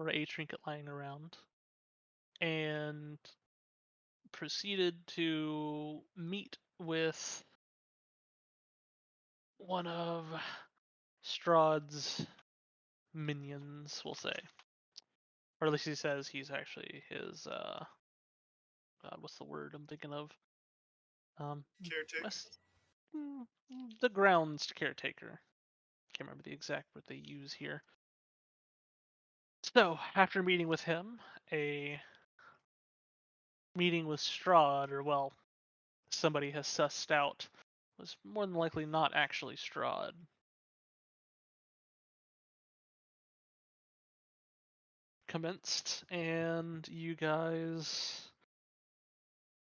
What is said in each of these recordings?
or a trinket lying around, and proceeded to meet with one of Strahd's minions, we'll say. Or at least he says he's actually his, God, what's the word I'm thinking of? Caretaker. The grounds caretaker. Can't remember the exact word they use here. So, after meeting with him, a meeting with Strahd, or well, somebody has sussed out, was more than likely not actually Strahd. Commenced, and you guys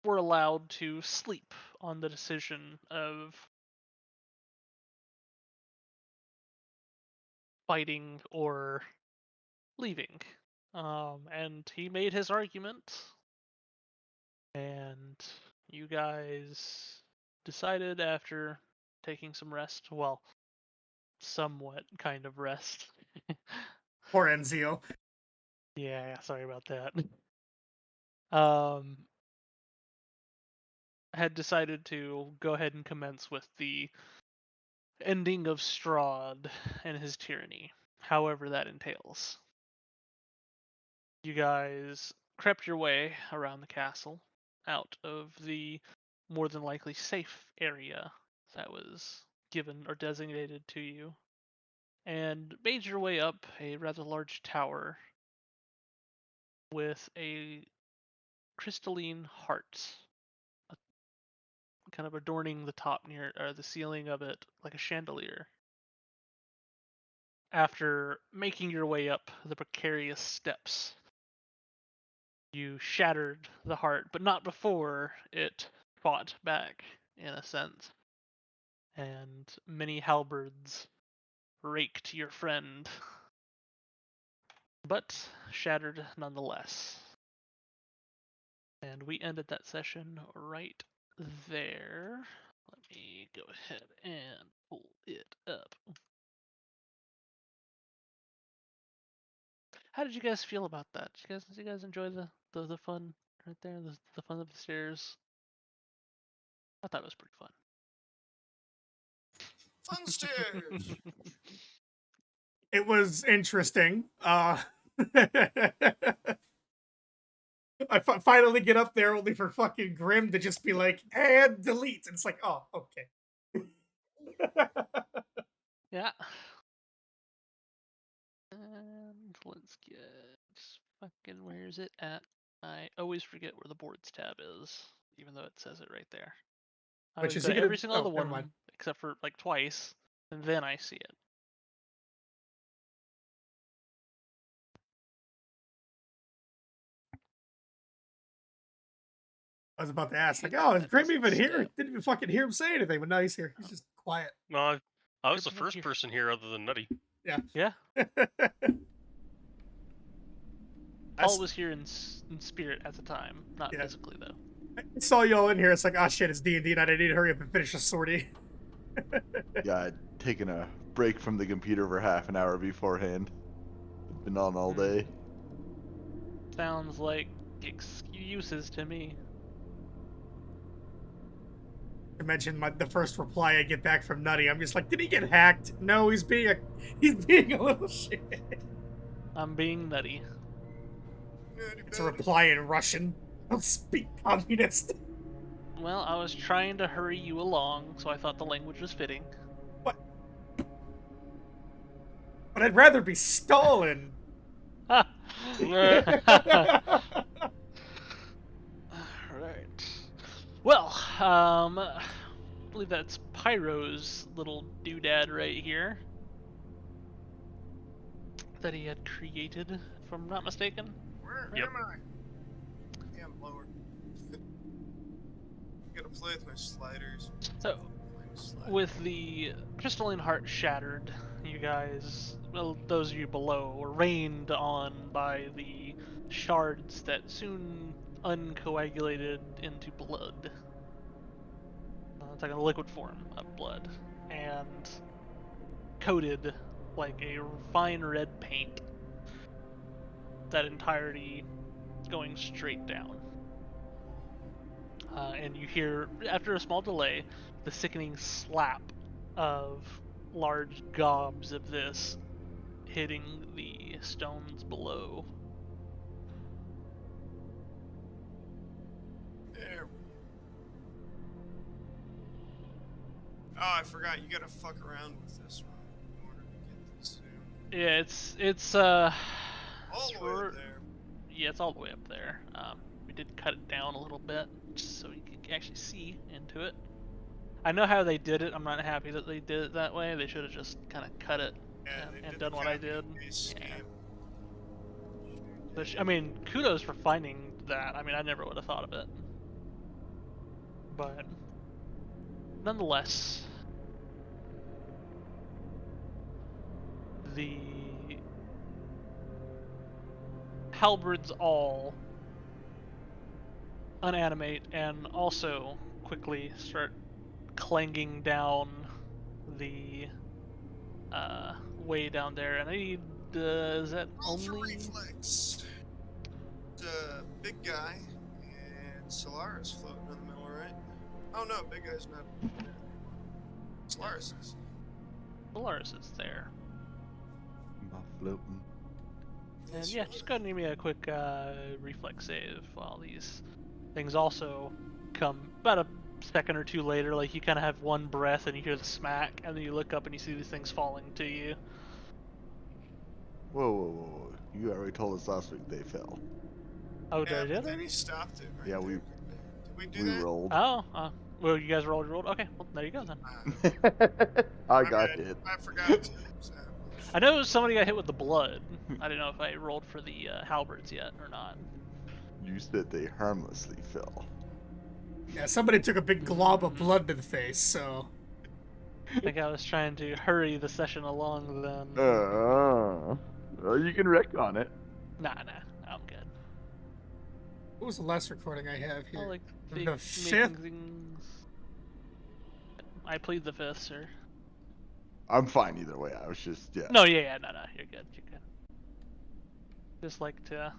were allowed to sleep on the decision of fighting or leaving. And he made his argument, and you guys decided after taking some rest, well, somewhat kind of rest. Poor Enzio. Yeah, sorry about that. Had decided to go ahead and commence with the ending of Strahd and his tyranny, however that entails. You guys crept your way around the castle, out of the more than likely safe area that was given or designated to you, and made your way up a rather large tower with a crystalline heart kind of adorning the top near or the ceiling of it like a chandelier. After making your way up the precarious steps, you shattered the heart, but not before it fought back, in a sense. And many halberds raked your friend, but shattered nonetheless. And we ended that session right there. Let me go ahead and pull it up. How did you guys feel about that? Did you guys enjoy the fun right there? The fun of the stairs? I thought it was pretty fun. Fun stairs. It was interesting. I finally get up there only for fucking Grim to just be like, and delete. And it's like, oh, okay. Yeah. And let's get fucking, where is it at? I always forget where the boards tab is, even though it says it right there. I Which always is go he to gonna? every single Oh, other never one mind. except for like twice, and then I see it. I was about to ask, like, Hit oh, is that Grim even here? step. Didn't even fucking hear him say anything, but now he's here. He's just quiet. Well, I was the Grim's not first here. person here other than Nutty. Yeah. Yeah. Paul was here in spirit at the time, not Yeah. physically though. I saw y'all in here. It's like, oh shit, it's D&D, and I need to hurry up and finish a sortie. Yeah, I'd taken a break from the computer for half an hour beforehand. Been on all day. Sounds like excuses to me. To mention the first reply I get back from Nutty, I'm just like, did he get hacked? No, he's being a little shit. I'm being nutty. It's a reply in Russian. I don't speak communist. Well, I was trying to hurry you along, so I thought the language was fitting. What? But I'd rather be Stalin. Alright. Well, I believe that's Pyro's little doodad right here that he had created, if I'm not mistaken. Where Yep. am I? Yeah, I'm lower. Gotta play with my sliders. So, with the crystalline heart shattered, you guys, well, those of you below, were rained on by the shards that soon uncoagulated into blood. It's like a liquid form of blood, and coated like a fine red paint. that entirety going straight down. And you hear, after a small delay, the sickening slap of large gobs of this hitting the stones below. There. Oh, I forgot. You gotta fuck around with this one in order to get this soon. Yeah, it's All the way up there. Yeah, it's all the way up there. We did cut it down a little bit just so you could actually see into it. I know how they did it. I'm not happy that they did it that way. They should have just kind of cut it and done what I did. Yeah. I mean, kudos for finding that. I mean, I never would have thought of it. But nonetheless, the halberds all unanimate and also quickly start clanging down the way down there. And I need, is that Roll for only? reflex. The big guy and Solaris floating in the middle, right? Oh no, big guy's not. Solaris is. Solaris is there. Not floating. And yeah, just go ahead and give me a quick reflex save while these things also come about a second or two later. Like, you kind of have one breath and you hear the smack, and then you look up and you see these things falling to you. Whoa, whoa, whoa, whoa. You already told us last week they fell. Oh, Yeah, did but it? then he stopped it. Right Yeah, there. we Did we do we that? rolled. Oh, well, you guys rolled. Okay, well, there you go then. I My got bad. hit. I forgot to. So. I know somebody got hit with the blood. I didn't know if I rolled for the halberds yet or not. You said they harmlessly fell. Yeah, somebody took a big glob of blood to the face, so. I think I was trying to hurry the session along then. Well, you can wreck on it. Nah, I'm good. What was the last recording I have I here? like The making fifth? things. I plead the fifth, sir. I'm fine either way. I was just, yeah. No, yeah, no, you're good, Just like to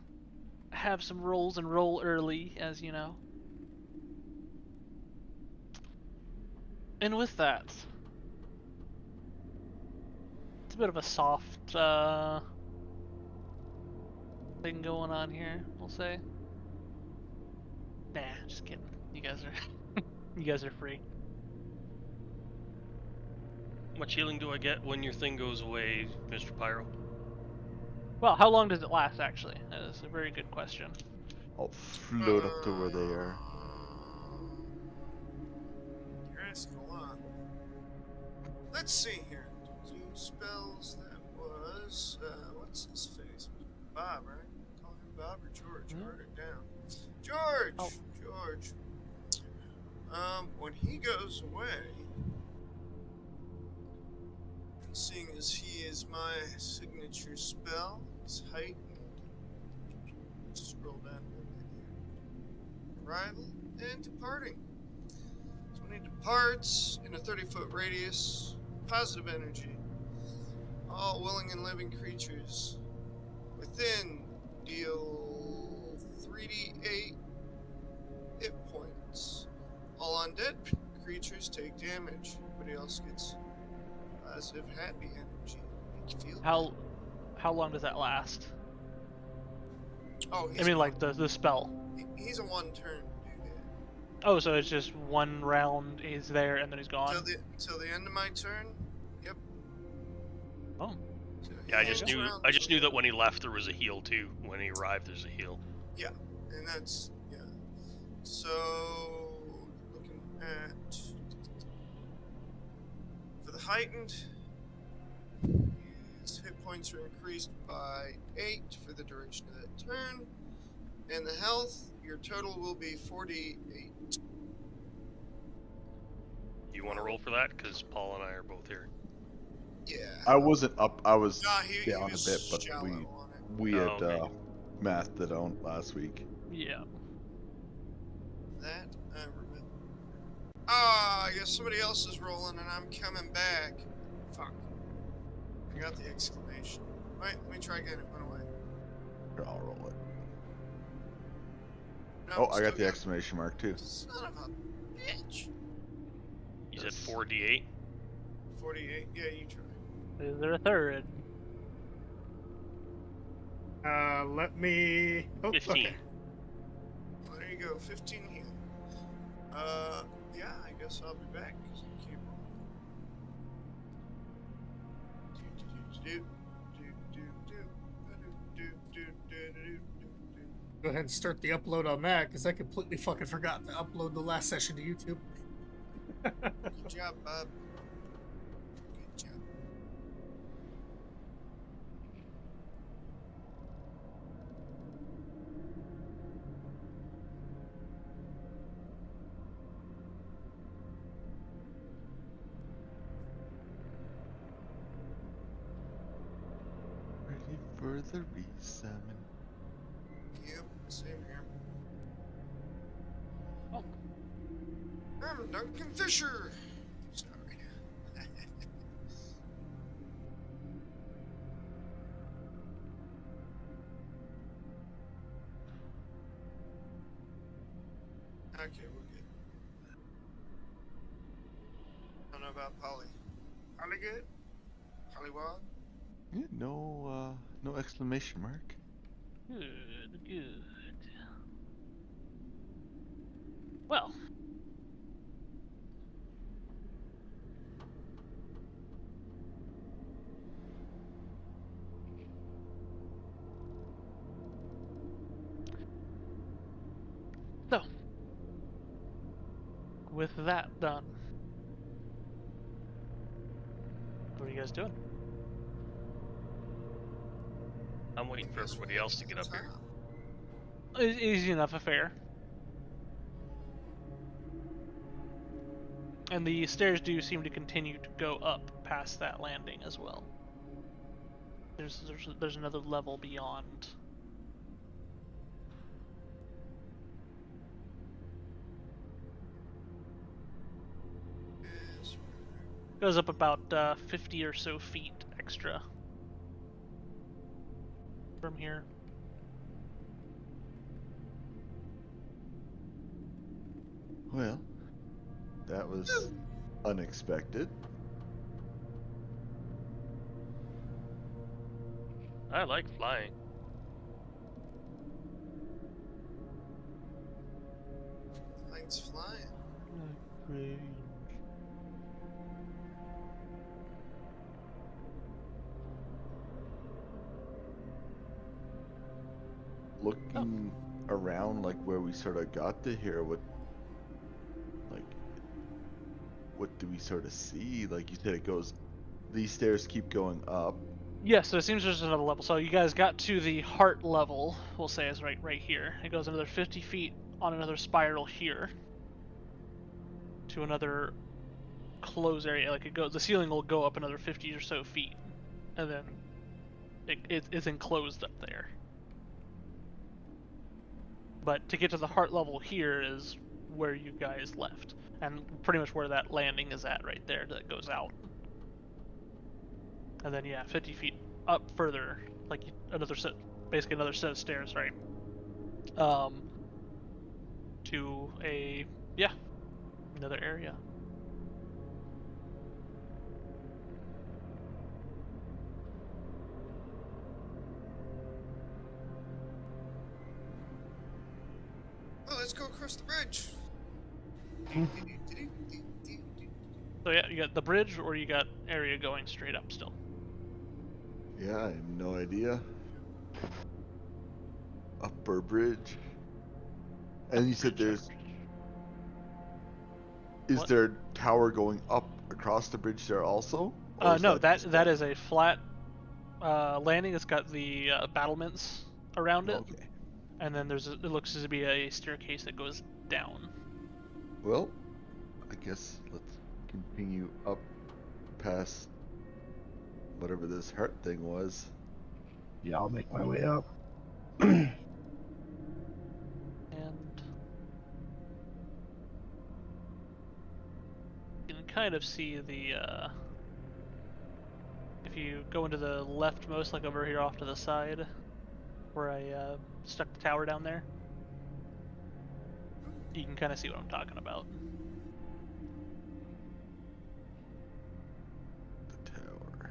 have some rolls and roll early, as you know. And with that, it's a bit of a soft thing going on here, we'll say. Nah, just kidding. You guys are free. How much healing do I get when your thing goes away, Mr. Pyro? Well, how long does it last, actually? That is a very good question. I'll float up to where they are. You're asking a lot. Let's see here. Two spells. That was what's his face? Bob, right? Call him Bob or George. Mhm. Write it down. George. Oh. George. When he goes away, and seeing as he is my signature spell, is heightened. Scroll down a little bit here. Arrival and departing. So when he departs in a 30-foot radius, positive energy. All willing and living creatures within deal 3d8 hit points. All undead creatures take damage. Everybody else gets positive, happy energy. Make you feel How long does that last? good. Oh, I mean, like the spell. he's a one-turn dude. Oh, so it's just one round. He's there and then he's gone. Till the end of my turn. Yep. Oh. So Yeah, I he just hangs knew. around I just till- knew that when he left, there was a heal too. When he arrived, there's a heal. Yeah, and that's yeah. So looking at for the heightened, his hit points are increased by 8 for the duration of that turn, and the health, your total will be 48. You want to roll for that? Because Paul and I are both here. Yeah. I wasn't up. I was Nah, he down a was bit, but shallow on it. we had okay. mathed it out last week. Yeah. That I remember. Ah, I guess somebody else is rolling and I'm coming back. Fuck. I got the exclamation. Wait, let me try again. It went away. You're all No, Oh, I still got the exclamation mark too. Son of a bitch. You said Yes. 4d8? 48. Yeah, you try. Is there a third? Let me. Oh, 15. okay. Well, there you go. 15 heal. Yeah, I guess I'll be back because I keep rolling. Go ahead and start the upload on that because I completely fucking forgot to upload the last session to YouTube. Good job, Bob. Good job. Ready for the resummon. Yep, same here. Oh. I'm Duncan Fisher. Sorry. Okay, we're good. I don't know about Polly. Polly good? Pollywog? Yeah, no exclamation mark. Good, good. Well. So, with that done, what are you guys doing? I'm waiting for Guess everybody we'll else to get up here. top. Easy enough affair. And the stairs do seem to continue to go up past that landing as well. There's another level beyond. Yes, Goes up about 50 or so feet extra from here. Well, that was unexpected. I like flying. plane's flying. Looking around, like where we sort of got to here, what do we sort of see? Like you said, it goes. These stairs keep going up. Yeah, so it seems there's another level. So you guys got to the heart level, we'll say is right here. It goes another 50 feet on another spiral here to another closed area. Like the ceiling will go up another 50 or so feet, and then it's enclosed up there. But to get to the heart level here is where you guys left, and pretty much where that landing is at right there that goes out. And then yeah, 50 feet up further, like basically another set of stairs, right? To another area. Oh, let's go across the bridge. So yeah, you got the bridge, or you got area going straight up still. Yeah, I have no idea. Upper bridge. And you said Bridge. is What? there a tower going up across the bridge there also? Or is No, that just that is a flat landing. It's got the battlements around it, okay. and then it looks to be a staircase that goes down. Well, I guess let's continue up past whatever this heart thing was. Yeah, I'll make my way up. And you can kind of see the if you go into the leftmost, like over here off to the side, where I stuck the tower down there. You can kind of see what I'm talking about. The tower.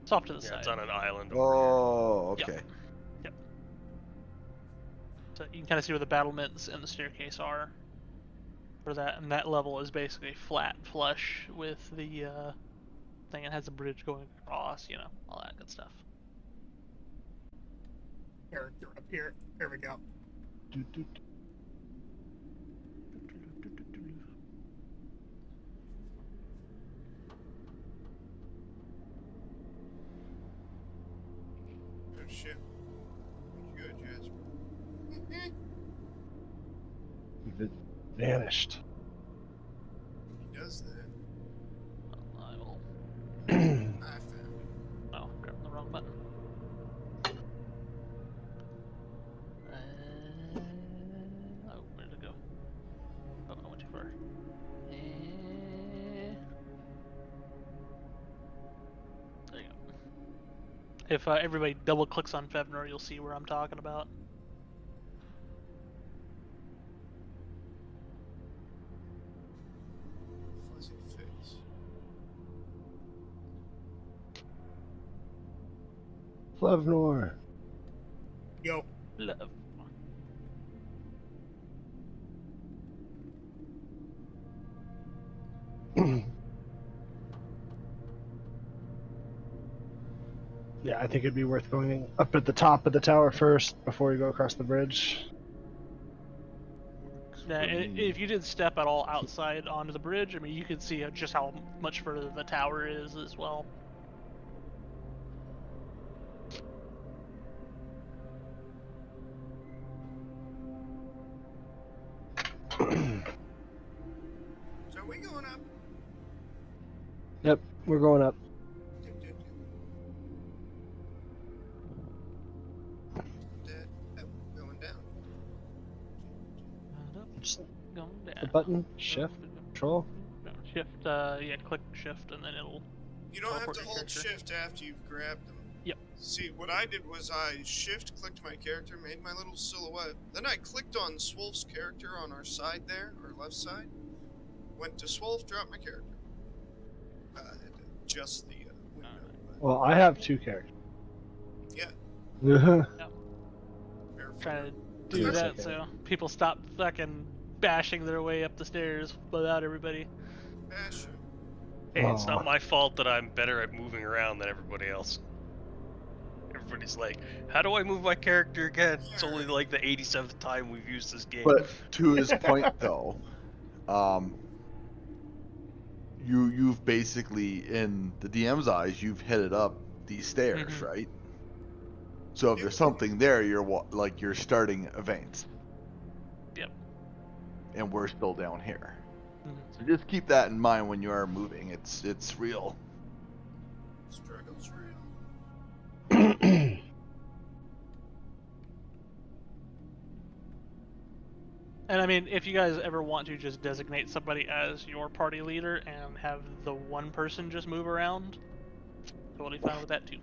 It's off to the Yeah, side. it's on an island over Oh, Yep. okay. So you can kind of see where the battlements and the staircase are. For that, and that level is basically flat, flush with the thing. It has a bridge going across, you know, all that good stuff. Character up here. There we go. Doot, doot. Oh shit. Where'd you go, Jasper? It vanished. He does that. Well, I will. I found it. Oh, grabbing the wrong button. Oh, where did it go? Oh, I went too far. There you go. If everybody double clicks on Fevnor, you'll see where I'm talking about. Fuzzy face. Fevnor. Yo. Love. Yeah, I think it'd be worth going up at the top of the tower first before you go across the bridge. Yeah, if you did step at all outside onto the bridge, I mean, you could see just how much further the tower is as well. So are we going up? Yep, we're going up. Dead. Oh, going down. Just Going down. the button, shift, control. No, shift, yeah, click shift and then it'll... You don't have Teleport to your hold character. shift after you've grabbed them. Yep. See, what I did was I shift clicked my character, made my little silhouette. Then I clicked on Swolf's character on our side there, our left side. Went to Swolf, dropped my character. I had to adjust the window. But Well, I have two characters. yeah, Yeah. barefoot. Trying to do That's that okay. so people stop fucking bashing their way up the stairs without everybody. Bash. Hey, it's Aw. not my fault that I'm better at moving around than everybody else. Everybody's like, how do I move my character again? It's only like the 87th time we've used this game. But to his point, though, you've basically, in the DM's eyes, you've headed up these stairs, Mhm. right? So if there's something there, you're starting events. Yep. And we're still down here. Mhm. So just keep that in mind when you are moving. It's real. Struggle's real. And I mean, if you guys ever want to just designate somebody as your party leader and have the one person just move around, totally fine with that too.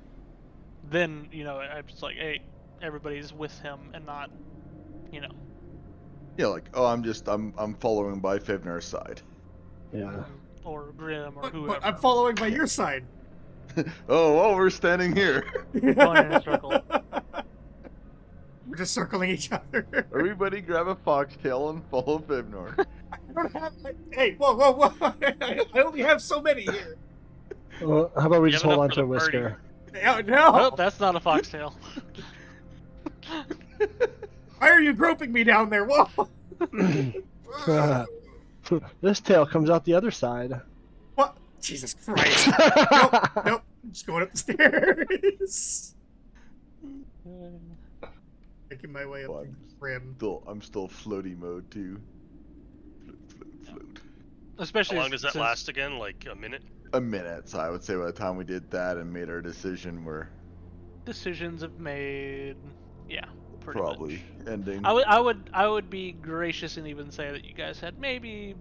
Then, you know, I'm just like, hey, everybody's with him and not, you know. Yeah, like, oh, I'm following by Fevnor's side. Yeah. Or Grim or But whoever. I'm following by your side. Oh, we're standing here. Going in a circle. We're just circling each other. Everybody grab a foxtail and follow Fevnor. I don't have. Hey, whoa! I only have so many here. Well, how about we You just have hold on enough to a for the party. whisker? No! Oh, that's not a foxtail. Why are you groping me down there? Whoa! Whoa. This tail comes out the other side. What? Jesus Christ! Nope. I'm just going up the stairs. Making my way up Well, the rim. I'm still floaty mode too. Float. Especially How long does that since- last again? Like a minute? A minute, so I would say by the time we did that and made our decision, we're Decisions have made, yeah, pretty probably much. ending. I would be gracious and even say that you guys had maybe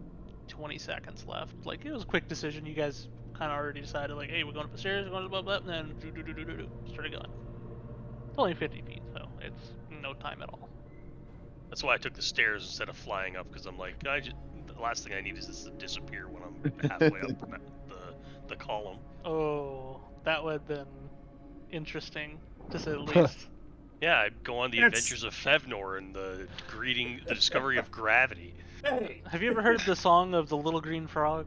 20 seconds left. Like, it was a quick decision. You guys kind of already decided, like, hey, we're going up the stairs, we're going to blah blah, and then started going. It's only 50 feet, so it's no time at all. That's why I took the stairs instead of flying up, because I'm like, the last thing I need is this to disappear when I'm halfway up the column. Oh, that would have been interesting, to say the least. Yeah, I'd go on the That's- adventures of Fevnor and the discovery of gravity. Hey. Have you ever heard the song of the Little Green Frog?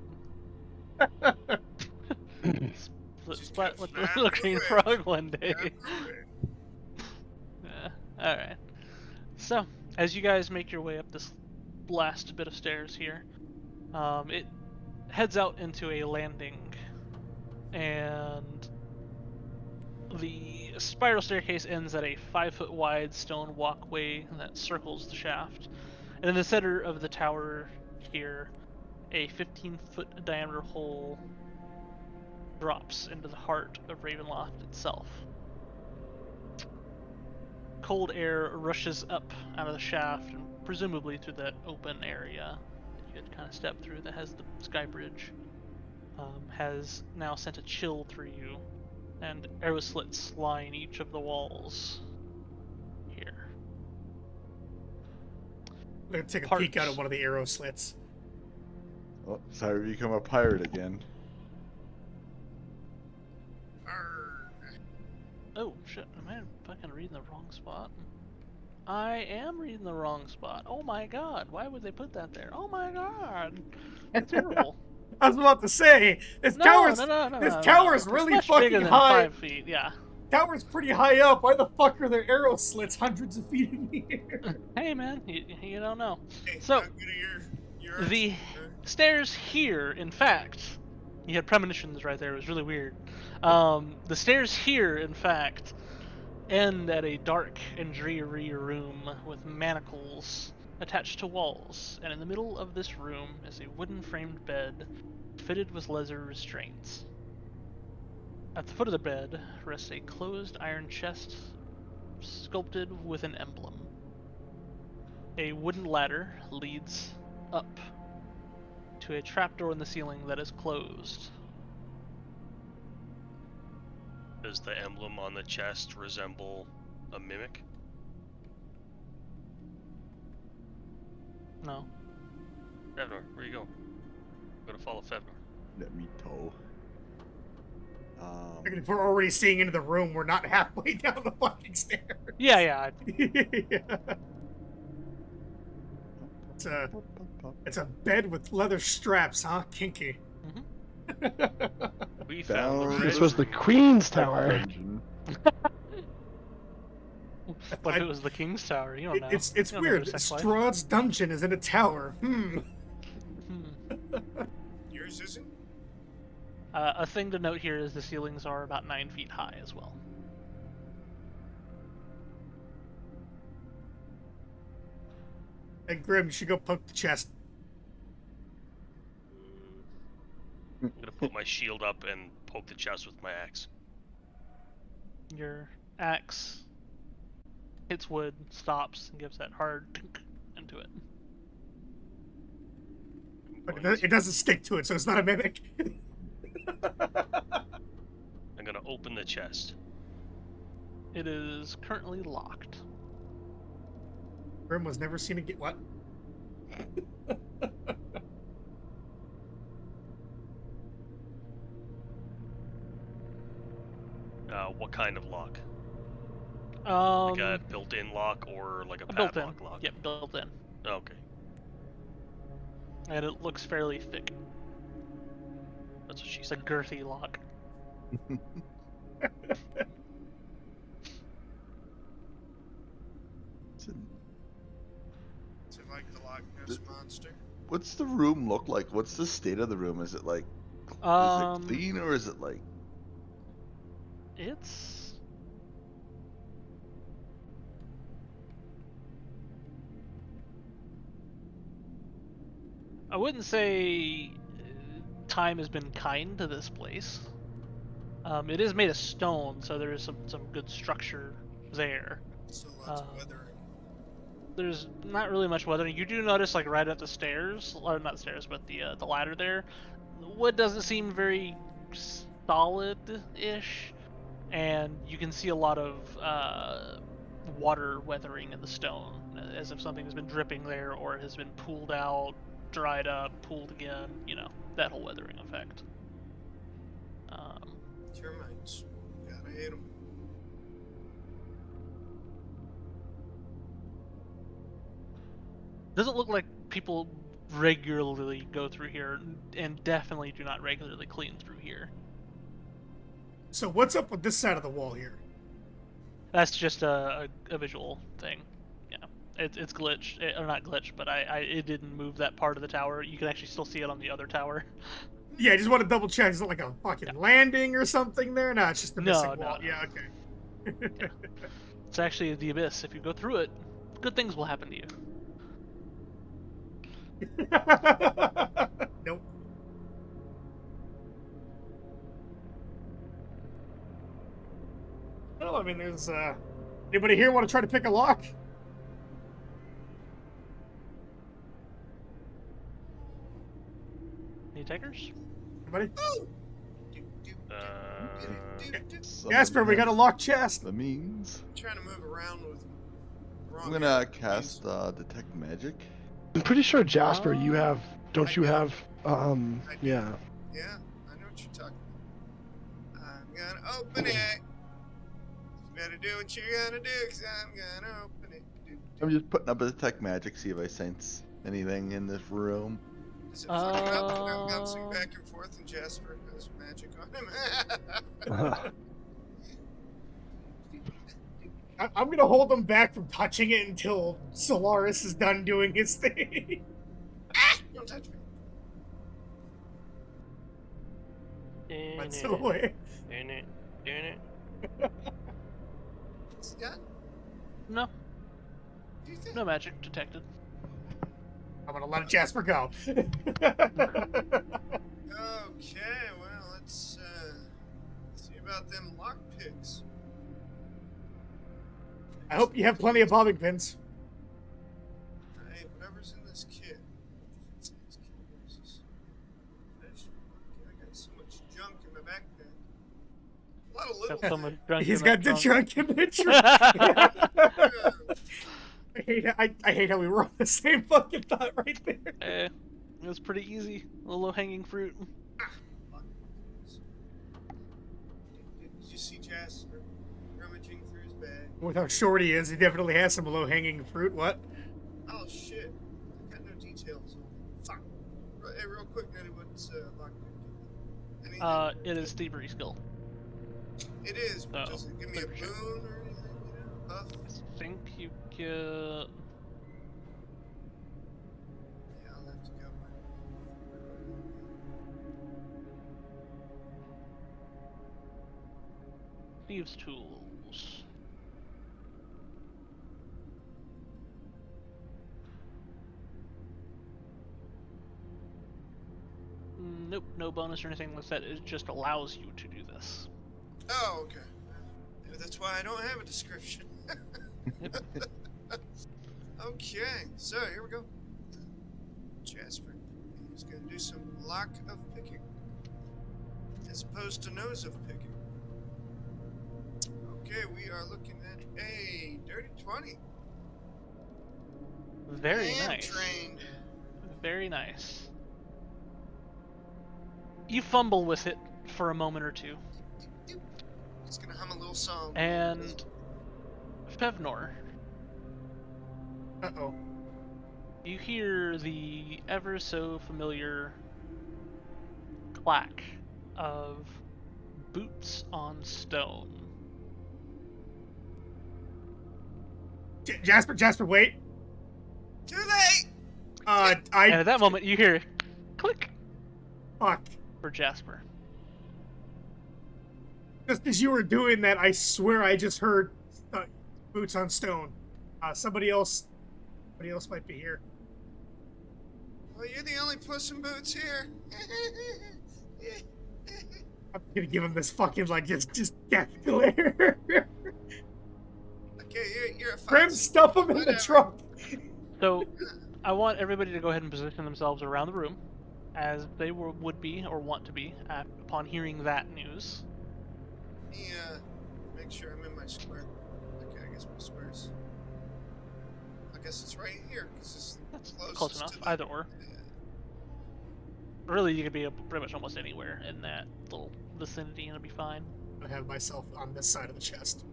Splat with the Little Green Frog one day. Alright. So, as you guys make your way up this last bit of stairs here, it heads out into a landing, and the spiral staircase ends at a 5-foot wide stone walkway that circles the shaft. And in the center of the tower here, a 15-foot diameter hole drops into the heart of Ravenloft itself. Cold air rushes up out of the shaft, and presumably through that open area that you had kind of stepped through that has the sky bridge, has now sent a chill through you, and arrow slits line each of the walls here. I'm gonna take a peek out of one of the arrow slits. Oh, sorry, we become a pirate again. Oh shit, am I fucking reading the wrong spot? I am reading the wrong spot. Oh my god, why would they put that there? Oh my god, that's terrible. I was about to say, this tower's really much fucking bigger than high. 5 feet, yeah. Tower's pretty high up. Why the fuck are there arrow slits hundreds of feet in the air? Hey man, you don't know. Hey, So, how good are your the stairs here, in fact, you had premonitions right there, it was really weird. The stairs here, in fact, end at a dark and dreary room with manacles attached to walls, and in the middle of this room is a wooden framed bed fitted with leather restraints. At the foot of the bed rests a closed iron chest sculpted with an emblem. A wooden ladder leads up to a trapdoor in the ceiling that is closed. Does the emblem on the chest resemble a mimic? No. Fevnor, where you going? I'm gonna follow Fevnor. Let me tow. If we're already seeing into the room, we're not halfway down the fucking stairs. Yeah. It's a bed with leather straps, huh? Kinky. We found the This river. was the Queen's Tower. Dungeon. What if it was the King's Tower? You don't know. It's You don't know weird. their sex life. Strahd's dungeon is in a tower. Yours isn't? A thing to note here is the ceilings are about 9 feet high as well. Hey, Grim, you should go poke the chest. I'm gonna put my shield up and poke the chest with my axe. Your axe hits wood, stops, and gives that hard tink into it. But it doesn't stick to it, so it's not a mimic. I'm gonna open the chest. It is currently locked. Grim was never seen again. What? What kind of lock? Um, Like a built-in lock or like a built-in. padlock lock? Yep, built in. Okay. And it looks fairly thick. That's what she It's a said. girthy lock. Is it like the Loch Ness Monster? What's the room look like? What's the state of the room? Is it like, is it clean or is it like? It's I wouldn't say time has been kind to this place. It is made of stone, so there is some good structure there. So lots of Um, weathering. There's not really much weathering. You do notice, like right at the stairs, or not stairs, but the ladder there, the wood doesn't seem very solid-ish, and you can see a lot of water weathering in the stone, as if something has been dripping there or has been pulled out, dried up, pulled again. You know, that whole weathering effect. Termites. Gotta hate them. Doesn't look like people regularly go through here, and definitely do not regularly clean through here. So what's up with this side of the wall here? That's just a visual thing. Yeah, it's glitched, or not glitched, but it didn't move that part of the tower. You can actually still see it on the other tower. Yeah, I just want to double check. Is it like a fucking landing or something there? No, it's just the missing wall. No. Yeah, okay. Yeah. It's actually the abyss. If you go through it, good things will happen to you. Nope. Well, I mean, there's anybody here want to try to pick a lock? Any takers? Anybody? Someone Jasper, we got a has locked chest. The means. I'm trying to move around with the wrong I'm gonna hand. cast detect magic. I'm pretty sure Jasper, you have. Don't I you do. have? I do. Yeah. Yeah, I know what you're talking about. I'm gonna open it. You better do what you're gonna do, cause I'm gonna open it. I'm just putting up a detect magic, see if I sense anything in this room. Is it fucking up that I'm bouncing back and forth and Jasper has magic on him? I'm gonna hold them back from touching it until Solaris is done doing his thing. Don't touch me. That's the way. It's done? No, Do you think? no magic detected. I'm gonna let Jasper go. Okay, well, let's see about them lockpicks. I hope you have plenty of bobbing pins. Alright, whatever's in this kit. What's in this kit? Where's this? I got so much junk in my backpack. A lot of little Got so much drunk He's in got that the trunk. trunk in the trunk. things. I hate how we were on the same fucking thought right there. It was pretty easy. A little low-hanging fruit. Did you see Jasper rummaging through his bag? With how short he is, he definitely has some low-hanging fruit. What? Oh shit! I got no details. Fuck. Hey, real quick, Nettie, what's lockpick? Anything? It is thievery skill. It is, but Oh, does it give me a pretty sure. boon or anything? You know, buff? I think you get. Yeah, I'll have to go. Thieves' tools. Nope, no bonus or anything like that. It just allows you to do this. Oh, okay. Maybe that's why I don't have a description. Okay, so here we go. Jasper. He's going to do some lock of picking. As opposed to nose of picking. Okay, we are looking at a dirty 20. Very and nice. trained. Very nice. You fumble with it for a moment or two, Just gonna hum a little song. and Fevnor, Uh-oh. you hear the ever so familiar clack of boots on stone. Jasper, wait. Too late! And at that moment, you hear click Fuck. for Jasper. Just as you were doing that, I swear I just heard boots on stone. Somebody else might be here. Well, you're the only Puss in Boots here. I'm gonna give him this fucking just death glare. Okay, you're a Grim, fox. stuff him in the Whatever. trunk. So, I want everybody to go ahead and position themselves around the room, as they would be or want to be upon hearing that news. Let me make sure I'm in my square. Okay, I guess my square. towers. I guess it's right here because it's That's closest close enough. to the, Either or. Really, you could be pretty much almost anywhere in that little vicinity, and it'll be fine. I have myself on this side of the chest.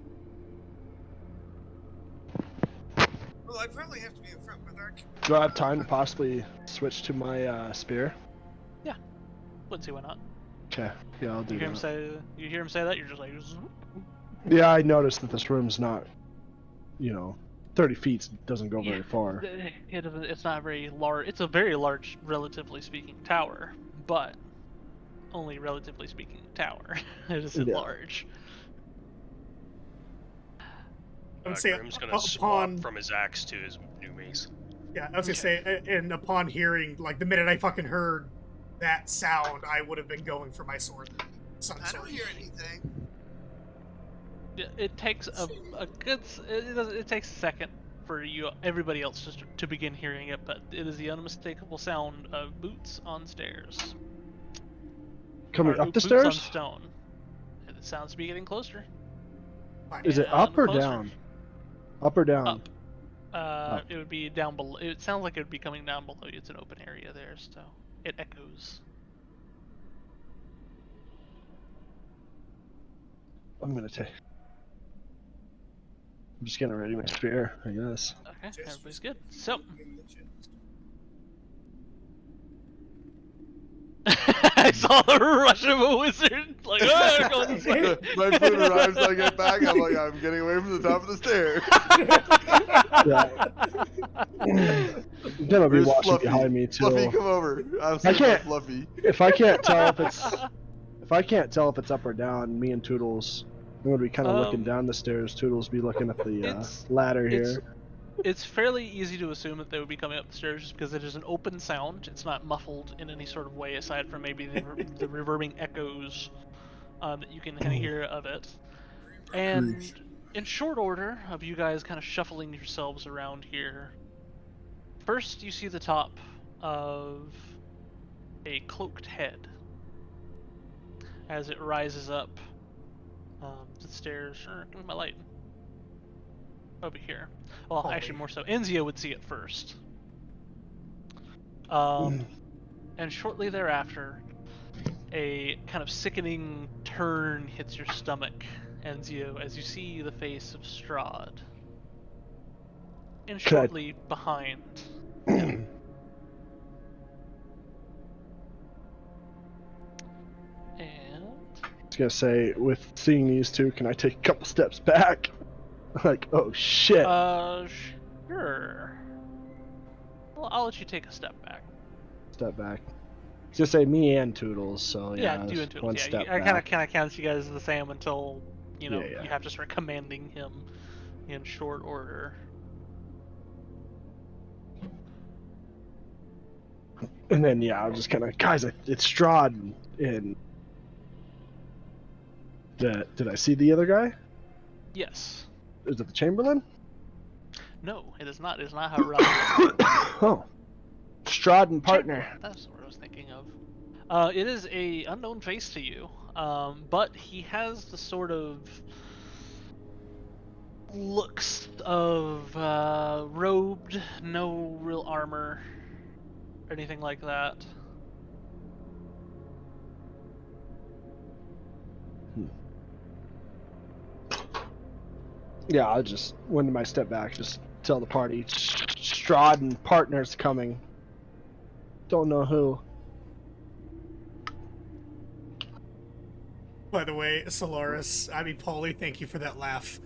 Well, I probably have to be in front with our. Do I have time to possibly switch to my spear? Wouldn't see why not. Okay, yeah, I'll do You hear him that. say. You hear him say that. You're just like. Zoop. Yeah, I noticed that this room's not, 30 feet doesn't go very Yeah, far. It's not very large. It's a very large, relatively speaking, tower, but only relatively speaking tower. It isn't Yeah. large. I would say Grim's gonna upon swap from his axe to his new mace. yeah, I was gonna say, and upon hearing, like the minute I fucking heard that sound, I would have been going for my sword. Sun I sword. don't hear anything. It takes a good. It takes a second for everybody else to begin hearing it, but it is the unmistakable sound of boots on stairs. Coming Or up the boots stairs? on stone. And it sounds to be getting closer. Is it And up or closer. down? Up or down? Up. Up. It would be down below. It sounds like it would be coming down below you. It's an open area there, so it echoes. I'm just getting ready my spear, I guess. Okay, Just everybody's good. So, in the chest. I saw the rush of a wizard. Like, oh, they're going this way. My food arrives, I get back, I'm like, I'm getting away from the top of the stairs. I'm gonna be Where's watching Fluffy? behind me too. Fluffy, come over. I'm I saying can't- Fluffy. If I can't tell if it's up or down, me and Toodles, I'm gonna be kind of looking down the stairs. Toodles be looking up the It's- ladder it's- here. It's fairly easy to assume that they would be coming up the stairs just because it is an open sound. It's not muffled in any sort of way aside from maybe the reverbing echoes that you can kind of hear of it. And in short order of you guys kind of shuffling yourselves around here, first you see the top of a cloaked head as it rises up the stairs. Give me my light. Over here. Well, Holy. actually, more so. Enzio would see it first. And shortly thereafter, a kind of sickening turn hits your stomach, Enzio, as you see the face of Strahd. And shortly behind. And I was gonna say, with seeing these two, can I take a couple steps back? Like, oh shit. Sure. Well, I'll let you take a step back. Step back. I was gonna say me and Toodles, so yeah, You and Toodles. one Yeah, step I back. kind of count you guys as the same until Yeah. you have to start commanding him in short order. And then yeah, I was just kind of, guys, it's Strahd. And did I see the other guy? Yes. Is it the Chamberlain? No, it is not. It is not how Ralph. Oh, Strahd and partner. That's what I was thinking of. It is a unknown face to you, but he has the sort of looks of robed, no real armor, or anything like that. Yeah, I'll just, when I step back, just tell the party, Strahd and partner's coming. Don't know who. By the way, Polly, thank you for that laugh.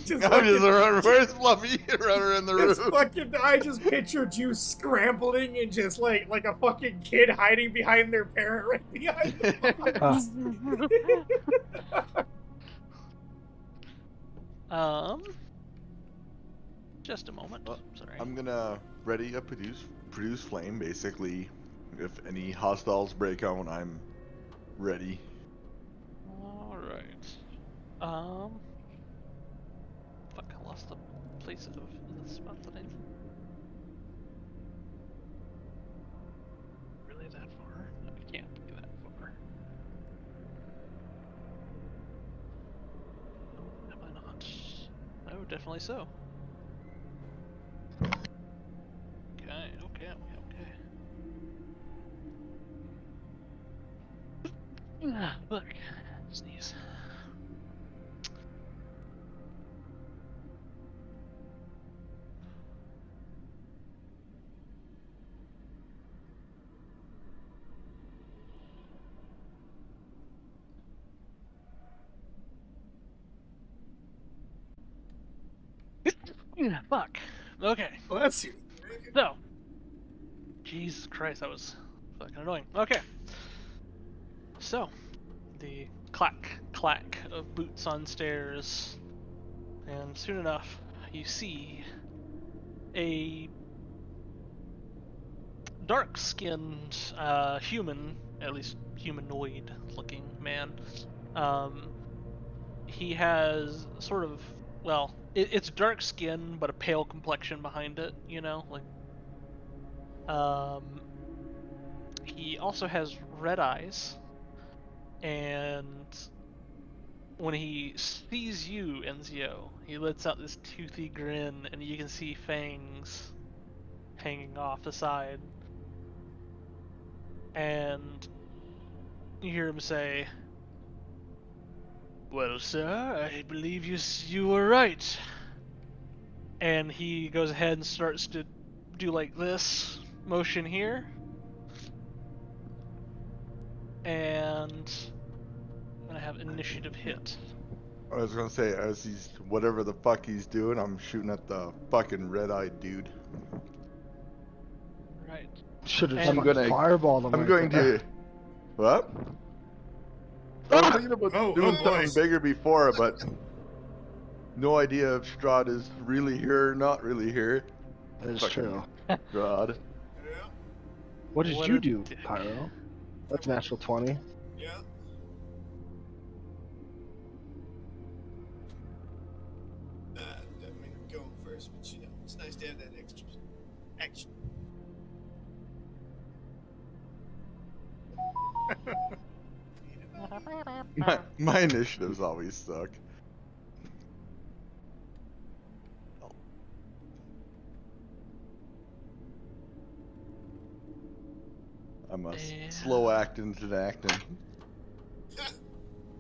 Just I'm just running. Where's Fluffy? Running in the room. I just pictured you scrambling and just like a fucking kid hiding behind their parent right behind them. Just a moment. Well, Sorry. I'm gonna ready a produce flame. Basically, if any hostiles break out, I'm ready. All right. Fuck, I lost the place of the spot that I. Really that far? No, it can't be that far. Am I not? definitely so. Okay. Look, sneeze. Fuck. Okay. Bless you. So, Jesus Christ, that was fucking annoying. Okay. So, the clack of boots on stairs, and soon enough, you see a dark-skinned human, at least humanoid-looking man. He has sort of, well, it's dark skin, but a pale complexion behind it, you know, like, he also has red eyes, and when he sees you, Enzio, he lets out this toothy grin, and you can see fangs hanging off the side, and you hear him say, "Well, sir, I believe you were right." And he goes ahead and starts to do like this motion here. And I'm gonna have initiative hit. I was gonna say, as he's whatever the fuck he's doing, I'm shooting at the fucking red-eyed dude. Right. Should have I'm fucking gonna- fireballed him. I'm right going there. to. What? I was thinking about Oh, doing oh, something boy. bigger before, but no idea if Strahd is really here or not really here. That's Fucking true. Strahd. Yeah. What did What you a do, dick. Pyro? That's natural 20. Yeah. Didn't mean to go first, but you know, it's nice to have that extra action. My initiatives always suck. I'm a Yeah. slow acting to acting.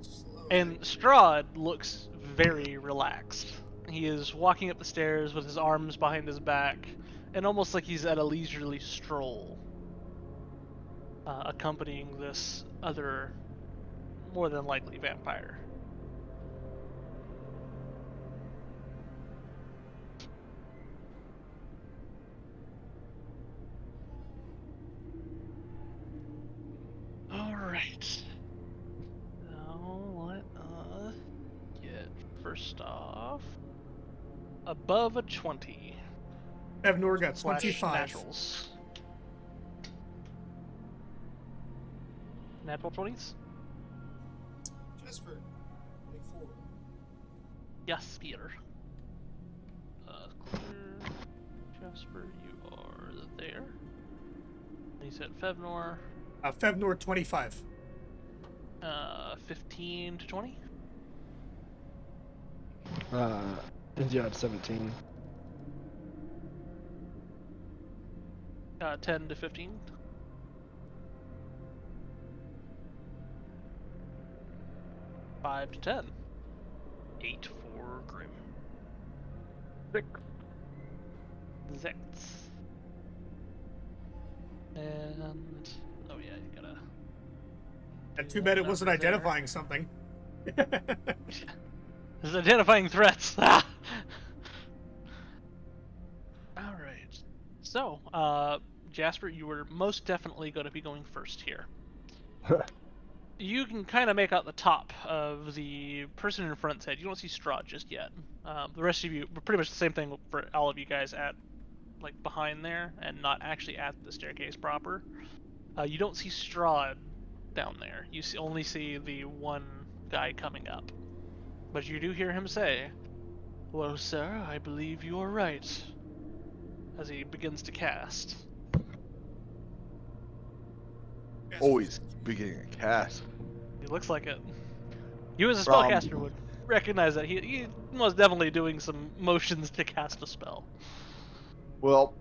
Slow And Strahd looks very relaxed. He is walking up the stairs with his arms behind his back, and almost like he's at a leisurely stroll, accompanying this other, more than likely, vampire. Alright. Now let us get, first off, above a 20. Fevnor got Slash 25. naturals. Natural 20s? Just for 24. Yes, Peter. Clear. Jasper, you are there. You said Fevnor. Fevnor 25. 15 to 20? India had 17. 10 to 15? Five to 10. 8 for Grim. 6. Zects. And oh yeah, you gotta. And too bad it wasn't Numbers there. identifying something. There's identifying threats. All right. So, Jasper, you were most definitely going to be going first here. You can kind of make out the top of the person in front's head. You don't see Strahd just yet. The rest of you, pretty much the same thing for all of you guys at, like, behind there, and not actually at the staircase proper. You don't see Strahd down there. You only see the one guy coming up. But you do hear him say, "Well, sir, I believe you are right," as he begins to cast. Always beginning a cast. He looks like it. You as a From- spellcaster would. recognize that he was definitely doing some motions to cast a spell. Well,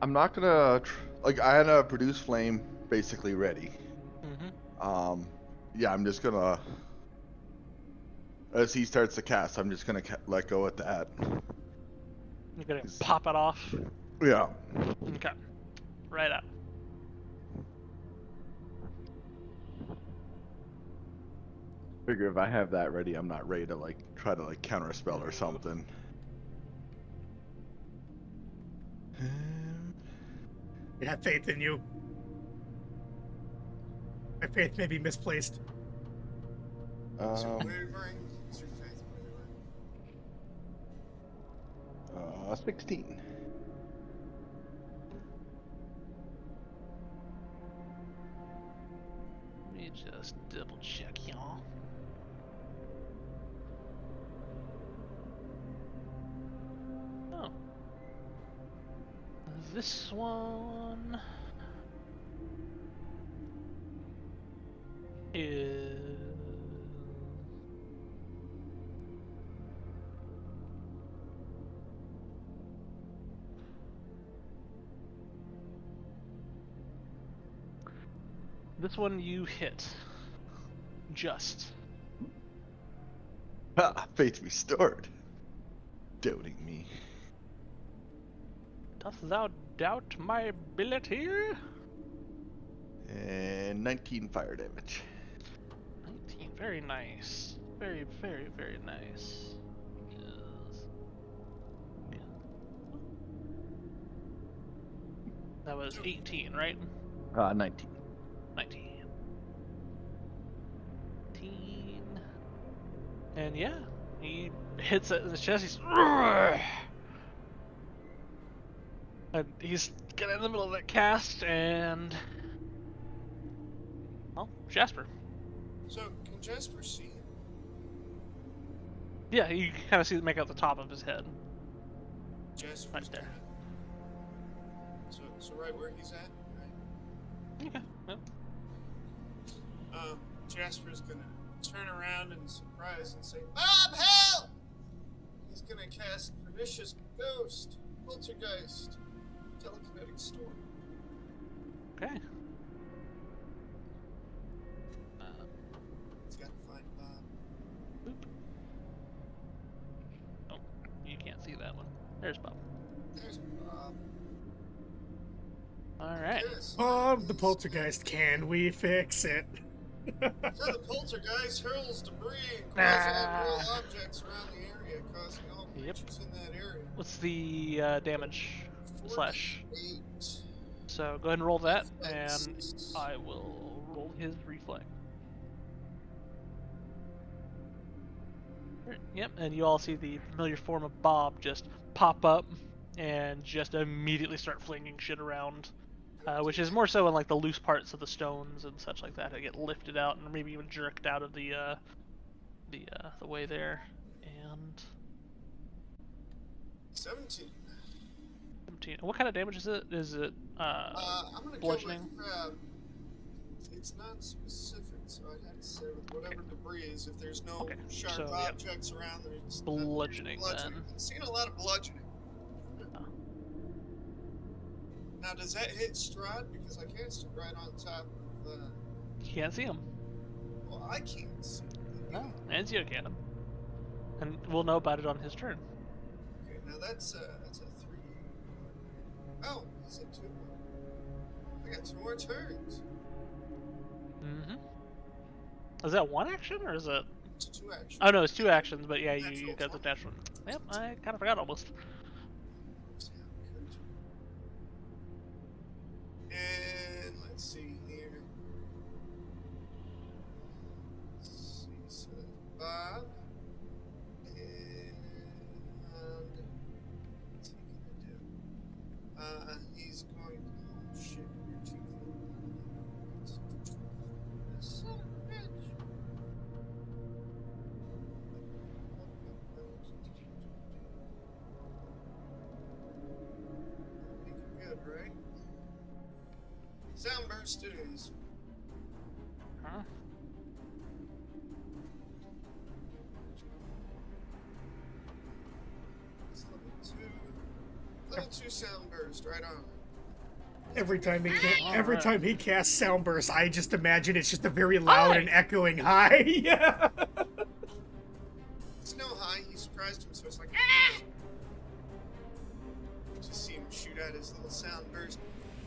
I'm not gonna like I had a produce flame basically ready. Mm-hmm. Yeah, I'm just gonna as he starts to cast, I'm just gonna let go at that. You're gonna pop it off. Yeah. Okay. Right out. Figure if I have that ready, I'm not ready to like try to like counter spell or something. I have faith in you. My faith may be misplaced. Is it wavering? Is your faith wavering? 16. Let me just double check, y'all. Oh. This one is... This one you hit. Just. Ah, faith restored. Doubting me. Dost thou doubt my ability? And 19 fire damage. 19, very nice. Very, very, very nice. Yes. Yeah. That was 18, right? 19. 19. 19. And yeah, he hits it in the chest. He's... And he's getting in the middle of that cast, and... Well, Jasper. So, can Jasper see him? Yeah, you can kind of see it make out the top of his head. Jasper's Right there. So right where he's at, right? Okay. Yep. Jasper's gonna turn around in surprise and say, "Bob, help!" He's gonna cast Pernicious Ghost, Poltergeist, Telekinetic Storm. Okay. He's gotta find Bob. Oh, you can't see that one. There's Bob. There's Bob. Alright. Yes. The poltergeist, can we fix it? So the poltergeist hurls debris and quasi-real objects around the area, causing all creatures in that area. What's the damage? Slash. 48. So go ahead and roll that, and I will roll his reflex. Yep, and you all see the familiar form of Bob just pop up and just immediately start flinging shit around. Which is more so in like the loose parts of the stones and such like that. They get lifted out and maybe even jerked out of the way there. And 17. 17. What kind of damage is it? Is it I'm gonna bludgeoning? Go with, it's non-specific, so I'd have to say with whatever debris is. If there's no sharp objects around, there's bludgeoning. Then. I've seen a lot of bludgeoning. Now, does that hit Strahd? Because I cast it right on top of the... You can't see him. Well, I can't see him. No, Anzio can. And we'll know about it on his turn. Okay, now that's a 3. Oh, he's at 2 more. I got 2 more turns. Mm-hmm. Is that 1 action, or is it... It's 2 actions. Oh no, it's 2 actions, but yeah, you got the dash one. Yep, I kind of forgot almost. And let's see here. Let's see, so Bob. And what's he gonna do? He's going to. Oh shit, you're too close. Son of a bitch. Make it good, right? Soundburst it is. Huh? Level 2 sound burst, right on. Every time Alright. time he casts sound burst, I just imagine it's just a very loud Hi. and echoing hi. Yeah. It's no high, he surprised him, so it's like, ah! Just see him shoot out his little sound burst,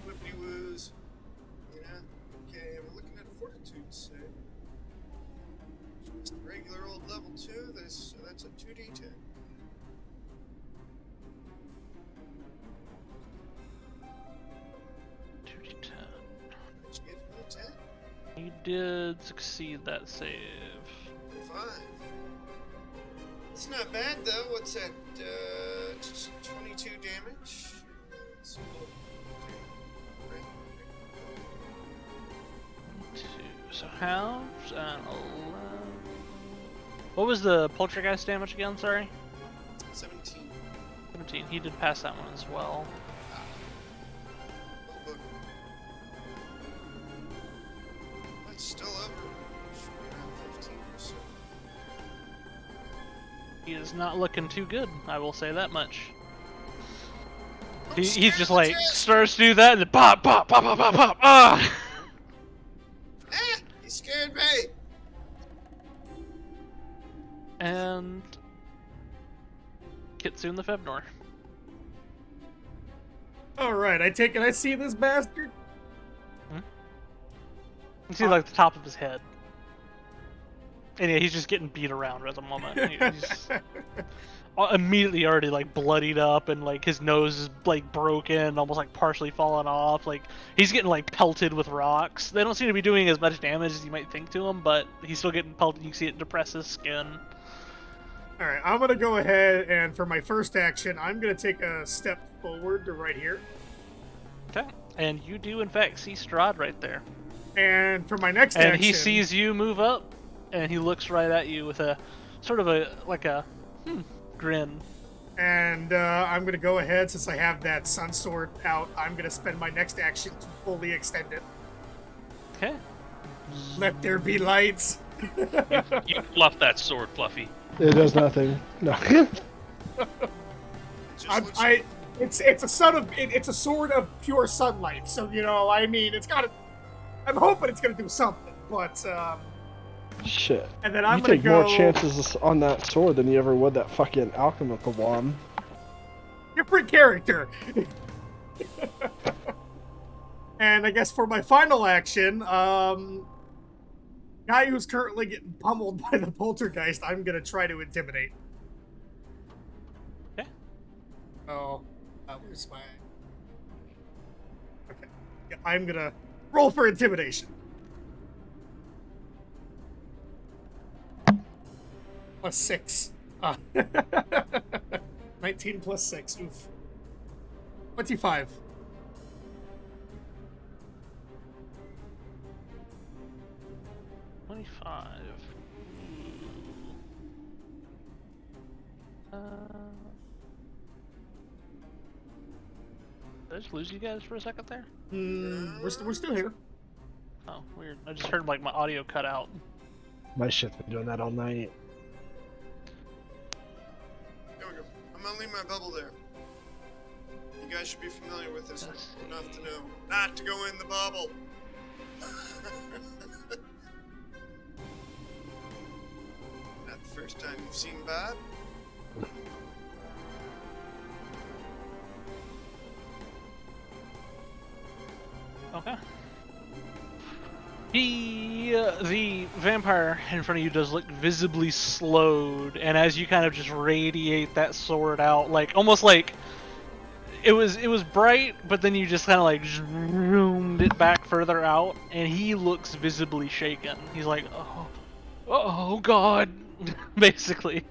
whippity woos. You know? Okay, we're looking at a fortitude save. Just a regular old level 2, so that's a 2d10. Which gives me a 10. He did succeed that save. 5. It's not bad though. What's that? 22 damage. So, right. So halves and 11. What was the poltergeist damage again? Sorry. 17. 17. He did pass that one as well. Oh, look. That's still over. Should be around 15%. He is not looking too good. I will say that much. I'm He's scared just of like Jasper. starts to do that and then pop, pop, pop, pop, pop, pop. Ah! Ah! He scared me. And Kitsune the Fevnor. All right, I take it. I see this bastard. You see like the top of his head. And yeah, he's just getting beat around at the moment. He's immediately already like bloodied up and like his nose is like broken, almost like partially fallen off. Like he's getting like pelted with rocks. They don't seem to be doing as much damage as you might think to him, but he's still getting pelted. You can see it depress his skin. All right, I'm gonna go ahead and for my first action, I'm gonna take a step forward to right here. Okay. And you do in fact see Strahd right there. And for my next And action, he sees you move up, and he looks right at you with a sort of a grin. And I'm gonna go ahead since I have that sun sword out. I'm gonna spend my next action to fully extend it. Okay. Let there be lights. You fluff that sword, Fluffy. It does nothing. No. Just It's a sword of pure sunlight. So you know, I mean, it's gotta. I'm hoping it's gonna do something, but Shit. and then I'm You gonna take go. more chances on that sword than you ever would that fucking alchemical wand. You're a pretty character. And I guess for my final action, guy who's currently getting pummeled by the poltergeist, I'm gonna try to intimidate. Okay. Oh, where's my? Okay, yeah, I'm gonna roll for intimidation. Plus 6. 19 plus 6. Oof. 25. Did I just lose you guys for a second there? We're still here. Oh, weird. I just heard like my audio cut out. My shit's been doing that all night. There we go. I'm gonna leave my bubble there. You guys should be familiar with this enough to know not to go in the bubble. Not the first time you've seen Bob. Okay. The vampire in front of you does look visibly slowed, and as you kind of just radiate that sword out, like almost like it was bright, but then you just kind of like zoomed it back further out, and he looks visibly shaken. He's like, oh God, basically.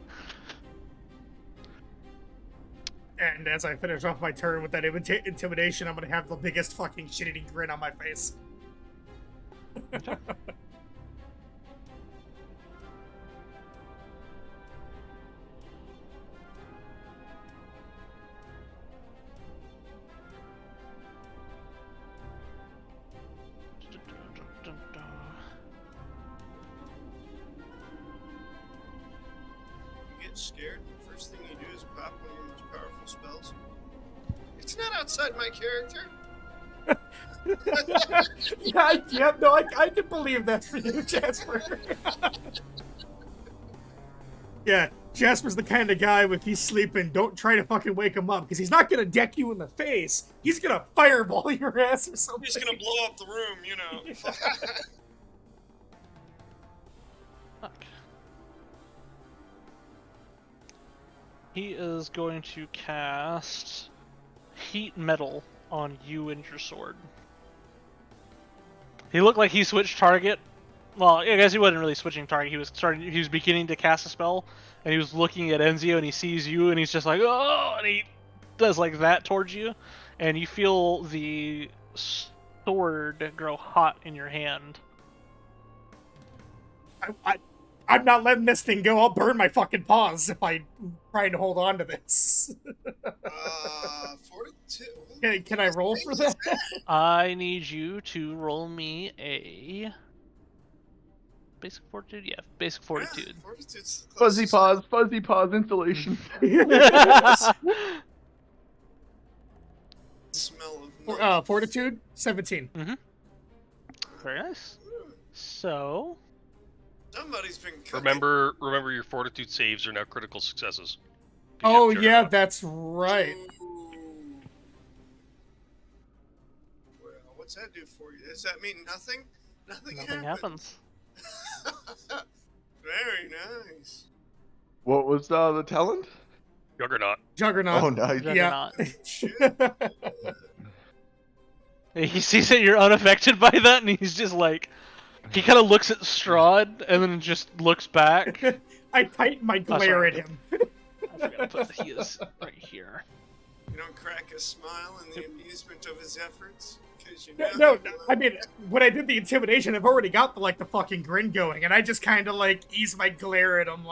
And as I finish off my turn with that intimidation, I'm gonna have the biggest fucking shit-eating grin on my face. You get scared, the first thing you do is pop one of your most powerful spells. not outside my character. No, I can believe that for you, Jasper. Yeah, Jasper's the kind of guy, if he's sleeping, don't try to fucking wake him up, because he's not gonna deck you in the face. He's gonna fireball your ass or something. He's gonna blow up the room, you know. Fuck. He is going to cast Heat Metal on you and your sword. He looked like he switched target. Well, I guess he wasn't really switching target. He was beginning to cast a spell, and he was looking at Enzio, and he sees you, and he's just like, oh, and he does like that towards you, and you feel the sword grow hot in your hand. I'm not letting this thing go. I'll burn my fucking paws if I try to hold on to this. 42. Can I roll for that? I need you to roll me a basic fortitude. Yeah, basic fortitude. Yeah, fortitude's the Fuzzy closest. paws, installation. Smell of milk. Fortitude 17. Very nice. So, Somebody's been cooking. Remember your fortitude saves are now critical successes. Oh DM yeah, Juggernaut. that's right. Ooh. Well, what's that do for you? Does that mean nothing? Nothing happens. Very nice. What was the talent? Juggernaut. Juggernaut. Oh, nice. Juggernaut. Yeah. He sees that you're unaffected by that, and he's just like, he kind of looks at Strahd, and then just looks back. I tighten my glare sorry. at him. I forgot to put that he is right here. You don't crack a smile in the amusement of his efforts? Because you No, know. I mean, when I did the intimidation, I've already got the fucking grin going, and I just kind of ease my glare at him,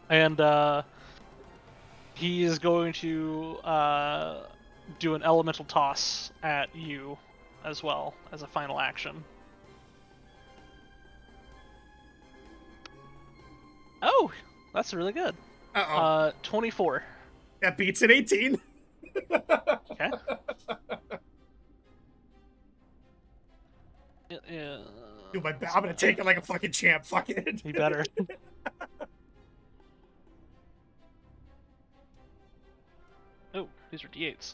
And he is going to do an elemental toss at you as well as a final action. Oh, that's really good. 24. That beats an 18. Okay. Do my best. I'm gonna take it like a fucking champ. Fuck it. You better. Oh, these are D8s.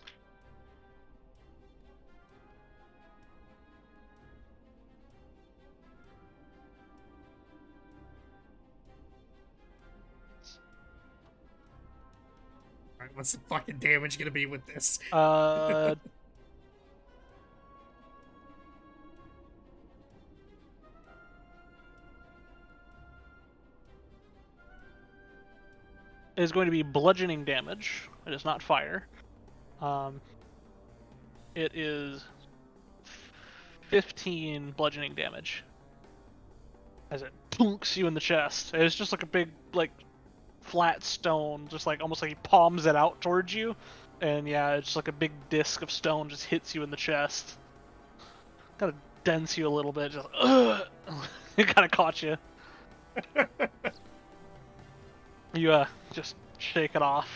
Alright, what's the fucking damage gonna be with this? Is going to be bludgeoning damage. It is not fire. It is 15 bludgeoning damage as it plunks you in the chest. It's just like a big, flat stone, just almost like he palms it out towards you, and yeah, it's like a big disc of stone just hits you in the chest. Kind of dents you a little bit. Just it kind of caught you. You just shake it off.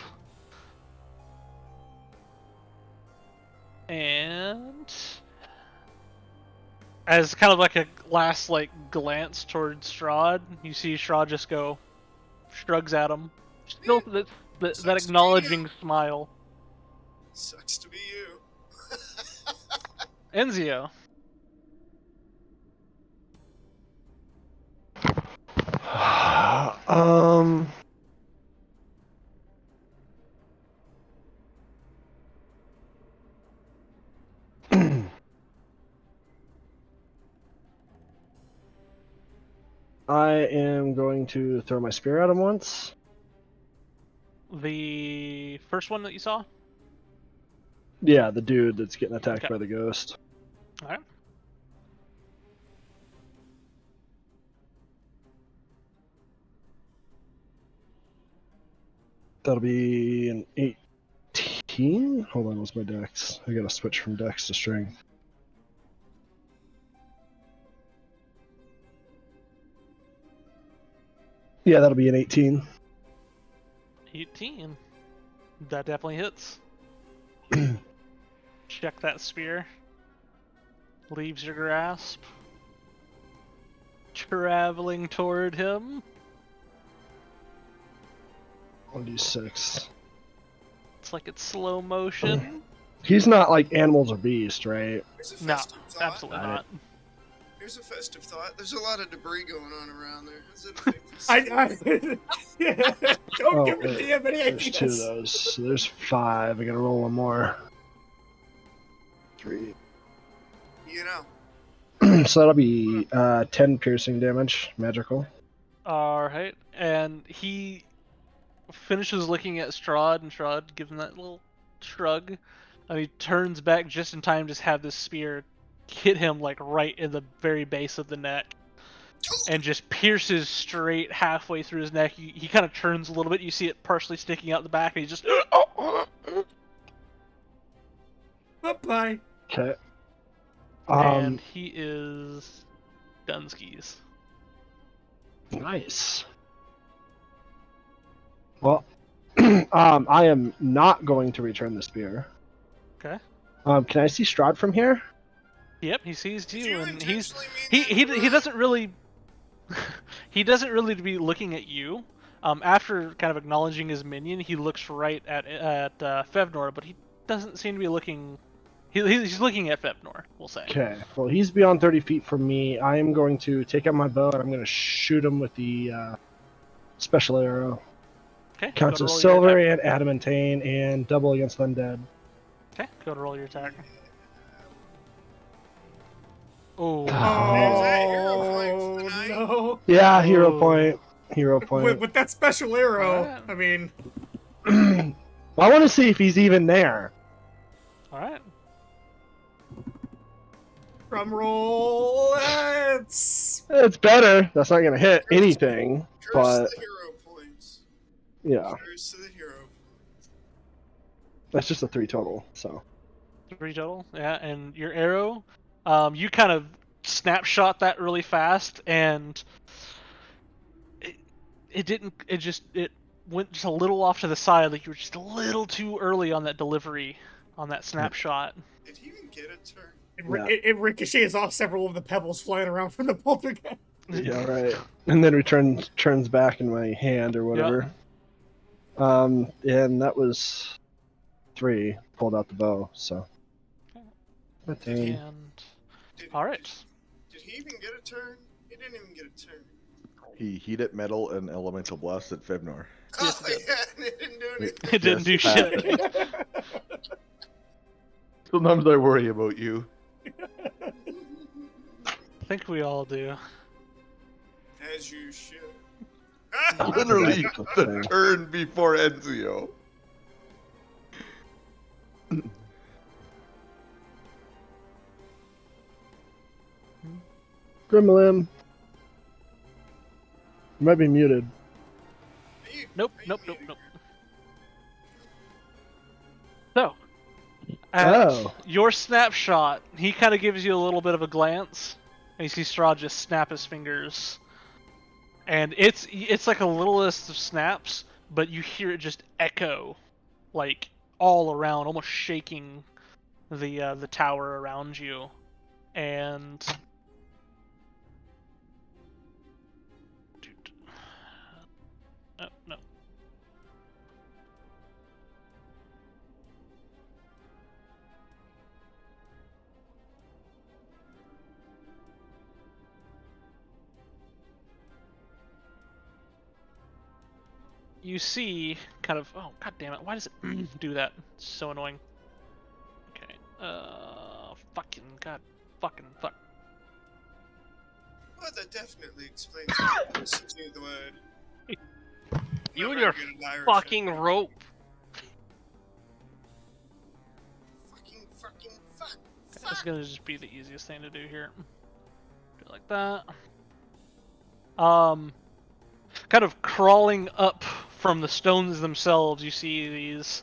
And as kind of like a last glance towards Strahd, you see Strahd just shrugs at him. Still that acknowledging smile. Sucks to be you. Enzio. I am going to throw my spear at him once. The first one that you saw? Yeah, the dude that's getting attacked Okay. by the ghost. Alright. That'll be an 18. Hold on, what's my dex? I gotta switch from dex to strength. Yeah, that'll be an 18. 18. That definitely hits. check that spear. Leaves your grasp. Traveling toward him. 1d6. It's like it's slow motion. He's not like animals or beasts, right? Here's a No, festive thought. absolutely Got it. not. Here's a festive thought. There's a lot of debris going on around there. How's it affect this? Don't Oh, give the wait. DM any There's 2 of ideas. those. So there's 5. I gotta roll one more. 3. You know. So that'll be 10 piercing damage, magical. Alright, and he finishes looking at Strahd, and Strahd gives him that little shrug, and he turns back just in time to have this spear hit him like right in the very base of the neck, and just pierces straight halfway through his neck. He kind of turns a little bit, you see it partially sticking out the back, and he just... Bye-bye. Okay. and he is Dunskies. Nice. Well, I am not going to return the spear. Okay. Can I see Strahd from here? Yep, he sees Did you, you and he's intentionally mean he doesn't really he doesn't really be looking at you. After kind of acknowledging his minion, he looks right at Fevnor, but he doesn't seem to be looking. He's looking at Fevnor, we'll say. Okay. Well, he's beyond 30 feet from me. I am going to take out my bow and I'm going to shoot him with the special arrow. Okay. Counts go as to roll silver your and adamantane and double against undead. attack. Okay. Go to roll your attack. Oh. Is that hero point for the night? no. Yeah, hero Oh. point. Hero point. With that special arrow, Alright. I mean, I want to see if he's even there. All right. drum roll. It's It's better. That's not going to hit anything. Curse But the hero points. yeah, Curse to the hero. that's just a 3 total. So 3 total. Yeah, and your arrow, you kind of snapshot that really fast, and it went just a little off to the side, like you were just a little too early on that delivery, on that snapshot. Did he even get a turn? it ricochets off several of the pebbles flying around from the poltergeist. yeah, right. And then turns back in my hand or whatever. And that was 3. Pulled out the bow. So. And Did, all right. Did he even get a turn? He didn't even get a turn. He heated metal and elemental blast at Fevnor. Yes, Oh, it yeah, and it didn't do anything. It didn't do Yes, shit. Sometimes I worry about you. I think we all do. As you should. Literally That's the the thing. turn before Ezio. Grimlim. You might be muted. Nope. So, at Oh. your snapshot, he kind of gives you a little bit of a glance, and you see Strahd just snap his fingers, and it's like a little list of snaps, but you hear it just echo, like all around, almost shaking the tower around you, and. No. You see, kind of. Oh, god damn it! Why does it do that? It's so annoying. Okay. Fucking god. Fuck. Well, that definitely explains the simplicity of the word. You Not and your very good at Irish, fucking rope. Fuck. That's gonna just be the easiest thing to do here. Do it like that. Kind of crawling up from the stones themselves, you see these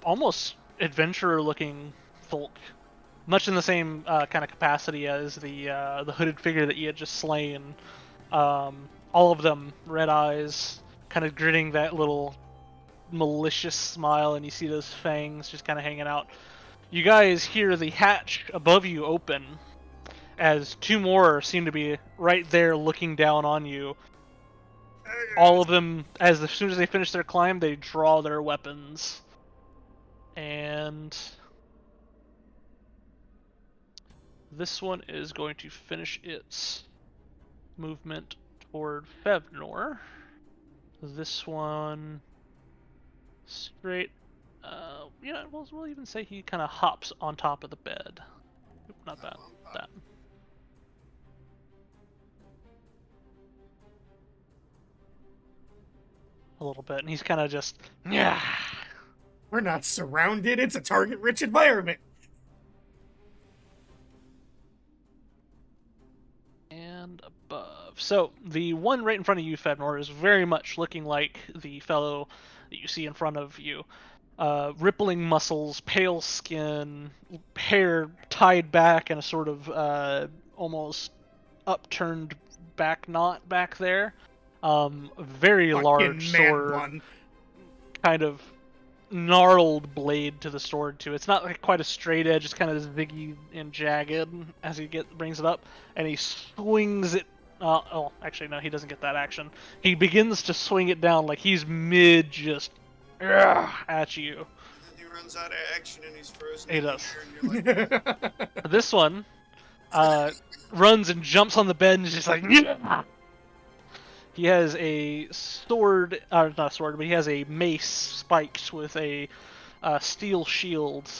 almost adventurer-looking folk, much in the same kind of capacity as the hooded figure that you had just slain. All of them, red eyes, kind of grinning that little malicious smile, and you see those fangs just kind of hanging out. you guys hear the hatch above you open as two more seem to be right there looking down on you. All of them, as soon as they finish their climb, they draw their weapons. And this one is going to finish its movement toward Fevnor. This one straight, yeah, we'll even say he kind of hops on top of the bed. Oop, not that, that. A little bit, and he's kind of just, yeah. We're not surrounded. It's a target-rich environment. And above. So the one right in front of you, Fevnor, is very much looking like the fellow that you see in front of you. Rippling muscles, pale skin, hair tied back in a sort of almost upturned back knot back there. Very Fucking large man sword, bun. kind of gnarled blade to the sword too. It's not like quite a straight edge; it's kind of ziggy and jagged as he brings it up, and he swings it. Oh, actually no, he doesn't get that action. He begins to swing it down like he's mid just at you. He runs out of action and he's frozen. He in the does. air and you're like, This one runs and jumps on the bed and is just like. Yeah! He has a sword, not a sword, but he has a mace spiked with a steel shield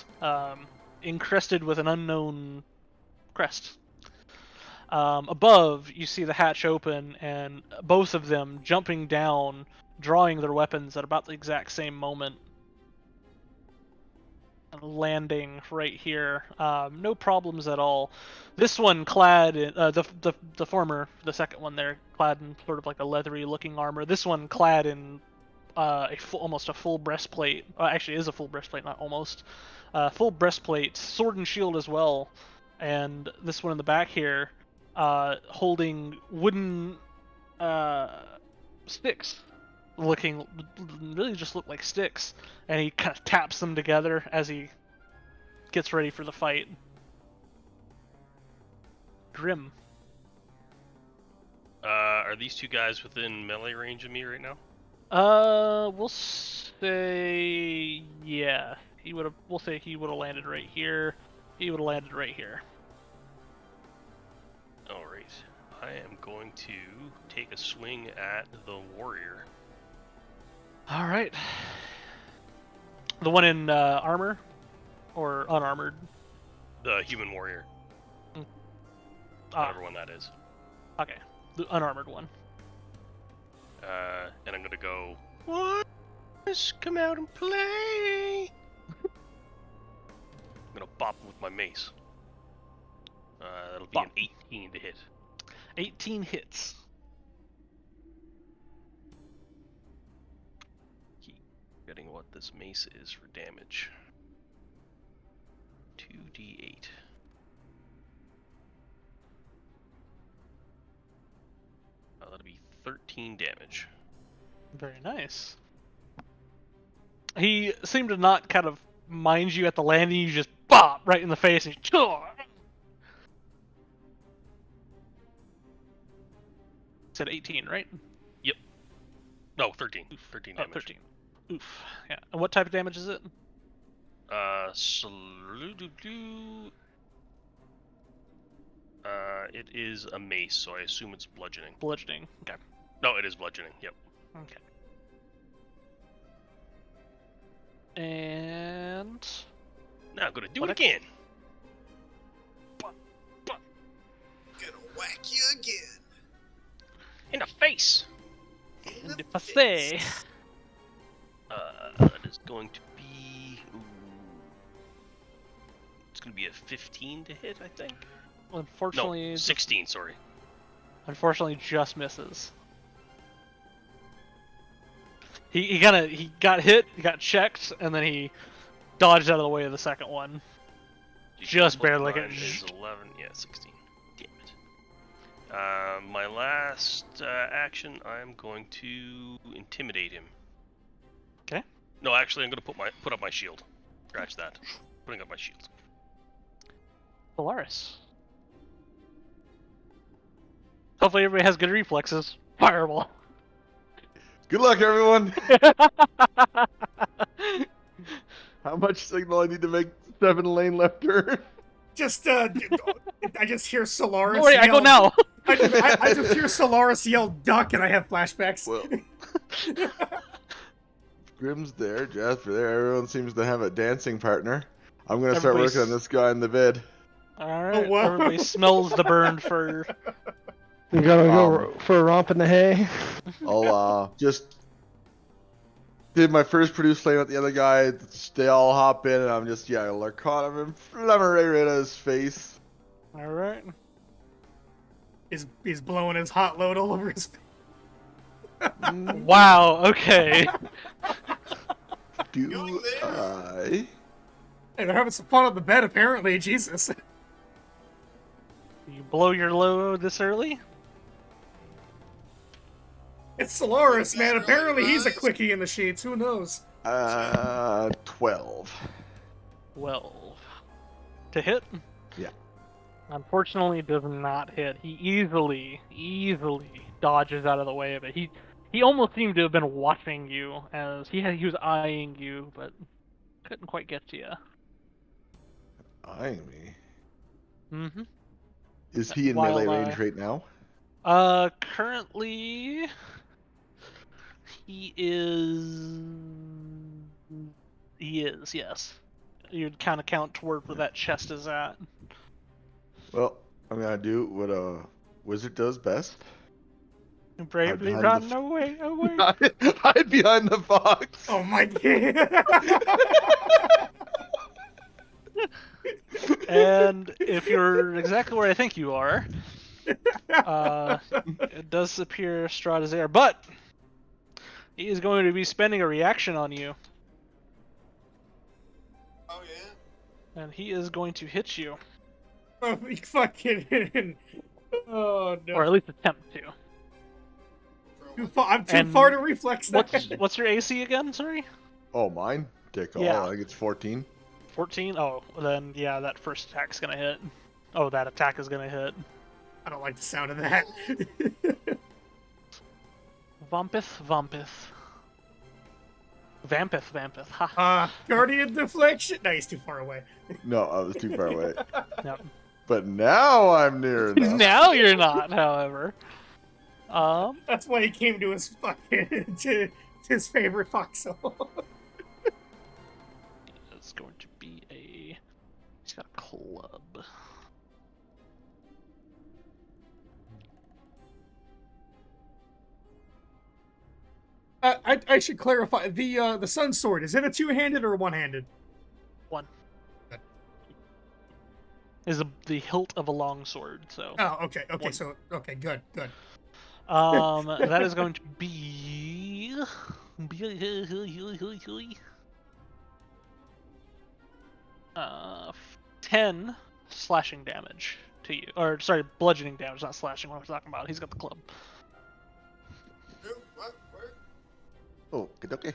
encrusted with an unknown crest. Above, you see the hatch open, and both of them jumping down, drawing their weapons at about the exact same moment. And landing right here. No problems at all. This one clad in the former, the second one there, clad in sort of like a leathery looking armor. This one clad in almost a full breastplate. Actually, is a full breastplate, not almost. Full breastplate, sword and shield as well. And this one in the back here, holding wooden sticks. Really just look like sticks, and he kind of taps them together as he gets ready for the fight. Grim. Are these two guys within melee range of me right now? We'll say yeah. We'll say he would have landed right here. He would have landed right here. All right. I am going to take a swing at the warrior. All right. The one in armor or unarmored? The human warrior. Whatever one that is. Okay. The unarmored one. And I'm gonna go. What? Just come out and play. I'm gonna bop him with my mace. That'll be Bop. an 18 to hit. 18 hits. Forgetting what this mace is for damage. 2d8. That'll be 13 damage. Very nice. He seemed to not kind of mind you at the landing. You just bop right in the face. And said 18, right? Yep. No, 13. 13 damage. 13. Oof. Yeah. And what type of damage is it? It is a mace, so I assume it's bludgeoning. Bludgeoning. Okay. No, it is bludgeoning. Yep. Okay. And Now I'm gonna do What it again. gonna whack you again. In the face. and if I say, That is going to be. Ooh, it's gonna be a 15 to hit, I think. unfortunately, No, 16. Sorry. unfortunately, just misses. He got hit, he got checked, and then he dodged out of the way of the second one. Just barely. Mine is 11. Yeah, 16. Damn it. My last action, I'm going to intimidate him. Okay. No, actually, I'm going to put up my shield. Scratch that. Putting up my shields. Polaris. Hopefully everybody has good reflexes. Fireball. Good luck, everyone. How much signal I need to make 7-lane left turn? Just I just hear Solaris. Oh, wait, I go yell- now. I just hear Solaris yell "duck" and I have flashbacks. Well, Grim's there, Jasper there. Everyone seems to have a dancing partner. I'm gonna start Everybody's- working on this guy in the bed. Alright, wow. everybody smells the burned fur. You gotta go for a romp in the hay. I'll just did my first produce flame at the other guy. They all hop in, and I'm just caught him and flammer right out of his face. Alright. He's blowing his hot load all over his face. Wow, okay. Do Going there. I? Hey, they're having some fun on the bed, apparently. Jesus. You blow your load this early? It's Solaris, man. Apparently he's a quickie in the sheets. Who knows? 12. 12. To hit? Yeah. Unfortunately, does not hit. He easily dodges out of the way of it. He almost seemed to have been watching you as he was eyeing you, but couldn't quite get to you. Eyeing me. Mm-hmm. Is he in While, melee range right now? Currently, he is, yes. You'd kind of count toward where that chest is at. Well, I'm gonna do what a wizard does best. Bravely behind run away. Hide behind the box. Oh my god. And if you're exactly where I think you are, it does appear Strahd is there, but he is going to be spending a reaction on you, Oh yeah. and he is going to hit you, Oh, you fucking. Oh no. or at least attempt to. I'm too And far to reflex that. What's your AC again? Sorry, Oh, mine? Dick all. Yeah. I think it's 14. 14. Oh, then yeah, that first attack's gonna hit. Oh, that attack is gonna hit. I don't like the sound of that. Vampith. Ha. Guardian deflection. No, he's too far away. No, I was too far away. Yep. But now I'm near enough. Now you're not, however. That's why he came to his fucking to his favorite foxhole. It's going to be he's got a club. I should clarify the sun sword. Is it a two-handed or a one-handed? One. Good. Is the hilt of a long sword, so. Oh, okay. One. So good. That is going to be 10 slashing damage to you. Or sorry, bludgeoning damage, not slashing. What was I talking about? He's got the club. Who? What? Where? Oh, good okay.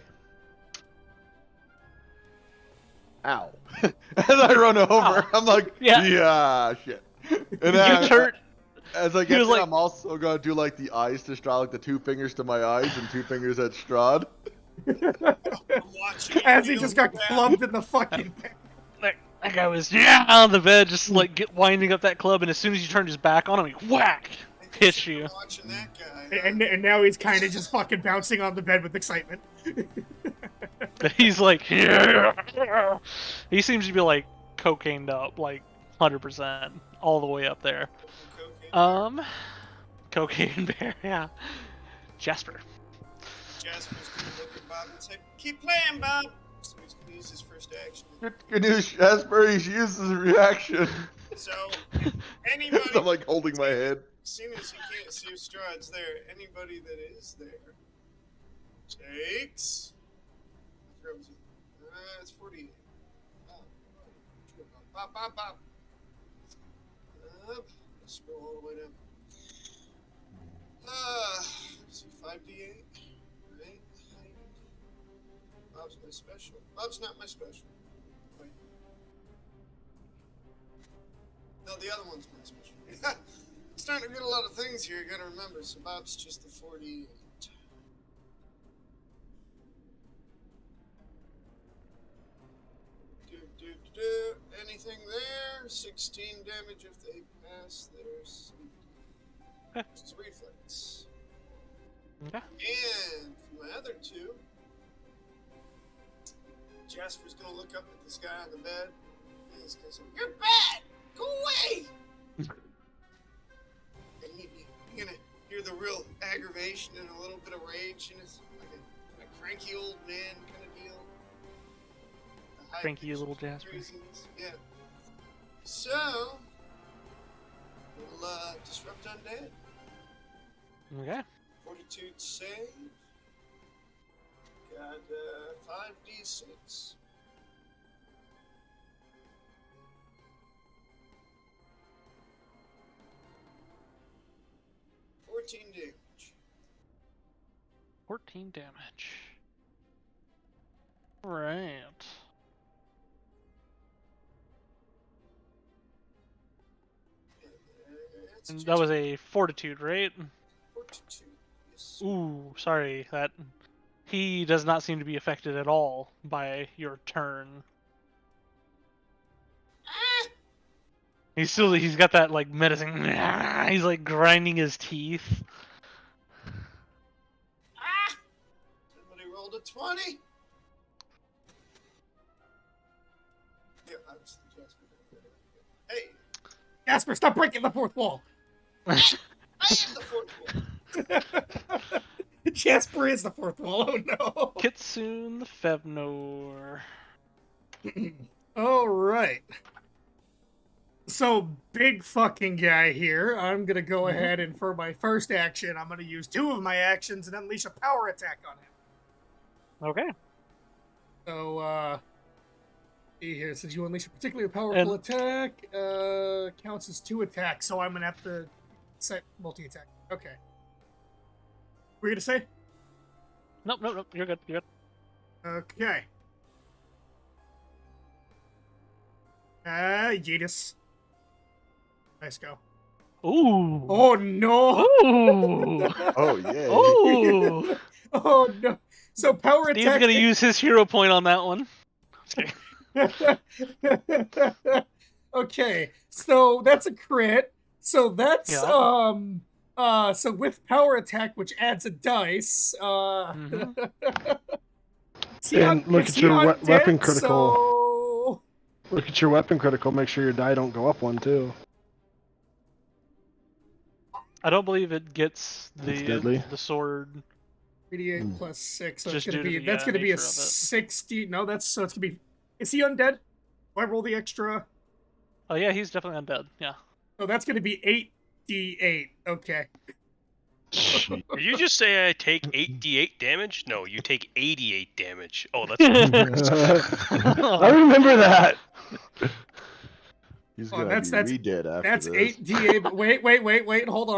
Ow. As I run over, Ow. I'm like, Yeah. yeah, shit. And You turn. as I he get was there, like- I'm also gonna do like the eyes to Strahd, like the 2 fingers to my eyes and 2 fingers at Strahd. I'm watching. As he just got clubbed in the fucking. That guy was on the bed, just like winding up that club, and as soon as you turned his back on him, he whack hit you. Watching that guy. And now he's kind of just fucking bouncing on the bed with excitement. He's like, yeah. He seems to be like cocained up, like 100%, all the way up there. Cocaine bear, yeah. Jasper. Jasper's gonna look at Bob and say, "Keep playing, Bob." So he's gonna use his first action. Good news, Jasper, he's used his reaction. So anybody, I'm like holding my head. seeing as he can't see if Strahd's there, anybody that is there takes. I forgot what it was. It's 48. Bop. Let's go all the way down. Let's see, 5d8. Right? Bob's my special. Bob's not my special. Wait. No, the other one's my special. Starting to get a lot of things here. You gotta remember, so Bob's just the 48. Anything there? 16 damage if they pass their safety. It's reflex. Okay. And for my other two, Jasper's gonna look up at this guy on the bed. And he's gonna say, "You're bad! Go away!" And you're gonna hear the real aggravation and a little bit of rage in his, like a cranky old man kind of deal. Cranky little Jasper. Craziness. Yeah. So, we'll disrupt undead. Okay. Fortitude save. Got 5d6. Damage. 14 damage. Right. And that was a fortitude, right? Fortitude. Yes. Ooh, sorry. That he does not seem to be affected at all by your turn. He's got that like menacing. He's like grinding his teeth. Somebody rolled a 20. Yeah, obviously Jasper. Hey, Jasper, stop breaking the fourth wall. I am the fourth one. Jasper is the fourth wall. Oh no. Kitsune Fevnor. All right. So, big fucking guy here. I'm going to go ahead and for my first action, I'm going to use 2 of my actions and unleash a power attack on him. Okay. So, see here. Since you unleash a particularly powerful attack, counts as 2 attacks. So I'm going to have to set multi-attack. Okay. Were you going to say? Nope. You're good. Okay. Yeetus. Nice go. Ooh. Oh no! Ooh. Oh yeah. Ooh. Oh no! So power Steve's attack. gonna use his hero point on that one. Okay, so that's a crit. So that's so with power attack, which adds a dice. And look at your weapon critical. So... Look at your weapon critical. Make sure your die don't go up 1 too. I don't believe it gets deadly. the sword. 3d8 plus 6. So Just it's gonna due be to the, that's gonna be a nature of it. 60. No, that's so it's gonna be. Is he undead? Do I roll the extra? Oh yeah, he's definitely undead. Yeah. So that's gonna be 8d8. Okay. Did you just say I take 8d8 damage? No, you take 88 damage. Oh, that's I remember that. He's Oh, gonna that's- be that's- re-dead after That's this. 8d8. But wait. Hold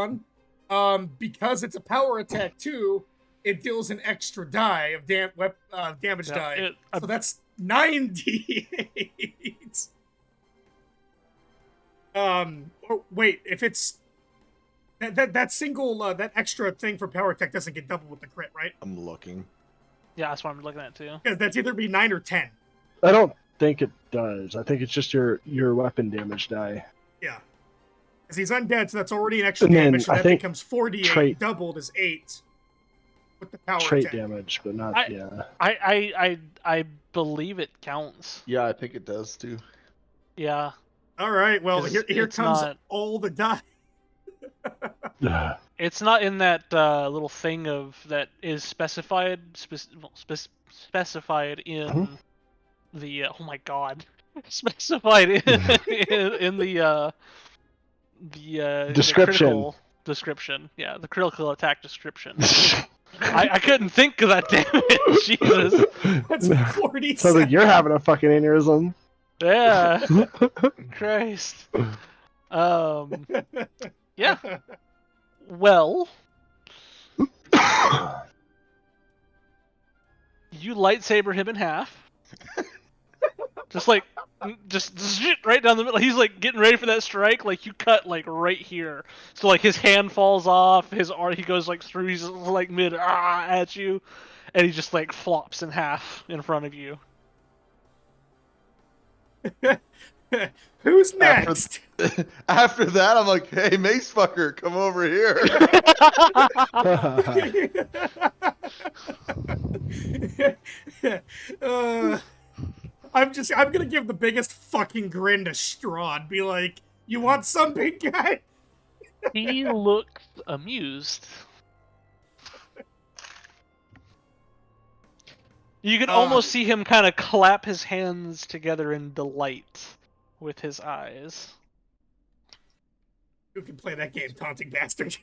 on. Because it's a power attack too, it deals an extra die of damage Yeah, die. it- So that's 9d8. Or wait, if it's that single that extra thing for power attack doesn't get doubled with the crit, right? I'm looking. Yeah, that's what I'm looking at too. Because that's either be 9 or 10. I don't think it does. I think it's just your weapon damage die. Yeah. Because he's undead, so that's already an extra And then damage, so I that think becomes 4d8 trait- doubled is 8 with the power Trait attack. damage, but not yeah. I believe it counts. Yeah, I think it does too. Yeah. All right, well, 'Cause here it's comes not- all the die. It's not in that little thing of that is specified specified in the oh my god specified in the Description. The critical description. Yeah, the critical attack description. I couldn't think of that damage. Jesus. That's 47. Sounds like you're having a fucking aneurysm. Yeah. Christ. Yeah. Well, you lightsaber him in half. just right down the middle. He's like getting ready for that strike. Like you cut like right here. So like his hand falls off. His arm, he goes like through. He's like mid at you, and he just like flops in half in front of you. Who's next? After that, I'm like, hey, mace fucker, come over here. I'm gonna give the biggest fucking grin to Strahd. Be like, you want some, big guy? He looks amused. You can almost see him kind of clap his hands together in delight with his eyes. Who can play that game, taunting bastard?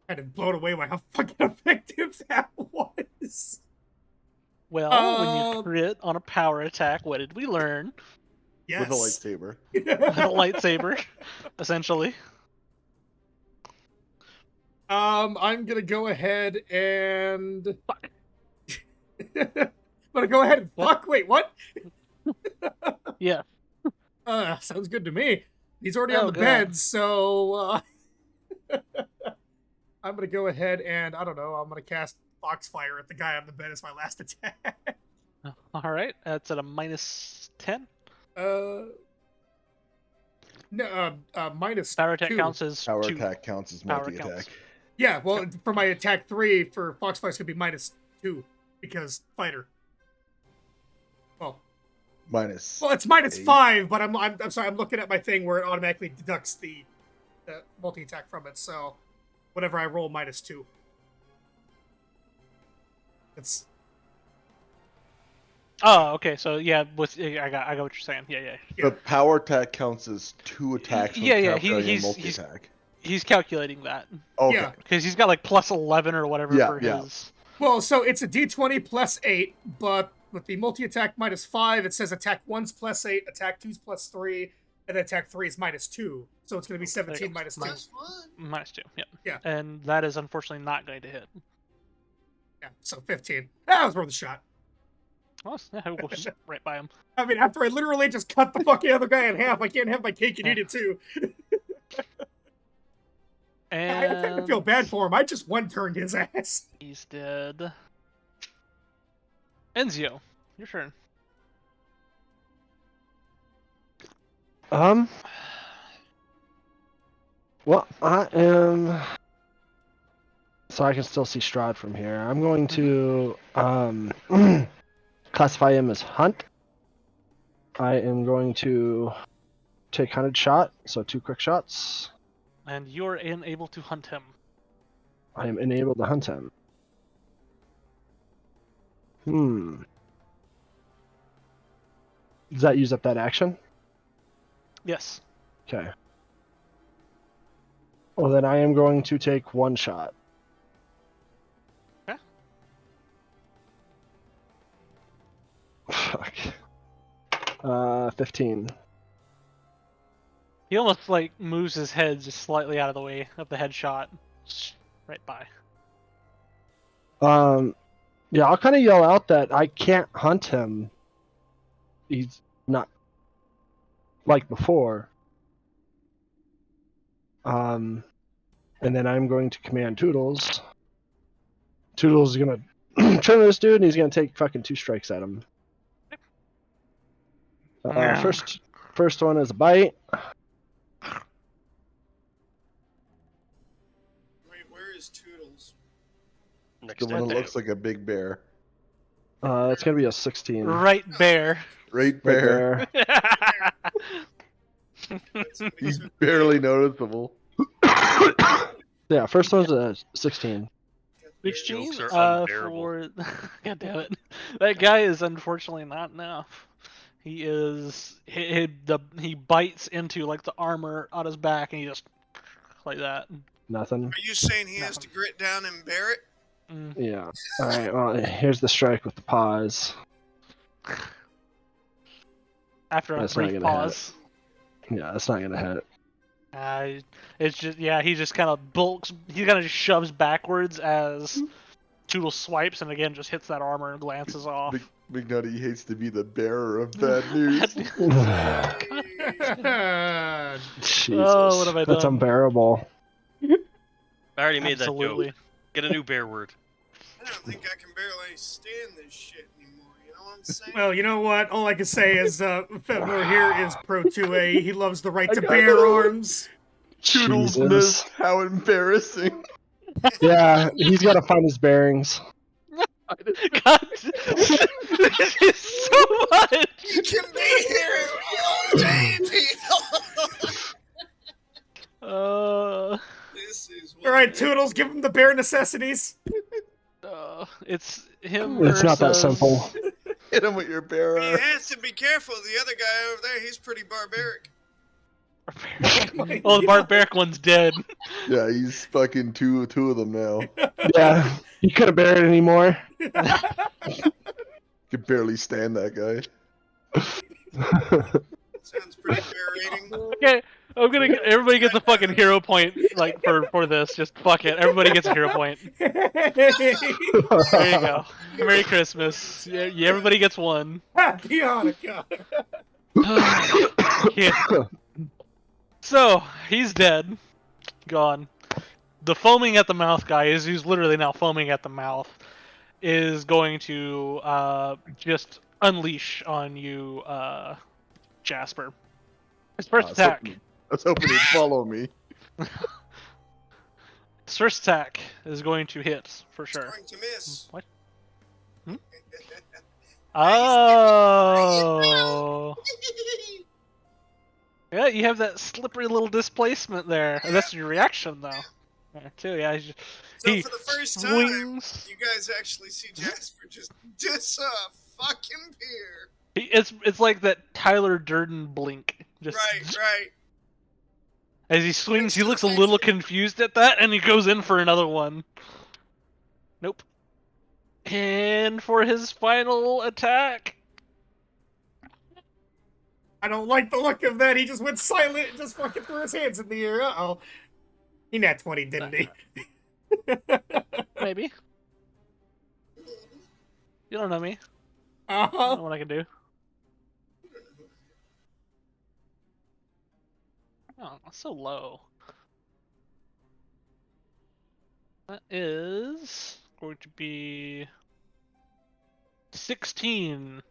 Kind of blown away by how fucking effective that was. Well, when you crit on a power attack, what did we learn? Yes. With a lightsaber. With a lightsaber, essentially. I'm gonna go ahead and... Fuck. I'm gonna go ahead and fuck? Wait, what? Yeah. Sounds good to me. He's already Oh, on the God. bed, so, I'm gonna go ahead and, I don't know, I'm gonna cast Foxfire at the guy on the bed as my last attack. Alright, that's at a minus 10. No, minus Power attack 2. counts as Power 2. attack counts as Power multi-attack. counts. Yeah, well, for my attack 3, for Foxfire, it's gonna be minus 2, because fighter. Well, it's minus 8. 5, but I'm sorry, I'm looking at my thing where it automatically deducts the multi-attack from it, so whatever I roll, minus 2. It's... Oh, okay, so yeah, I got what you're saying. Yeah. But power attack counts as 2 attacks. when Yeah, calculating a he's multi-attack. He's calculating that. Okay. Yeah. Because he's got like plus 11 or whatever for his... Well, so it's a d20 plus 8, but with the multi-attack minus 5, it says attack 1's plus 8, attack 2's plus 3, and then attack 3 is minus 2. So it's going to be 17 minus 2. Minus 1. Minus 2, yeah. Yeah. And that is unfortunately not going to hit. Yeah, so 15. That was worth a shot. Well, yeah, we'll just right by him. I mean, after I literally just cut the fucking other guy in half, I can't have my cake and eat it too. And I kind of feel bad for him. I just one-turned his ass. he's dead. Enzio, your turn. Well, I am... So I can still see Strahd from here. I'm going to classify him as Hunt. I am going to take hunted shot, so 2 quick shots. And you're unable to hunt him. I am enabled to hunt him. Does that use up that action? Yes. Okay. Well, then I am going to take 1 shot. Okay. Fuck. 15. He almost like moves his head just slightly out of the way of the headshot. Right by. Yeah, I'll kind of yell out that I can't hunt him. He's not like before. And then I'm going to command Toodles. Toodles is gonna trim this dude, and he's gonna take fucking 2 strikes at him. Yeah. First one is a bite. Wait, where is Toodles? Next The one that to looks like a big bear. It's gonna be a 16. Right bear. Right bear. He's barely noticeable. Yeah, first one's a 16. Which Jokes Gene, are unbearable. for God damn it, that guy is unfortunately not enough. He is he bites into like the armor on his back, and he just like that. Nothing. Are you saying he has to grit down and bear it? Mm. Yeah. All right. Well, here's the strike with the paws. After a That's not brief gonna hit. pause, Yeah, that's not gonna hit. it's just he just kind of bulks. He kind of just shoves backwards as Toodle swipes and again just hits that armor and glances off. McNutty hates to be the bearer of bad news. Jesus, Oh, what have I that's done? unbearable. I already made Absolutely. that joke. Get a new bear word. I don't think I can barely stand this shit anymore. You know what I'm saying? Well, you know what? All I can say is Fevnor here is pro 2A. He loves the right to I bear know. arms. Toodles Jesus. missed. How embarrassing. Yeah, he's got to find his bearings. God, this is so much. You can be here all day, people. This is what All right, Toodles, give him the bare necessities. It's him It's not that versus- simple. Hit him with your bear You arm. have to be careful. The other guy over there, he's pretty barbaric. Oh, the barbaric one's dead. Yeah, he's fucking two of them now. Yeah, he couldn't bear it anymore. Could barely stand that guy. Sounds pretty berating. Okay, I'm gonna. Everybody gets a fucking hero point, like for this. Just fuck it. Everybody gets a hero point. There you go. Merry Christmas. Yeah, everybody gets one. Happy Hanukkah. Yeah. So he's dead, gone. The foaming at the mouth guy is who's literally now foaming at the mouth is going to just unleash on you, Jasper. His first attack. I was hoping he'd follow me. His first attack is going to hit for sure. Going to miss. What? Oh. Yeah, you have that slippery little displacement there. And that's your reaction, though. There, too, yeah. So He for the first time, swings. you guys actually see Jasper just diss a fucking peer. It's like that Tyler Durden blink. Just Right. as he swings, he looks a little confused at that, and he goes in for another one. Nope. And for his final attack. I don't like the look of that. He just went silent and just fucking threw his hands in the air. Uh-oh. He nat 20, didn't he? Maybe. You don't know me. I don't know what I can do. Oh, that's so low. That is going to be 16.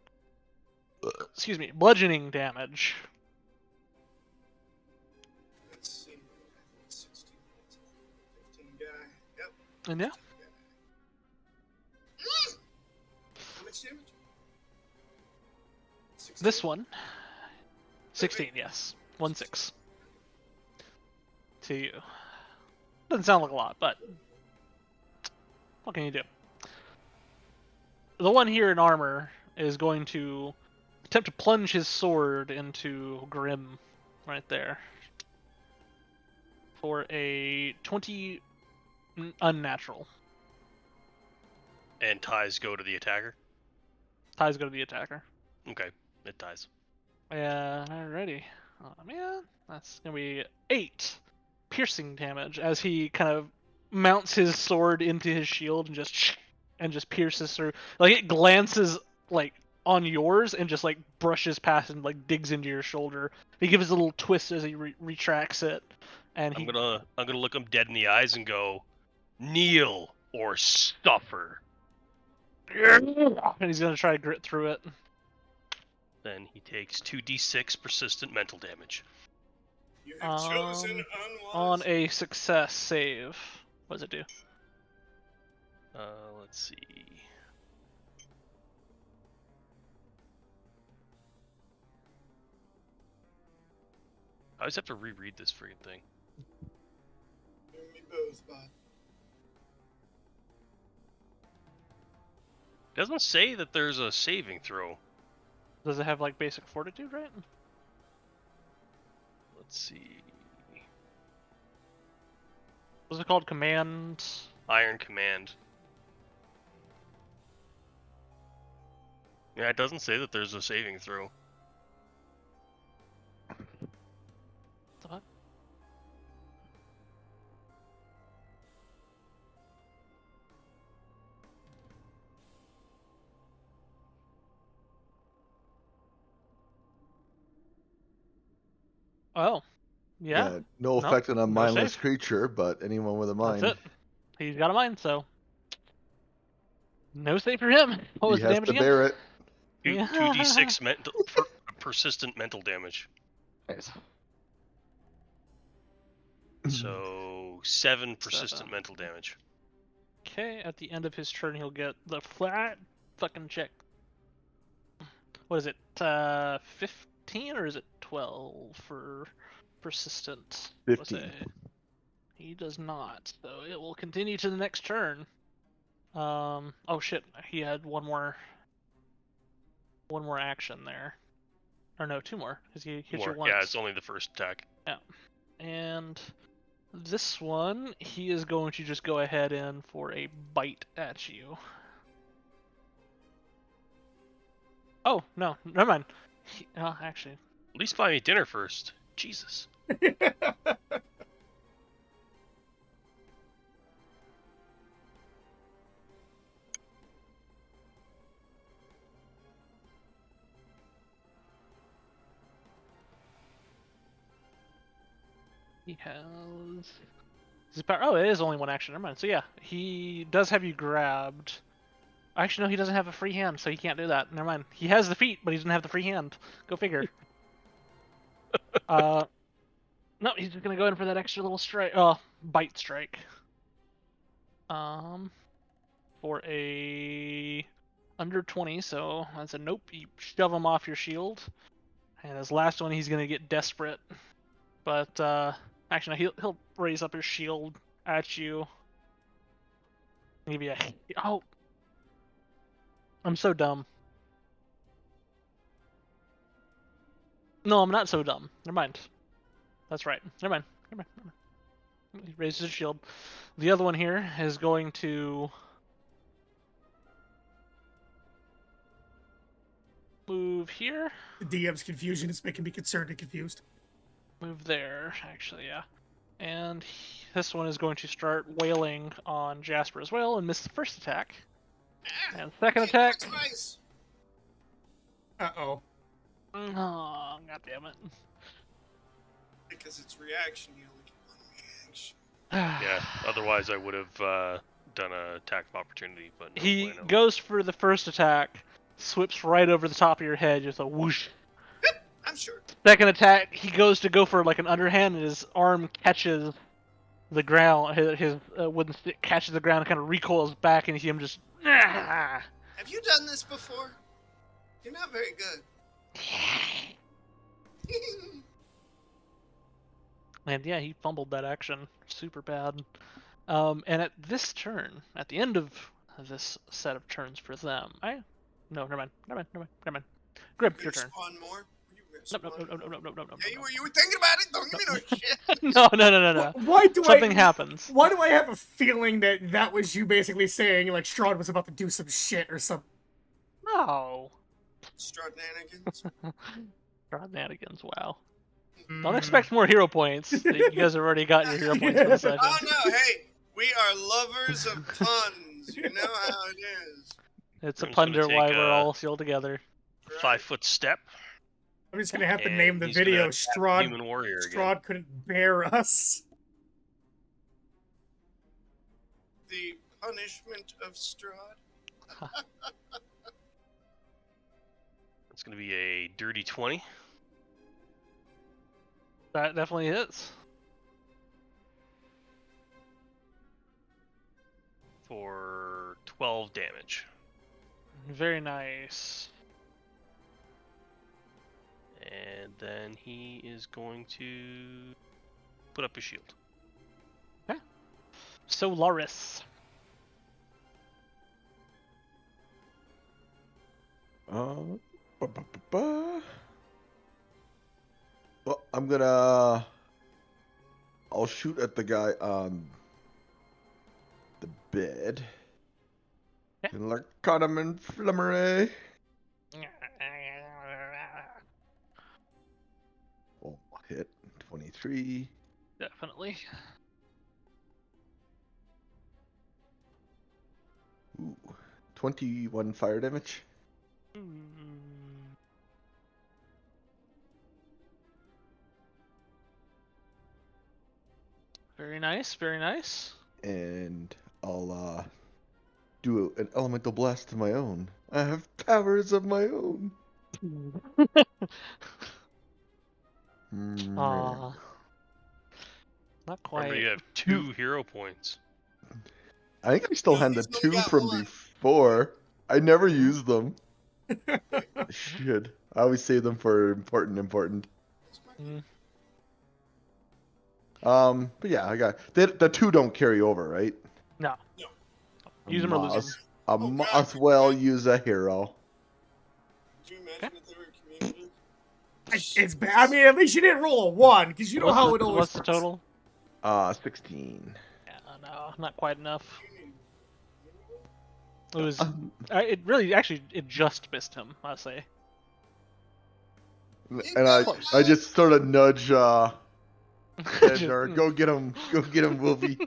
Excuse me, bludgeoning damage. Let's see. 16, 15 guy. Yep. And yeah, How much damage? 16. this one. 16, yes. 1-6. To you. Doesn't sound like a lot, but what can you do? The one here in armor is going to attempt to plunge his sword into Grim right there for a 20 unnatural. And ties go to the attacker. Ties go to the attacker. Okay, it ties. Yeah, alrighty. Oh man, that's gonna be 8 piercing damage as he kind of mounts his sword into his shield and just pierces through. Like it glances like on yours and just like brushes past and like digs into your shoulder. He gives a little twist as he retracts it, and I'm gonna look him dead in the eyes and go, kneel or suffer. and he's gonna try to grit through it. Then he takes 2d6 persistent mental damage. You have chosen unwise. On a success save. What does it do? Let's see. I always have to reread this freaking thing. You and me both, bud. It doesn't say that there's a saving throw. Does it have like basic fortitude, right? Let's see. What's it called? Command. Iron Command. Yeah, it doesn't say that there's a saving throw. The fuck? Oh, yeah. No Nope, effect on a no mindless save. creature, but anyone with a mind. That's it. He's got a mind, so no save for him. What was He the has damage to again? bear it. 2d6 persistent mental damage. Nice. So 7 persistent mental damage. Okay, at the end of his turn, he'll get the flat fucking check. What is it? 15 or is it 12 for persistent? 15. He does not, so it will continue to the next turn. Oh shit, he had one more action there. Or no, 2 more, because he hit you once. Yeah, it's only the first attack. Yeah. And this one, he is going to just go ahead and for a bite at you. Oh, no, never mind. Actually. At least buy me dinner first. Jesus. He has his power. Oh, it is only 1 action. Never mind. So yeah, he does have you grabbed. Actually, no, he doesn't have a free hand, so he can't do that. Never mind. He has the feet, but he doesn't have the free hand. Go figure. No, he's just gonna go in for that extra little strike. Bite strike. For a under 20, so that's a nope. You shove him off your shield, and his last one, he's gonna get desperate. But actually, no, he'll raise up his shield at you. Maybe a oh, I'm so dumb. No, I'm not so dumb. Never mind. That's right. Never mind. Never mind. Never mind. He raises his shield. The other one here is going to move here. The DM's confusion is making me concerned and confused. Move there, actually, yeah. And this one is going to start wailing on Jasper as well and miss the first attack. And second attack. Twice. Uh-oh. Oh, god damn it. Because it's reaction, you only get 1 reaction. Yeah, otherwise I would have done an attack of opportunity, but no, He I know. goes for the first attack, swips right over the top of your head, just a whoosh. I'm sure. Second attack, he goes to go for like an underhand, and his arm catches the ground. His wooden stick catches the ground and kind of recoils back, and you see him just. Have you done this before? You're not very good. And yeah, he fumbled that action super bad. And at this turn, at the end of this set of turns for them, no, never mind. Grib, your turn. Spawn more? No. Yeah, you were thinking about it. Don't give me no shit. No. Why do Something happens. Why do I have a feeling that was you basically saying like Strahd was about to do some shit or something? No. Stradnanigans. Shenanigans, wow. Don't expect more hero points. You guys have already got your hero points for the session. Oh no, hey, we are lovers of puns. You know how it is. It's a I'm just gonna plunder take, why we're all still together. 5-foot step. I'm just gonna have to And name the he's gonna video attack Strahd. Human Warrior again. Strahd couldn't bear us. The punishment of Strahd. It's gonna be a dirty 20. That definitely is. For 12 damage. Very nice. And then he is going to put up his shield. So Loris. Well, I'm gonna. I'll shoot at the guy on the bed. Okay. And like caught him in Flemeray. Oh, hit 23. Definitely. Ooh, 21 fire damage. nice, very nice. And I'll do an elemental blast of my own. I have powers of my own. Aw. Not Remember, quite. you have 2 hero points. I think I still No, had the he's only 2 got from one. before. I never used them. I should. I always save them for important. Mm. But yeah, I got the 2 don't carry over, right? No. No. Use them or lose them. I God, might could as you well imagine- use a hero. Could you imagine if they were communicative? It's bad. I mean, at least you didn't roll a 1, because you know how it always What's the works. total? 16. Yeah, no, not quite enough. It Uh, was. It really, actually, it just missed him. I'll say. And I just sort of nudge Fevnor, go get him, Wolfie.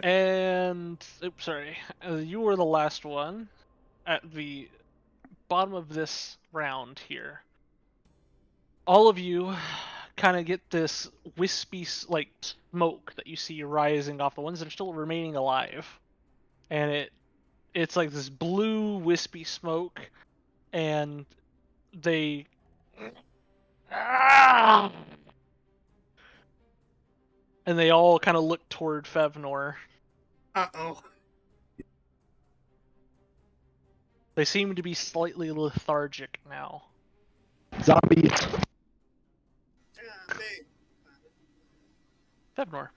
And oops, sorry, you were the last one at the bottom of this round here. All of you kind of get this wispy like smoke that you see rising off the ones that are still remaining alive, and it's like this blue wispy smoke, and they and they all kind of look toward Fevnor. Uh-oh. They seem to be slightly lethargic now. Zombies. Yeah, babe. Fevnor.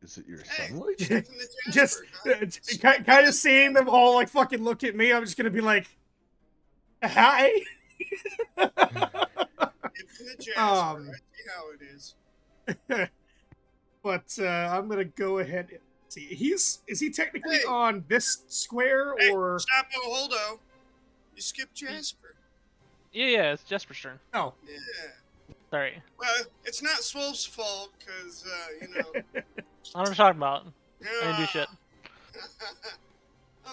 Is it your Hey. sunlight? From the Just Jasper, kind of seeing them all like fucking look at me, I'm just gonna be like, hi. From the Jasper. I see how it is. But I'm gonna go ahead and see. Is he technically Hey. on this square Hey, or Chapo, holdo. You skipped Jasper. Yeah, it's Jesper's turn. no? Yeah. Sorry. Well, it's not Swolf's fault, because, you know. I don't know what you're talking about. I didn't do shit.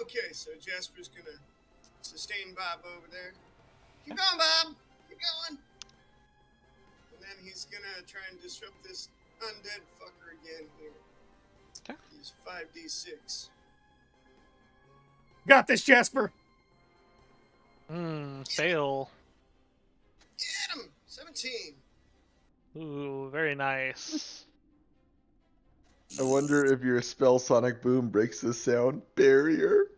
Okay, so Jasper's gonna sustain Bob over there. Keep going, Bob! Keep going! And then he's gonna try and disrupt this undead fucker again here. Okay. He's 5d6. Got this, Jasper. Fail. Get him! 17. Ooh, very nice. I wonder if your spell Sonic Boom breaks the sound barrier.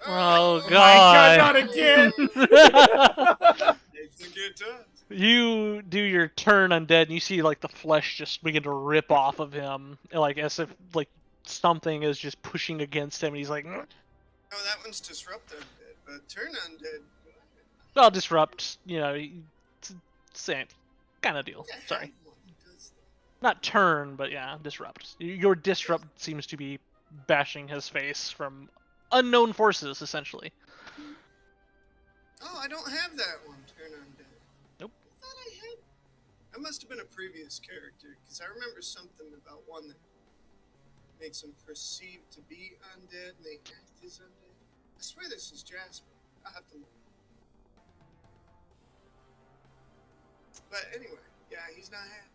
Oh My God, not god. again. I think it does. You do your turn undead and you see like the flesh just begin to rip off of him, like as if like something is just pushing against him and he's like, Oh, that one's disrupt undead, but turn undead. well, disrupt, same kind of deal. Yeah, Sorry. one does that. Not turn, but yeah, disrupt. Your disrupt seems to be bashing his face from unknown forces, essentially. Oh, I don't have that one. Turn undead. Nope. I thought I had. That must have been a previous character, because I remember something about one that makes them perceived to be undead and they act as undead. I swear this is Jasper. I'll have to look. But anyway, yeah, he's not happy.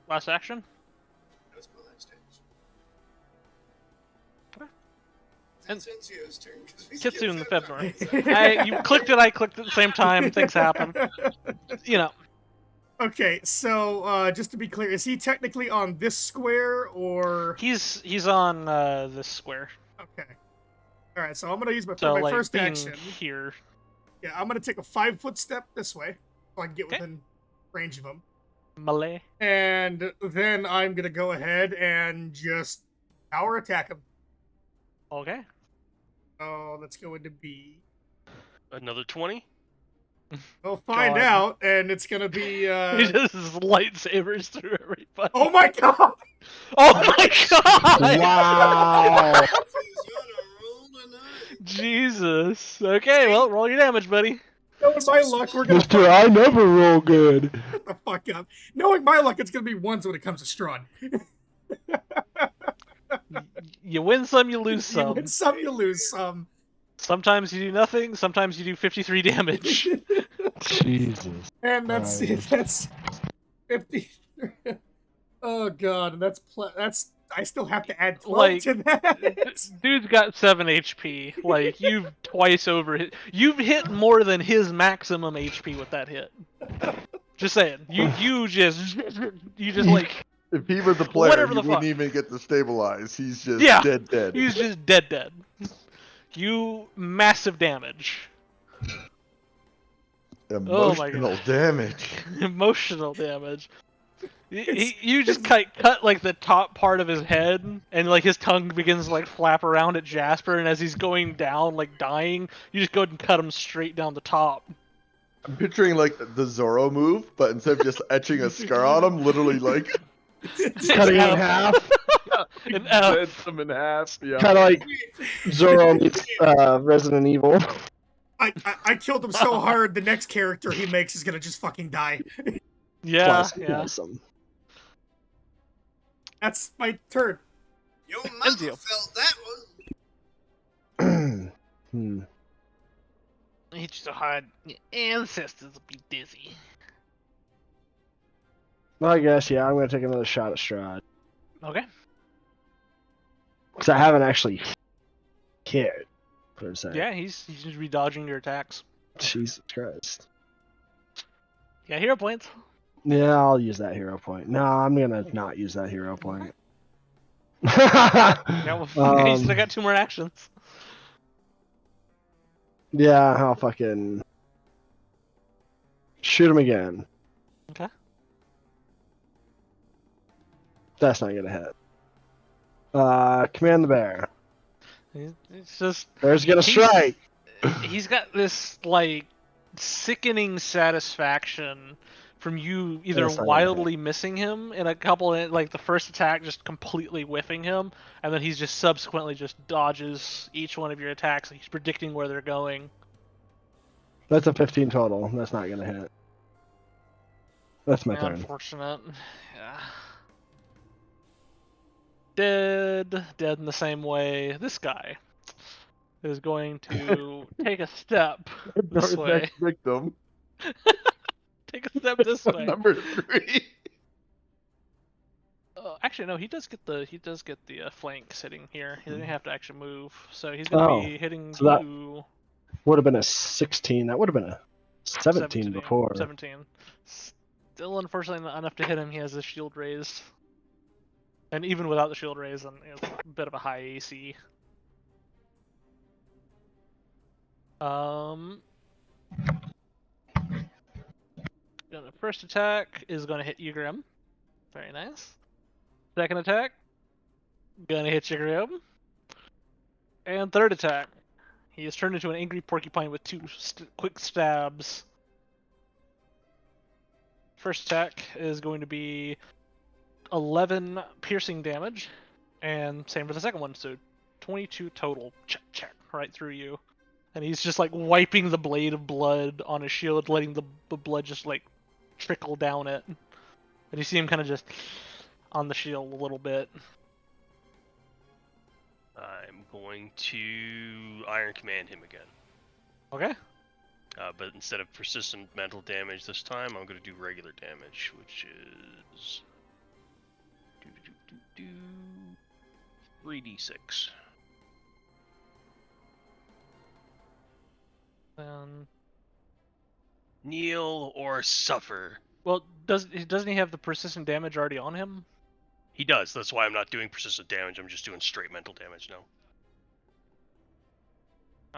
Last action? That was my last action. Okay. That's Enzio's turn, because we Kitsu and the skipped Fevnor. You clicked it, I clicked at the same time, things happen. Okay, so just to be clear, is he technically on this square or? He's on this square. Okay. All right, so I'm gonna use my, So my like first being action. here. Yeah, I'm gonna take a 5-foot step this way so I can get Okay. within range of him, Melee. and then I'm gonna go ahead and just power attack him. Okay. Oh, that's going to be. Another 20? We'll find God. out, and it's gonna be. He just lightsabers through everybody. Oh my God! Oh my god! Wow. He's on a roll tonight. Jesus. Okay, well, roll your damage, buddy. Knowing my luck, we're gonna Mister, I never roll good. shut the fuck up. Knowing my luck, it's gonna be ones when it comes to Strahd. You win some, you lose You some. win some, you lose some. Sometimes you do nothing, sometimes you do 53 damage. Jesus. And that's Right. it. That's 50. Oh god, and that's I still have to add 12 Like, to that. Dude's got 7 HP. Like, you've twice over hit. You've hit more than his maximum HP with that hit. Just saying. You just like If he were the player, whatever he the wouldn't fuck. even get to stabilize. He's just Yeah. dead. He's just dead. You massive damage. Oh my Emotional God. damage. Emotional damage. You just cut like the top part of his head, and like his tongue begins to like flap around at Jasper, and as he's going down, like dying, you just go ahead and cut him straight down the top. I'm picturing like the Zorro move, but instead of just etching a scar on him, literally like Cutting him in half. An F. bends him in half. Yeah. Kind of like Zorro meets Resident Evil. I killed him so hard, the next character he makes is gonna just fucking die. Yeah, Awesome. That's my turn. Your Ezio. mama felt that one. Hit you so hard, your ancestors will be dizzy. Well, I guess, yeah, I'm going to take another shot at Strahd. Okay. Because I haven't actually hit, per se. Yeah, he's just re-dodging your attacks. Jesus Christ. Yeah, hero points. Yeah, I'll use that hero point. No, I'm going to not use that hero point. Yeah, well, you still got 2 more actions. Yeah, I'll fucking shoot him again. Okay. That's not gonna hit. Command the bear. It's just Bear's gonna strike. he's got this like sickening satisfaction from you either That's not gonna wildly missing him in a couple of, like the first attack just completely whiffing him, and then he's just subsequently just dodges each one of your attacks. He's predicting where they're going. That's a 15 total. That's not gonna hit. That's my turn. Unfortunate. Yeah. Dead in the same way. This guy is going to take a step this Our way. next victim. Take a step this way. Number 3. Actually, no. He does get the flank sitting here. He doesn't have to actually move, so he's gonna be hitting so you. Would have been a 16. That would have been a 17 before. 17. Still, unfortunately, not enough to hit him. He has the shield raised, and even without the shield raised, it's a bit of a high AC. First attack is going to hit you, Grim. Very nice. Second attack, gonna hit you, Grim. And third attack, he is turned into an angry porcupine with 2 quick stabs. First attack is going to be 11 piercing damage, and same for the second one, so 22 total. Check, right through you. And he's just like wiping the blade of blood on his shield, letting the blood just like trickle down it. And you see him kind of just on the shield a little bit. I'm going to Iron Command him again. Okay. But instead of persistent mental damage this time, I'm going to do regular damage, which is 3d6. Kneel or suffer. Well, doesn't he have the persistent damage already on him? He does. That's why I'm not doing persistent damage. I'm just doing straight mental damage now.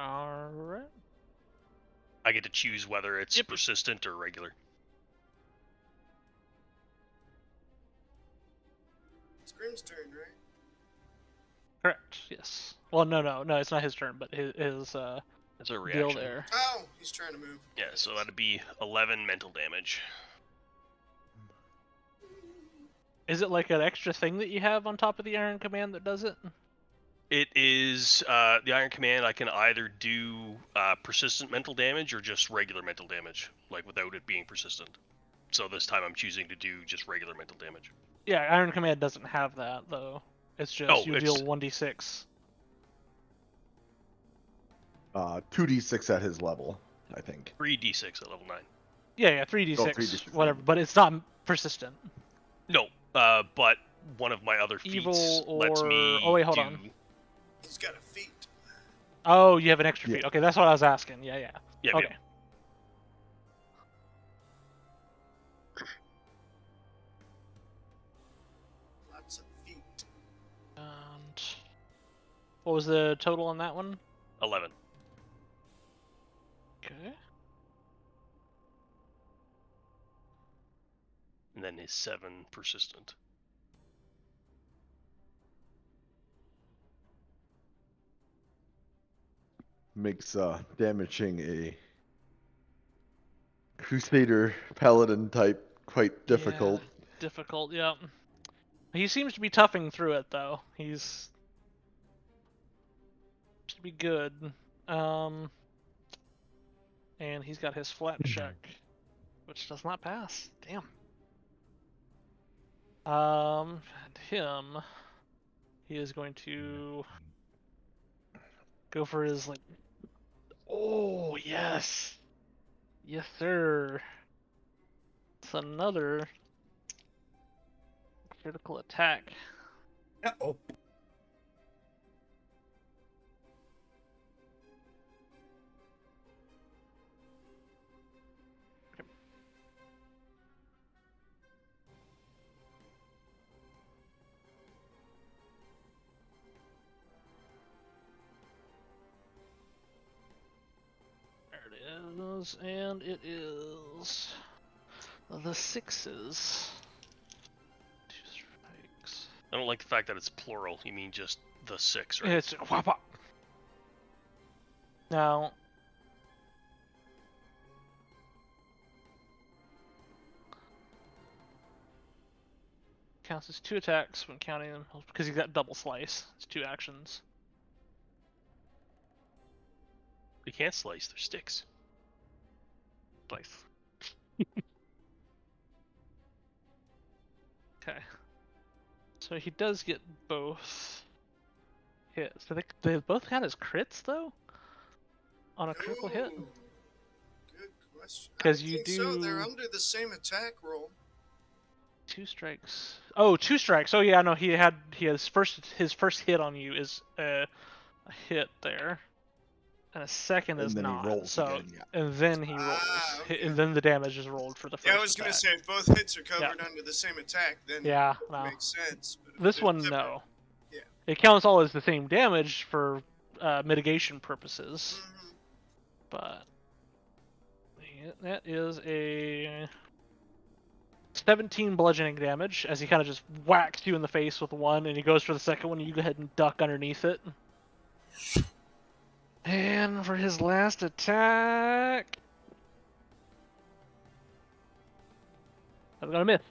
Alright. I get to choose whether it's persistent or regular. It's Grim's turn, right? Correct. Yes. Well, no. It's not his turn, but his That's a reaction. deal there. Oh, he's trying to move. Yeah, so that'd be 11 mental damage. Is it like an extra thing that you have on top of the Iron Command that does it? It is the Iron Command. I can either do persistent mental damage or just regular mental damage, like without it being persistent. So this time I'm choosing to do just regular mental damage. Yeah, Iron Command doesn't have that though. It's just you deal 1d6. 2d6 at his level, I think. 3d6 at level 9. Yeah, 3d6, 3d6. whatever. But it's not persistent. No, But one of my other feats Evil lets or- me oh, wait, hold do... on. He's got a feat. Oh, you have an extra Yeah. feat. Okay, that's what I was asking. Yeah. Yeah, Okay. yeah. Lots of feet. And what was the total on that one? 11. Okay. And then his 7 persistent. Makes damaging a Crusader Paladin type quite difficult. Yeah, difficult. Yeah. He seems to be toughing through it though. He's to be good. And he's got his flat check, which does not pass. Damn. And him, he is going to go for his like. Oh yes, yes sir. It's another critical attack. Uh-oh. There it is, and it is the 6s. 2 strikes. I don't like the fact that it's plural. You mean just the 6, right? It's whop. Now, counts as 2 attacks when counting them because he's got double slice. It's 2 actions. You can't slice. They're sticks. Slice. Okay. So he does get both hits. So they both count as crits though? On a critical hit? Ooh, good question. 'Cause I you think so. They're do- under the same attack roll. 2 strikes. Oh, 2 strikes. Oh yeah, no, he has his first hit on you is a hit there. And a second is And then he not. rolls so again, yeah. and then he rolls. okay. And then the damage is rolled for the first Yeah, I was gonna attack. say if both hits are covered under the same attack, then Yeah, it no. makes sense. But if This they're one, separate- no. Yeah. It counts all as the same damage for mitigation purposes, Mhm. but that is a 17 bludgeoning damage as he kind of just whacks you in the face with one, and he goes for the second one, and you go ahead and duck underneath it. And for his last attack, I'm gonna miss.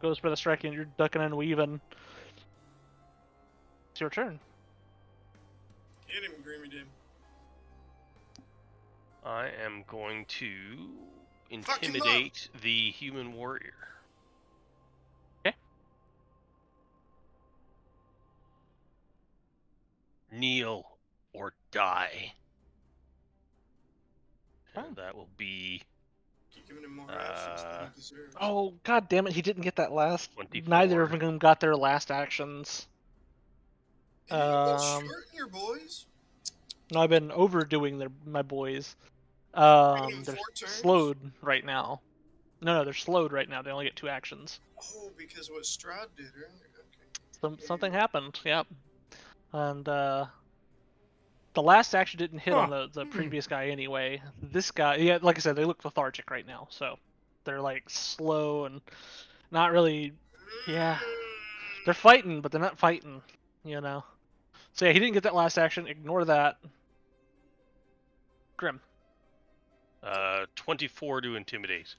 Goes for the strike, and you're ducking and weaving. It's your turn. Hit him, Greamy Dim. I am going to Fuck him up. intimidate the human warrior. Okay. Kneel or die. Fine. And that will be Keep giving him more actions than he deserves. Oh, god damn it, he didn't get that last. 24. Neither of them got their last actions. Hey, you've been Um, shorting your boys. No, I've been overdoing my boys. Giving them They're 4 turns? slowed right now. No, they're slowed right now. They only get 2 actions. Oh, because what Strahd did earlier. Okay. Something happened, yep. And the last action didn't hit on the previous guy anyway. This guy, yeah, like I said, they look lethargic right now, so they're like slow and not really. Yeah, they're fighting, but they're not fighting, you know. So yeah, he didn't get that last action. Ignore that. Grim. 24 to intimidate.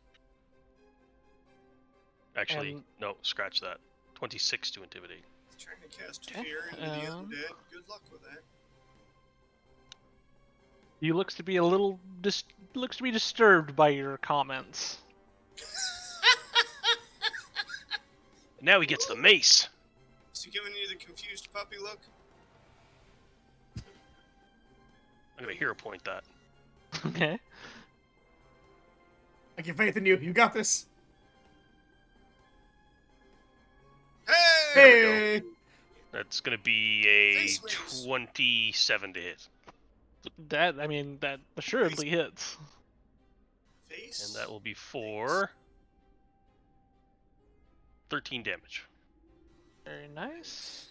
Actually, And- no, scratch that. 26 to intimidate. He's trying to cast Okay, fear into the undead. Good luck with that. He looks to be a little looks to be disturbed by your comments. Now he gets the mace. Is he giving you the confused puppy look? I'm gonna hero point that. Okay. I give faith in you. You got this. There we go. Hey! That's gonna be a Face mace. 27 to hit, That assuredly hits. Face. and that will be for 13 damage. Very nice.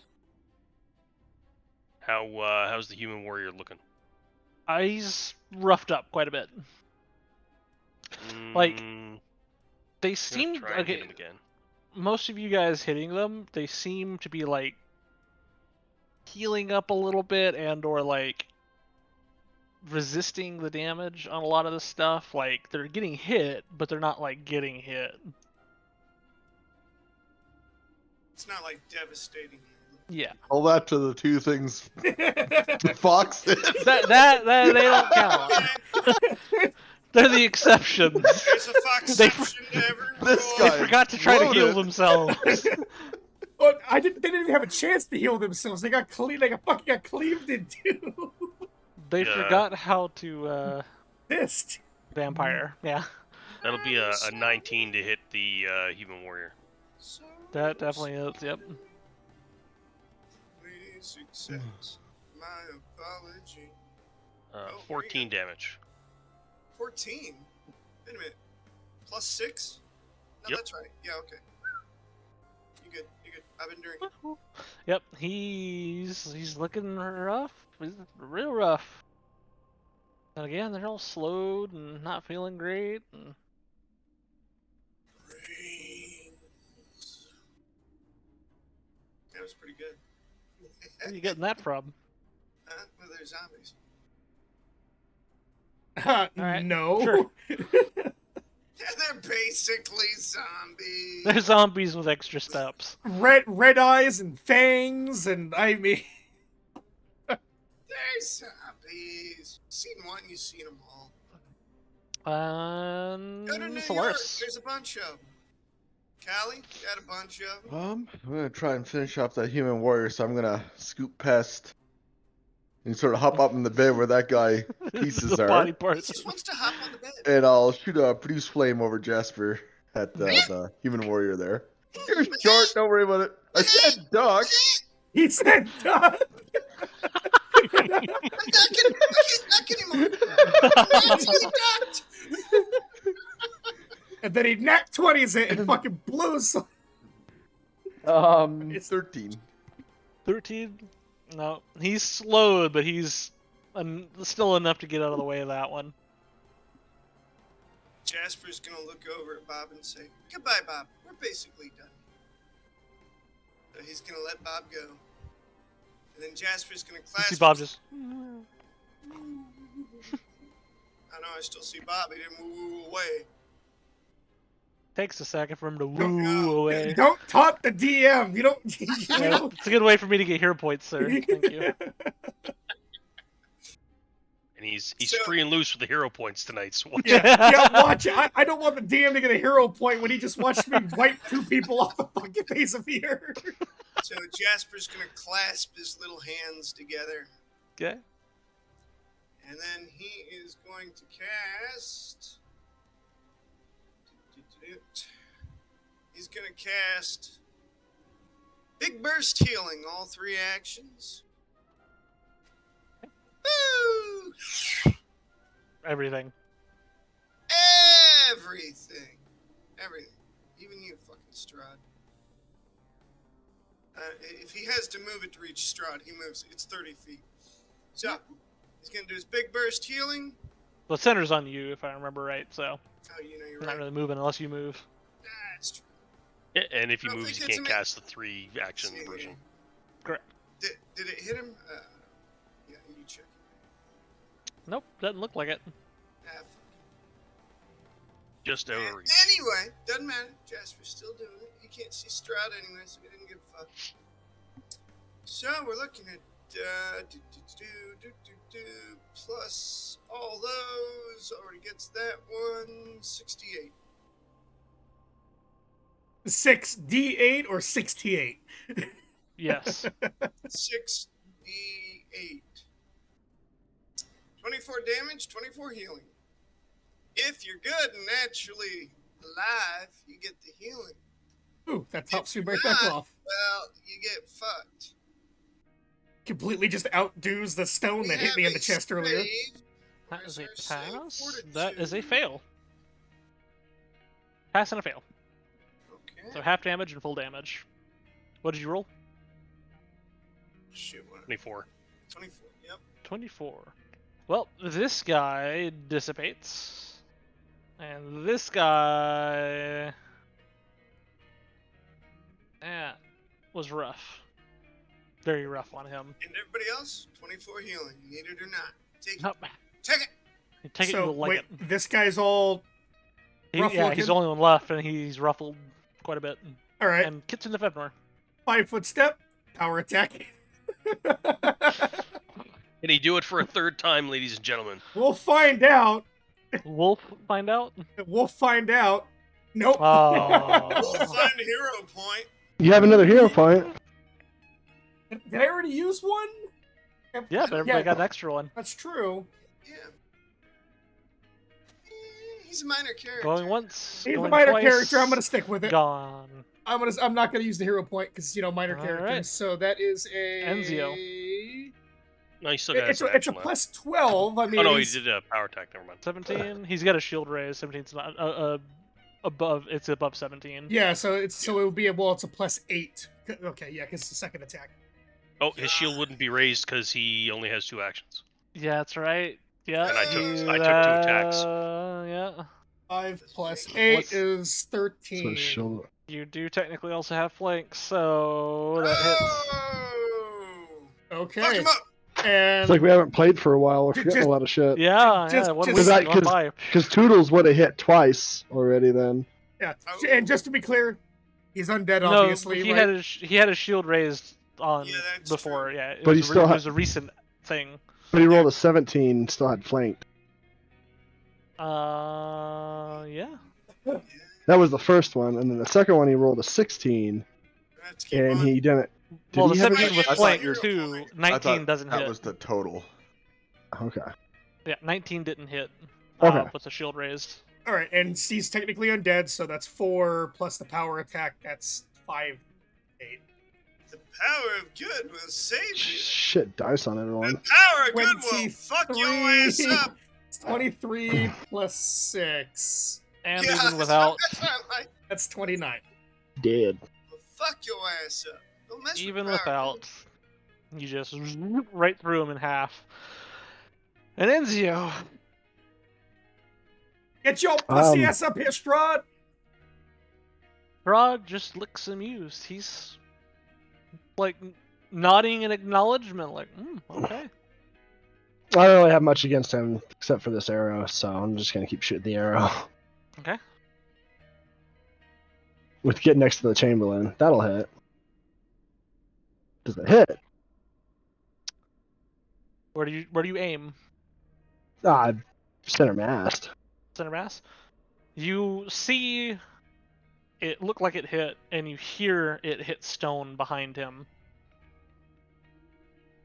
How's the human warrior looking? He's roughed up quite a bit. Like, Mm, They I'm gonna seem try and hit him again. most of you guys hitting them, they seem to be like healing up a little bit and or like resisting the damage on a lot of the stuff. Like they're getting hit, but they're not like getting hit. It's not like devastating. Yeah. All that to the two things the fox did. That they don't count. They're the exceptions. There's a foxception to every This rule. They guy forgot to try to heal loaded. themselves. Well, they didn't even have a chance to heal themselves. They got fucking got cleaved in two. They Yeah. forgot how to Missed. vampire. Yeah. That'll be a 19 to hit the human warrior. That definitely is. Yep. Please accept my apology. 14 damage. 14? Wait a minute. Plus 6? No, Yep. that's right. Yeah, okay. You good. You good. I've been drinking. Yep. He's looking rough. He's real rough. And again, they're all slowed and not feeling great. And Brains. That was pretty good. where are you getting that from? Well, they're zombies. right, No. sure. Yeah, they're basically zombies. They're zombies with extra steps. Red eyes and fangs, and I mean, They're zombies. Seen one, you've seen them all. Go to New York. Solaris. There's a bunch of them. Callie, got a bunch of them. I'm gonna try and finish off that human warrior, so I'm gonna scoop past and sort of hop up in the bed where that guy pieces the are, body He parts. just wants to hop on the bed. and I'll shoot a produce flame over Jasper at the human warrior there. You're short, don't worry about it. I said duck. he said, "Duh." I'm ducking. I can't duck anymore. I actually ducked. And then he nat 20s it and fucking blows. 13. 13? No, he's slowed, but he's still enough to get out of the way of that one. Jasper's gonna look over at Bob and say, "Goodbye, Bob. We're basically done." So he's gonna let Bob go, and then Jasper's gonna You clasp. see Bob just. I know. I still see Bob. He didn't woo away. Takes a second for him to No. woo away. Don't taunt the DM. You don't. You Yeah, don't. it's a good way for me to get hero points, sir. Thank you. And he's So- free and loose with the hero points tonight. So watch Yeah, yeah, watch it. I don't want the DM to get a hero point when he just watched me wipe two people off the fucking face of the earth. So Jasper's gonna clasp his little hands together, Okay. and then he is going to cast. He's gonna cast Big Burst Healing, all 3 actions. Woo! Everything. Everything. Everything. Even you, fucking Strahd. If he has to move it to reach Strahd, he moves it. It's 30 feet. So, he's going to do his Big Burst Healing. The center's on you, if I remember right, so Oh, you know, you're you're not right. really moving unless you move. That's true. Yeah, and if he I don't moves, think he it's can't a ma- cast the 3 action See. version. Correct. Did it hit him? Yeah, you check. Nope, doesn't look like it. Ah, fuck. Just out of reach. Anyway, doesn't matter. Jasper's still doing it. He can't see Strahd anyway, so he didn't give a fuck. So we're looking at plus all those already gets that one 68. 6d8 or 68? Yes. 6d8. 24 damage, 24 healing. If you're good and naturally alive, you get the healing. Ooh, that tops you right back off. well, you get fucked. Completely just outdoes the stone that hit me in the chest earlier. That is a Where's our save pass. That is a fortitude? fail. Pass and a fail. Okay. So half damage and full damage. What did you roll? Shoot, what? 24. 24. Yep. 24. Well, this guy dissipates. And this guy... That was rough. Very rough on him. And everybody else, 24 healing. Need it or not. Take it. Nope. Take it. You take it, So, you'll like wait, it. this guy's all... rough Yeah, looking? he's the only one left, and he's ruffled quite a bit. Alright, And Puns and Fevnor. 5-foot step, power attack. Can he do it for a third time, ladies and gentlemen? We'll find out. Wolf find out? We'll find out. Nope. Oh. We'll find a hero point. You have another hero point. Did I already use one? Yeah, but everybody got an extra one. That's true. Yeah. He's a minor character. Going once. He's a going minor twice, character. I'm gonna stick with it. Gone. I'm not gonna use the hero point because minor All characters. right. So that is a Enzio. No, he still got It's his a action left. plus 12. I mean, Oh no, he he's- did a power attack. Never mind. 17. He's got a shield raise. 17's not above. It's above 17. Yeah, so it would be it's a plus 8. Okay, yeah, because it's a second attack. Oh, his shield wouldn't be raised because he only has 2 actions. Yeah, that's right. Yeah. And I took you- 2 attacks. Yeah. 5 plus 8 What's- is So 13. she'll... You do technically also have flanks, so that hits. Oh! Fuck Okay, him up! and It's like we haven't played for a while. We're Just- forgetting a lot of shit. Yeah, Just- yeah. One just- week's That- gone by. Because Toodles would have hit twice already then. yeah, Oh. and just to be clear, he's undead, No, obviously. he right? had a shield raised on Yeah, that's before. true. Yeah, it But was he a still it was a recent thing. But he rolled a 17, still had flanked. Yeah. That was the first one, and then the second one he rolled a 16, Let's keep and on. he didn't. Did Well, he the have 17 any- was I thought flanked you were too. flank. I 19 thought doesn't that hit. was the total. Okay. Yeah, 19 didn't hit. Okay. With the shield raised. All right, and he's technically undead, so that's 4 plus the power attack. That's 5, 8. The power of good will save you. Shit, dice on The everyone. power of good will fuck your ass 23. up. It's 23 plus 6. And Yeah, even without that's what I like. That's 29. Dead. Will fuck your ass up. Don't mess even with power. without, you just right through him in half. And Enzio. Get your pussy Um, ass up here, Strahd! Rod just looks amused. He's like nodding in acknowledgement, like, okay. I don't really have much against him except for this arrow, so I'm just gonna keep shooting the arrow. Okay. With getting next to the Chamberlain, that'll hit. Does it hit? Where do you aim? Ah, center mast. Center mass? You see it look like it hit, and you hear it hit stone behind him.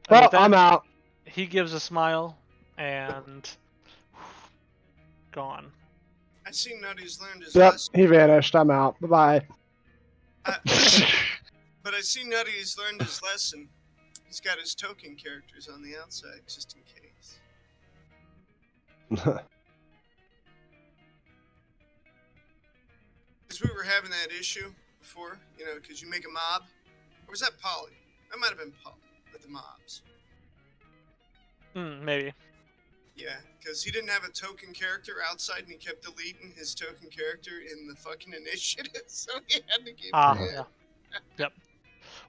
And Well, with that, I'm out. He gives a smile, and gone. I see Nutty's learned his Yep, lesson. he vanished. I'm out. Bye But I see Nutty's learned his lesson. He's got his token characters on the outside, just in case. bye. Because we were having that issue before, because you make a mob. Or was that Polly? That might have been Polly with the mobs. Maybe. Yeah, because he didn't have a token character outside, and he kept deleting his token character in the fucking initiative, so he had to keep it in. Yeah. Yep.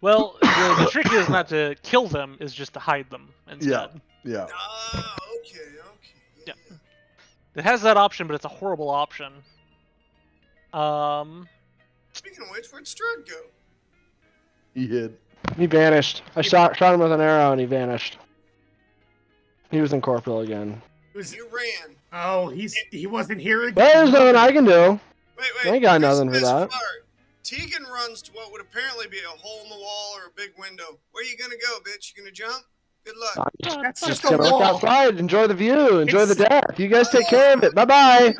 Well, the trick is not to kill them; is just to hide them instead. Yeah. Ah, okay. Yeah. It has that option, but it's a horrible option. Speaking of which, where'd Strud go? He hid. He vanished. I shot him with an arrow and he vanished. He was incorporeal again. You ran. Oh, he wasn't here again. Well, there's nothing I can do. Wait. I ain't got here's nothing the for best that. part. Tegan runs to what would apparently be a hole in the wall or a big window. Where you gonna go, bitch? You gonna jump? Good luck. That's Just just a gonna look wall. outside, enjoy the view, enjoy the It's- death. You guys take care of it. Bye bye.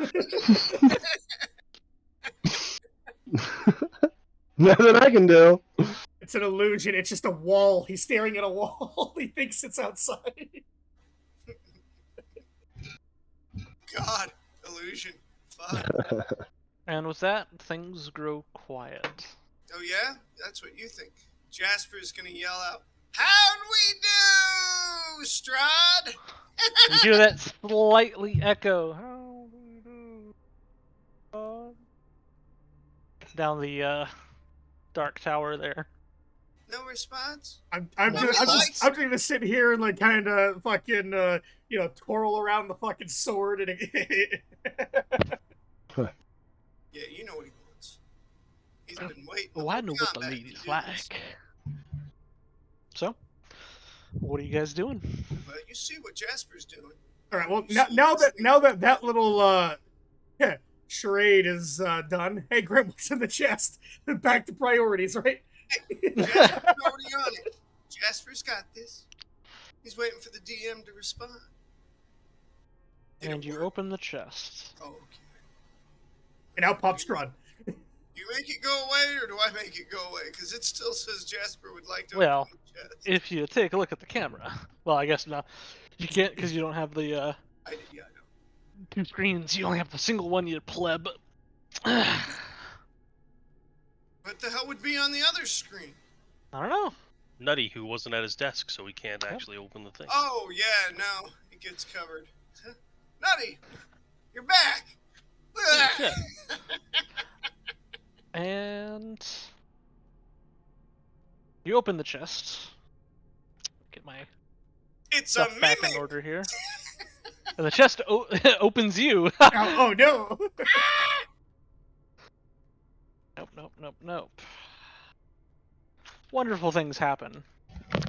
Nothing I can do. It's an illusion. It's just a wall. He's staring at a wall. He thinks it's outside. God, illusion. Fuck. And with that, things grow quiet. Oh yeah? That's what you think. Jasper's gonna yell out, "How'd we do, Strahd?" You hear that slightly echo. How do we do? Down the dark tower there. No response? I'm No just lights? gonna sit here and like kind of fucking twirl around the fucking sword and Yeah, you know what he wants. He's been waiting. Oh, I know what the combat lady's to do this. like. So, what are you guys doing? Well, you see what Jasper's doing. all right. Well, You now see this now thing. that little charade is done. Hey, Grim, what's in the chest? Back to priorities, right? Jasper's already on it. Jasper's got this. He's waiting for the DM to respond. Did And it you work? open the chest. Oh, okay. And out pops Strahd. You make it go away, or do I make it go away? Because it still says Jasper would like to Well, open the chest. If you take a look at the camera, well, I guess not. You can't because you don't have the Yeah, I know. 2 screens. You only have the single one, you pleb. What the hell would be on the other screen? I don't know. Nutty, who wasn't at his desk, so he can't actually open the thing. Oh, yeah, no. It gets covered. Nutty! You're back! Look at Shit. that! And you open the chest. Get my It's a stuff back in mimic! order here. And the chest opens you. Oh no! Nope. Wonderful things happen.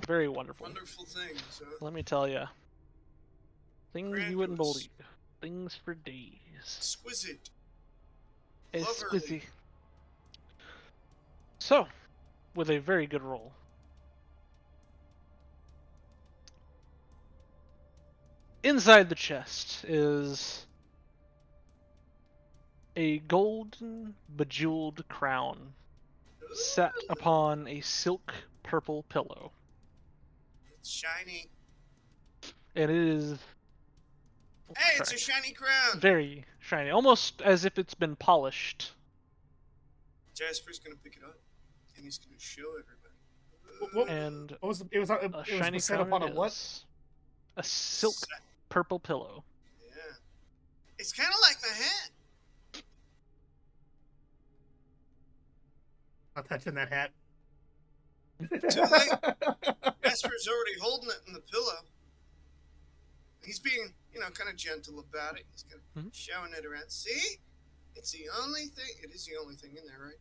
Very wonderful. Wonderful things. Let me tell you. Things you wouldn't Miraculous. believe. Things for days. Exquisite. Exquisite. So, with a very good roll. Inside the chest is a golden bejeweled crown set upon a silk purple pillow. It's shiny. And it is Hey, it's a shiny crown! very shiny, almost as if it's been polished. Jasper's gonna pick it up, and he's gonna show everybody. What- And What was it was a shiny set crown upon a it what? is. A silk purple pillow. Yeah. It's kind of like my hat. Not touching that hat. Too late. Jasper's already holding it in the pillow. He's being, kind of gentle about it. He's kind of showing it around. See? It's the only thing. It is the only thing in there, right?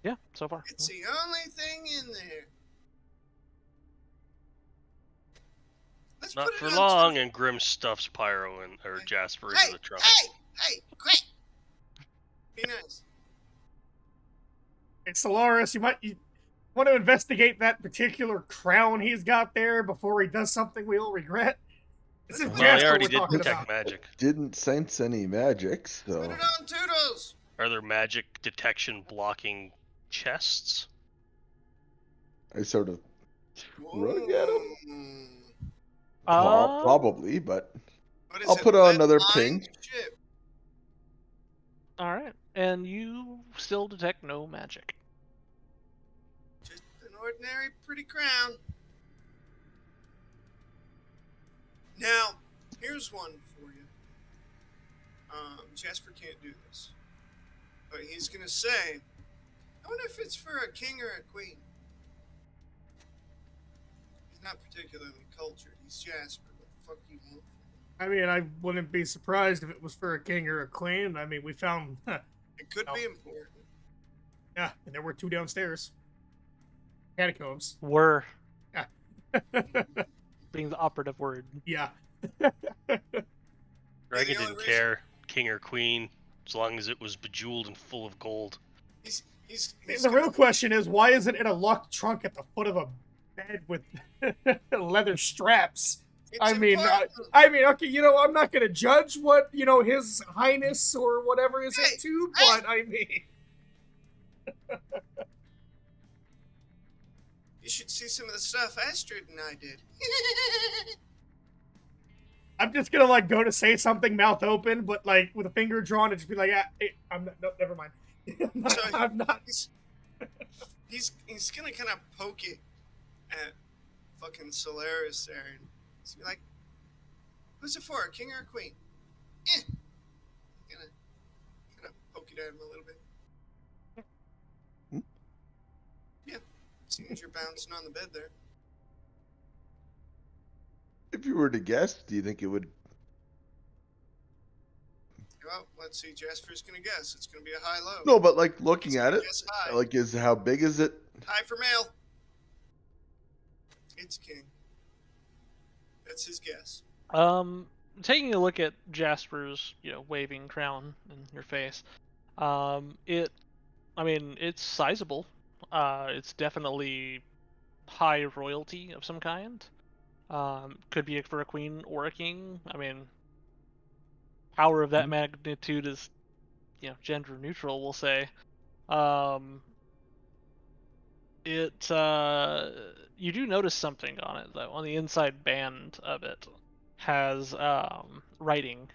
Yeah, so far. It's the only thing in there. Let's Not put for it on long, and Grim stuffs Pyro or Jasper Hey, into the trunk. hey, quit! Be nice. Hey, Solaris, you want to investigate that particular crown he's got there before he does something we'll regret? This is Well, Jasper they already we're did talking detect about. magic. Didn't sense any magic, so Put it on Toodles! Are there magic detection blocking chests? I sort of look at him. Whoa. Probably, but What is I'll it, put on lead another line ping. ship? Alright, and you still detect no magic. Just an ordinary pretty crown. Now, here's one for you. Jasper can't do this. But he's going to say, I wonder if it's for a king or a queen. He's not particularly cultured. He's Jasper. What the fuck do you want? I mean, I wouldn't be surprised if it was for a king or a queen. I mean, we found, It could be important. yeah, and there were 2 downstairs. Catacombs. Were Yeah. being the operative word. Yeah. Dragon the only didn't reason- care, king or queen, as long as it was bejeweled and full of gold. He's The real question is, why is it in a locked trunk at the foot of a bed with leather straps? I mean, okay, I'm not going to judge what, His Highness or whatever is Hey, into, hey. but I mean... You should see some of the stuff Astrid and I did. I'm just gonna like go to say something, mouth open, but like with a finger drawn, and just be like, hey, I'm not, no, never mind. I'm not. He's gonna kind of poke it at fucking Solaris there, and he's gonna be like, "Who's it for, a king or a queen?" Gonna kind of poke it at him a little bit. Yeah, seeing as you're bouncing on the bed there. If you were to guess, do you think it would? Well, let's see. Jasper's gonna guess. It's gonna be a high-low. No, but like looking He's at gonna it, guess high. like how big is it? High for male. It's king. That's his guess. Taking a look at Jasper's, waving crown in your face, it's sizable. It's definitely high royalty of some kind. Could be for a queen or a king. I mean, power of that magnitude is, gender neutral, we'll say. You do notice something on it though. On the inside band of it has writing.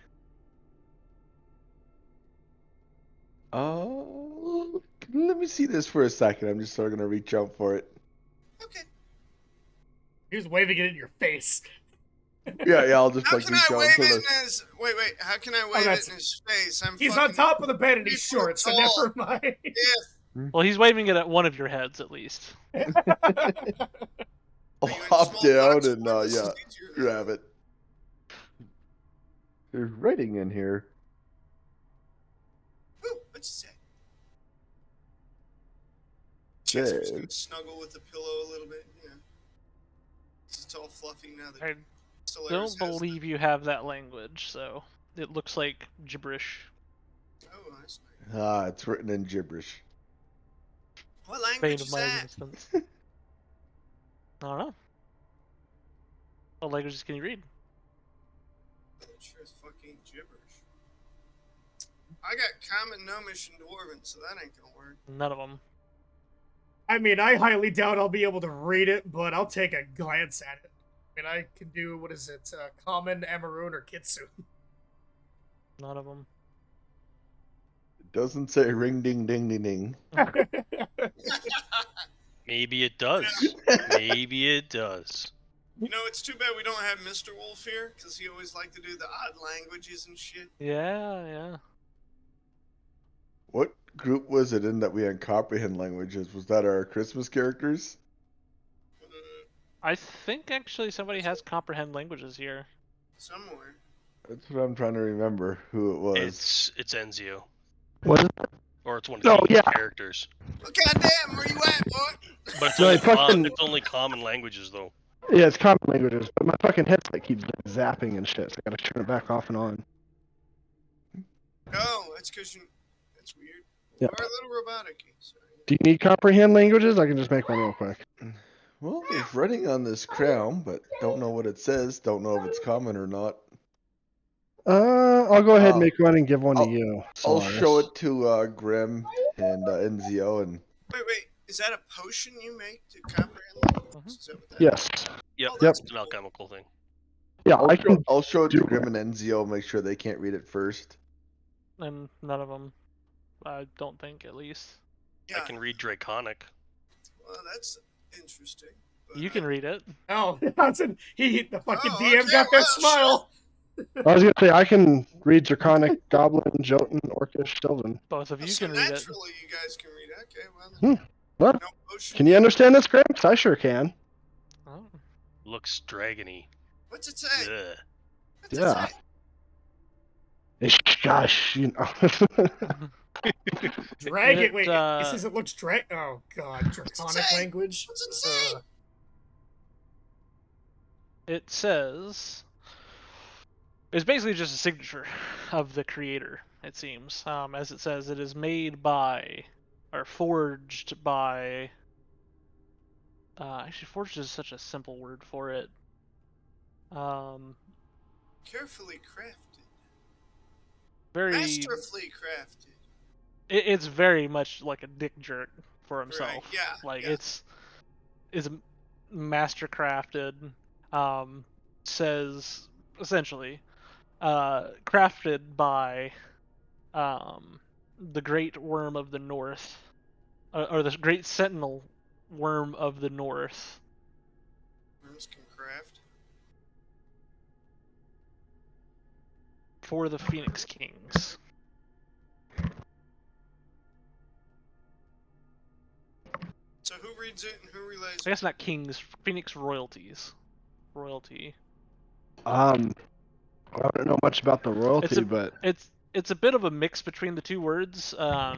Oh, let me see this for a second. I'm just sort of gonna reach out for it. Okay. He was waving it in your face. Yeah, I'll just How like can reach I out wave for it the. in his... Wait. How can I wave it in his face? He's on top of the bed and he's 3 foot short, so tall. never mind. Yeah. Well, he's waving it at one of your heads at least. I'll Are you in hop small down box and form? This is easier. grab it. There's writing in here. Ooh, what's it say? Jasper's gonna Says- snuggle with the pillow a little bit. Yeah. It's all fluffy now that I Solaris don't has believe you have that language, so it looks like gibberish. Oh, that's nice. Ah, it's written in gibberish. What Bane language of is my that? existence. I don't know. What languages can you read? I'm sure it's fucking gibberish. I got common, gnomish, and dwarven, so that ain't gonna work. None of them. I mean, I highly doubt I'll be able to read it, but I'll take a glance at it. I mean, I can do, what is it, Common, Amarune, or Kitsu. None of them. It doesn't say ring ding ding ding ding. Maybe it does. Maybe it does. You know, it's too bad we don't have Mr. Wolf here, because he always liked to do the odd languages and shit. Yeah. What group was it in that we had comprehend languages? Was that our Christmas characters? I think actually somebody has comprehend languages here. Somewhere. That's what I'm trying to remember who it was. It's Enzio. What is Or it's one of Oh, the yeah. characters. Well, goddamn, where you at, boy? But it's No, only, I fucking- it's only common languages, though. Yeah, it's common languages, but my fucking headset keeps zapping and shit, so I gotta turn it back off and on. Oh, that's because you... That's weird. Yep. You are a little robotic-y. Sorry. Do you need comprehend languages? I can just make one real quick. Well, there's writing on this crown, but don't know what it says. Don't know if it's common or not. I'll go ahead and make one and give one I'll- to you. I'll Solaris. show it to Grim and Enzio, and Wait. Is that a potion you make to comprehend languages? Is that what that Yes. Yep, Oh, it's an alchemical thing. Yeah, I can. I'll show it to do Grim and Enzio. Make sure they can't read it first. And none of them, I don't think, at least. Yeah, I can read Draconic. well, that's interesting. But You can read it. Oh, the fucking Oh, DM okay, got their well, smile. I was gonna say I can read Draconic, Goblin, Jotun, Orcish, Sylvan. Both of you So can read it. naturally, you guys can read it. Okay, well, What? no potion. Can you understand this, Graham? 'Cause I sure can. Oh. Looks dragony. What's it say? Ugh. What's Yeah. it say? Gosh, you know. Drag it. It, Wait, uh, it says it looks Oh god, draconic say? language. What's it say? It says it's basically just a signature of the creator, it seems. As it says, it is made by or forged by actually forged is such a simple word for it. Carefully crafted. Very Masterfully crafted. it's very much like a dick jerk for himself. Right, yeah, Like yeah. it's is mastercrafted, says essentially crafted by the Great Worm of the North, or the Great Sentinel Worm of the North. Worms can craft. For the Phoenix Kings. So who reads it and who relays I it? guess not kings, Phoenix royalties. Royalty. I don't know much about the royalty, but It's a bit of a mix between the two words,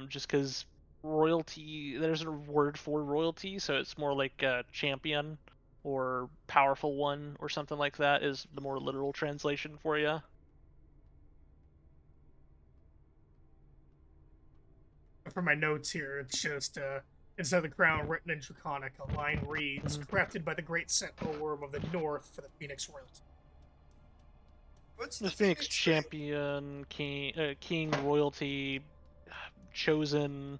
just because royalty, there's a word for royalty, so it's more like a champion or powerful one or something like that is the more literal translation for you. For my notes here, it's just instead of the crown written in Draconic, a line reads, crafted by the Great Sentinel Worm of the North for the Phoenix royalty. What's The the Phoenix thing? champion, king, royalty, chosen,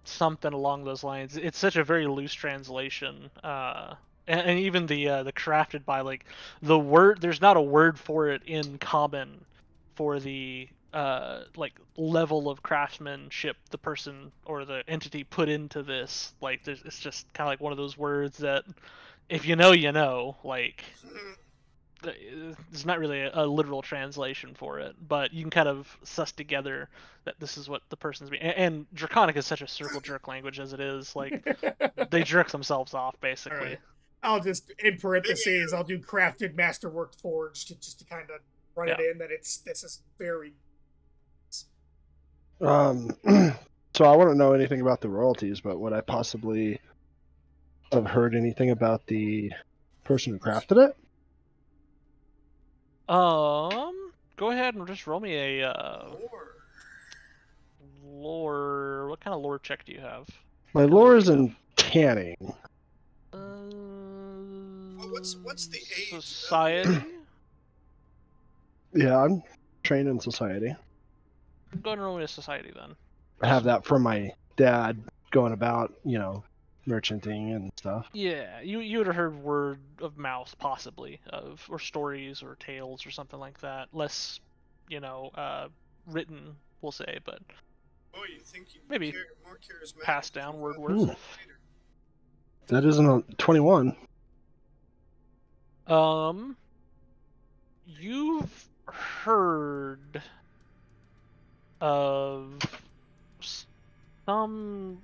something along those lines. It's such a very loose translation, and even the crafted by, like, the word. There's not a word for it in common for the like level of craftsmanship the person or the entity put into this. Like, it's just kind of like one of those words that if you know, you know. Like, there's not really a literal translation for it, but you can kind of suss together that this is what the person's being. And Draconic is such a circle jerk language as it is. Like, they jerk themselves off, basically. Right. I'll just, in parentheses, I'll do crafted, masterworked, forged, just to kind of run it in that this is very. So I wouldn't know anything about the royalties, but would I possibly have heard anything about the person who crafted it? Go ahead and just roll me a lore. What kind of lore check do you have? My lore is in tanning. What's the age? Society? Yeah, I'm trained in society. Go ahead and roll me a society then. I have that from my dad going about, merchanting and stuff. Yeah, you would have heard word of mouth, possibly, or stories or tales or something like that. Less, written, we'll say, but Oh, you think you'd maybe more charismatic? passed down word. That isn't a 21. You've heard of some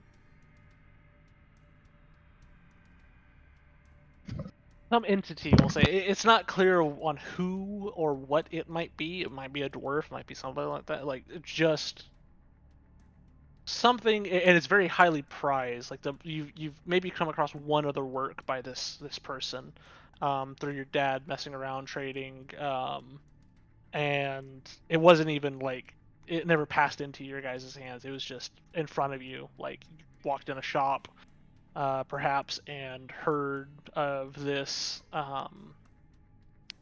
entity, we'll say. It's not clear on who or what it might be. It might be a dwarf, might be something like that. Like, just something, and it's very highly prized. Like, you've maybe come across one other work by this person, through your dad messing around trading, and it wasn't even like it never passed into your guys' hands. It was just in front of you. Like, you walked in a shop, perhaps, and heard of this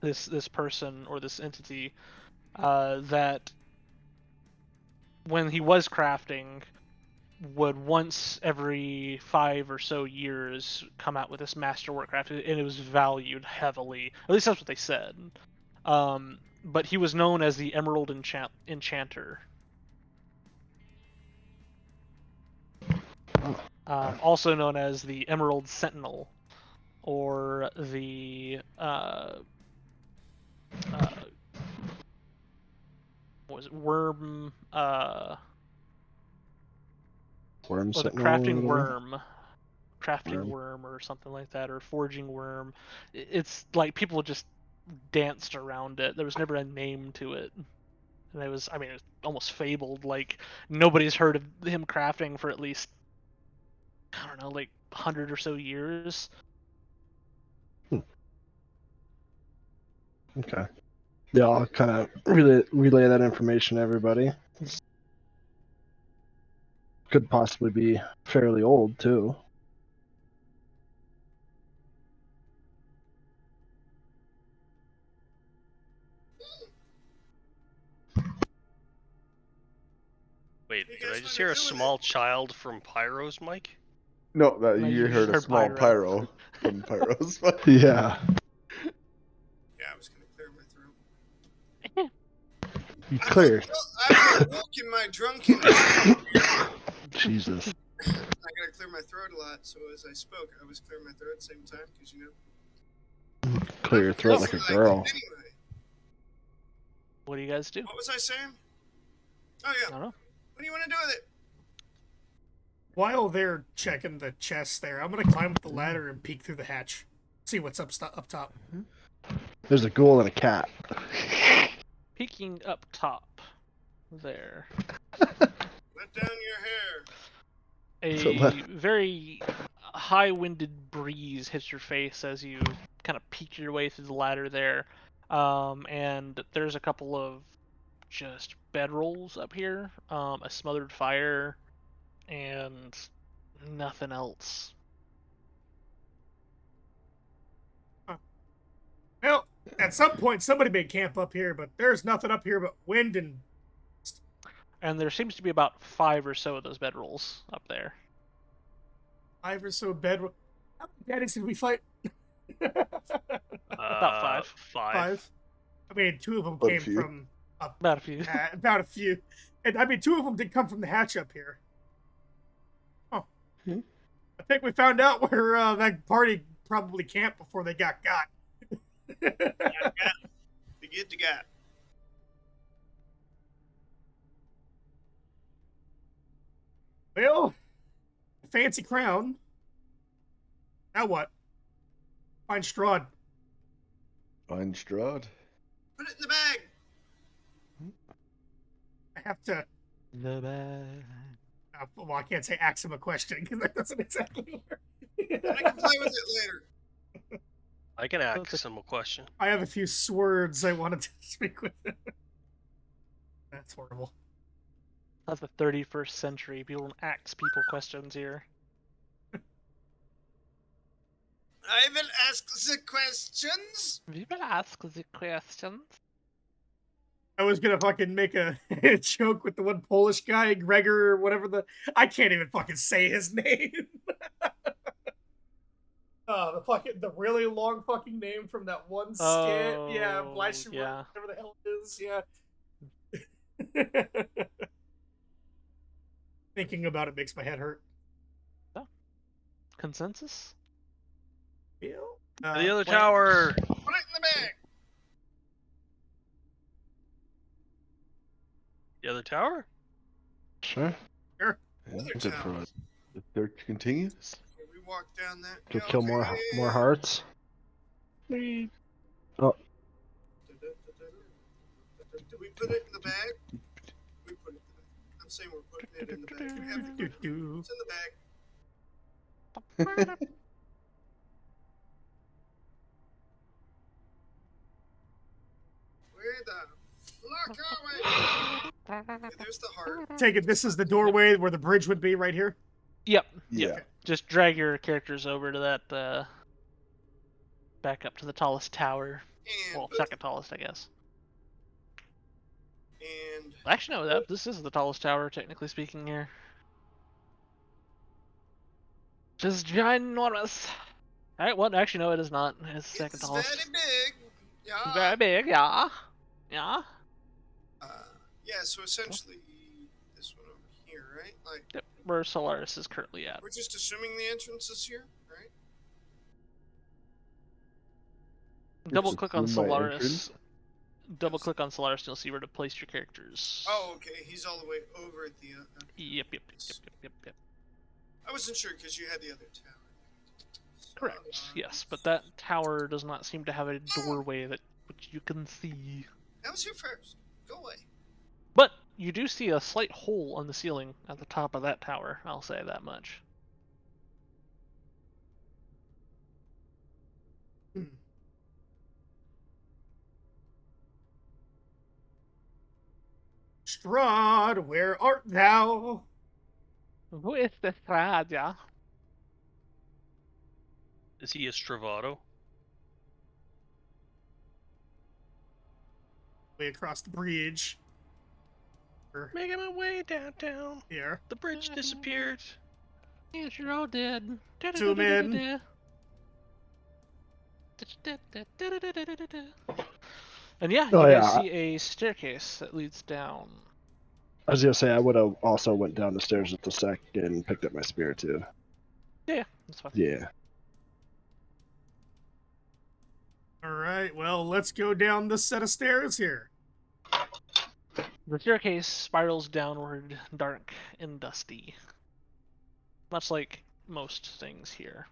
this person or this entity, that when he was crafting would once every 5 or so years come out with this masterwork craft, and it was valued heavily. At least that's what they said. But he was known as the Emerald Enchanter. Also known as the Emerald Sentinel, or the what was it? Worm. Worm Or the Sentinel, crafting worm or something like that, or forging worm. It's like people just danced around it. There was never a name to it. And it was almost fabled. Like, nobody's heard of him crafting for at least, I don't know, like 100 or so years. Okay. Yeah, I'll kind of relay that information to everybody. Could possibly be fairly old, too. Wait, You did I guys just wanna hear a do with small child from Pyro's mic? No, that No, you you heard a heard small pyro. pyro from pyros. But Yeah. Yeah, I was gonna clear my throat. You clear. I've awoken my drunkenness. Jesus. I gotta clear my throat a lot, so as I spoke, I was clearing my throat at the same time, because Clear your throat like a girl. Anyway, What do you guys do? what was I saying? Oh I yeah. don't know. What do you want to do with it? While they're checking the chest there, I'm gonna climb up the ladder and peek through the hatch. See what's up top. There's a ghoul and a cat. Peeking up top, there, Let down your hair. So a let- very high-winded breeze hits your face as you kind of peek your way through the ladder there, and there's a couple of just bedrolls up here, a smothered fire, and nothing else. Well, at some point somebody may camp up here, but there's nothing up here but wind and And there seems to be about 5 or so of those bedrolls up there. 5 or so bedroll. How many daddies did we fight? About 5. 5. I mean, 2 of them About a came few. from up. About a few. About a few. And I mean, 2 of them did come from the hatch up here. Oh. Hmm. I think we found out where that party probably camped before they got got. To get to got. Well, fancy crown. Now what? Find Strahd. Find Strahd. Put it in the bag. I have to. The bag. Well, I can't say ask him a question because that doesn't exactly work. I can play with it later. I can ask him a question. I have a few swords I wanted to speak with him. That's horrible. That's the 31st century. People don't ask people questions here. I will ask the questions. We will ask the questions. I was gonna fucking make a joke with the one Polish guy, Gregor, or whatever I can't even fucking say his name. The really long fucking name from that one skit. Yeah, Oh, Blythe, yeah. whatever the hell it is. Yeah. Thinking about it makes my head hurt. Consensus? Yeah. The other tower. Put it in the bag. The other tower? Sure. Yeah, Other good for tower. us. The search continues. Okay, we walk down that. To Yeah, kill okay. more hearts. Do we put it in the bag? We put it in the bag. I'm saying we're putting it in the bag. We have to put it. It's in the bag. Where the fuck are we? Okay, there's the heart. Take it. This is the doorway where the bridge would be right here. Yep. Yeah. Just drag your characters over to that, back up to the tallest tower. And Well, put- second tallest, I guess. And Actually, no, this is the tallest tower, technically speaking, here. Just ginormous. Alright, well, actually, no, it is not. It's second it's tallest. very big. Yeah. Very big, yeah. Yeah. Yeah. So essentially, this one over here, right? Like Yep, where Solaris is currently at. we're just assuming the entrance is here, right? Double click on assume my Solaris. entrance. Double click on Solaris and you'll see where to place your characters. Oh, okay. He's all the way over at the. Yep. I wasn't sure because you had the other tower. Correct, yes, but that tower does not seem to have a doorway that which you can see. That was here first. Go away. But you do see a slight hole on the ceiling at the top of that tower, I'll say that much. Strahd, where art thou? Who is this Raja? Is he a Stravato? Way across the bridge. Making my way downtown. Here. The bridge disappeared. Yes, you're all dead. Zoom in. And yeah, Oh, you guys yeah. see a staircase that leads down. I was gonna say I would have also went down the stairs at the sec and picked up my spear too. Yeah, that's fine. Yeah. All right, well, let's go down this set of stairs here. The staircase spirals downward, dark and dusty. Much like most things here.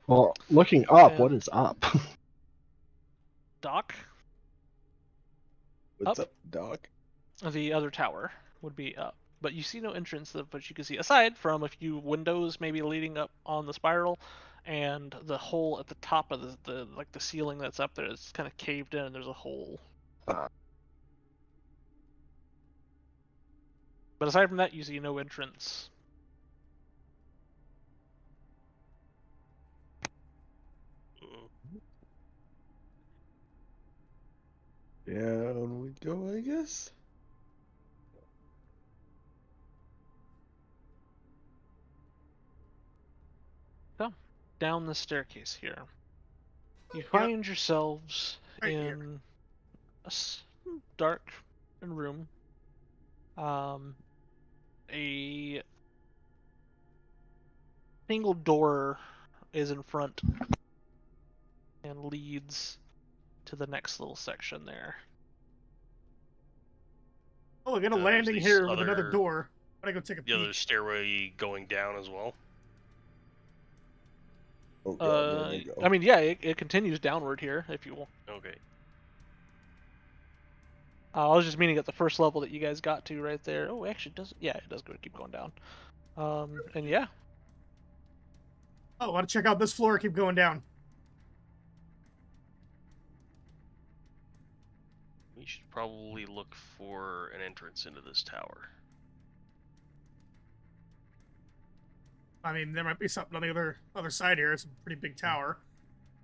Well, looking up, what And- is up? Dock, What's Up. up, Doc? the other tower, would be up. But you see no entrance of what you can see, aside from a few windows maybe leading up on the spiral, and the hole at the top of the ceiling that's up there is kind of caved in, and there's a hole. But aside from that, you see no entrance. Down we go, I guess. So, down the staircase here, you find yourselves Right in here. a dark room. A single door is in front and leads to the next little section there. Oh, I got a There's landing these here with another other- door. Gotta go take a The other peek. stairway going down as well. Oh god, where do I go? I mean, yeah, it continues downward here if you want. Okay. I was just meaning at the first level that you guys got to right there. Oh, actually, it does keep going down. And yeah, Oh, I want to check out this floor. Keep going down. We should probably look for an entrance into this tower. I mean, there might be something on the other side here. It's a pretty big tower.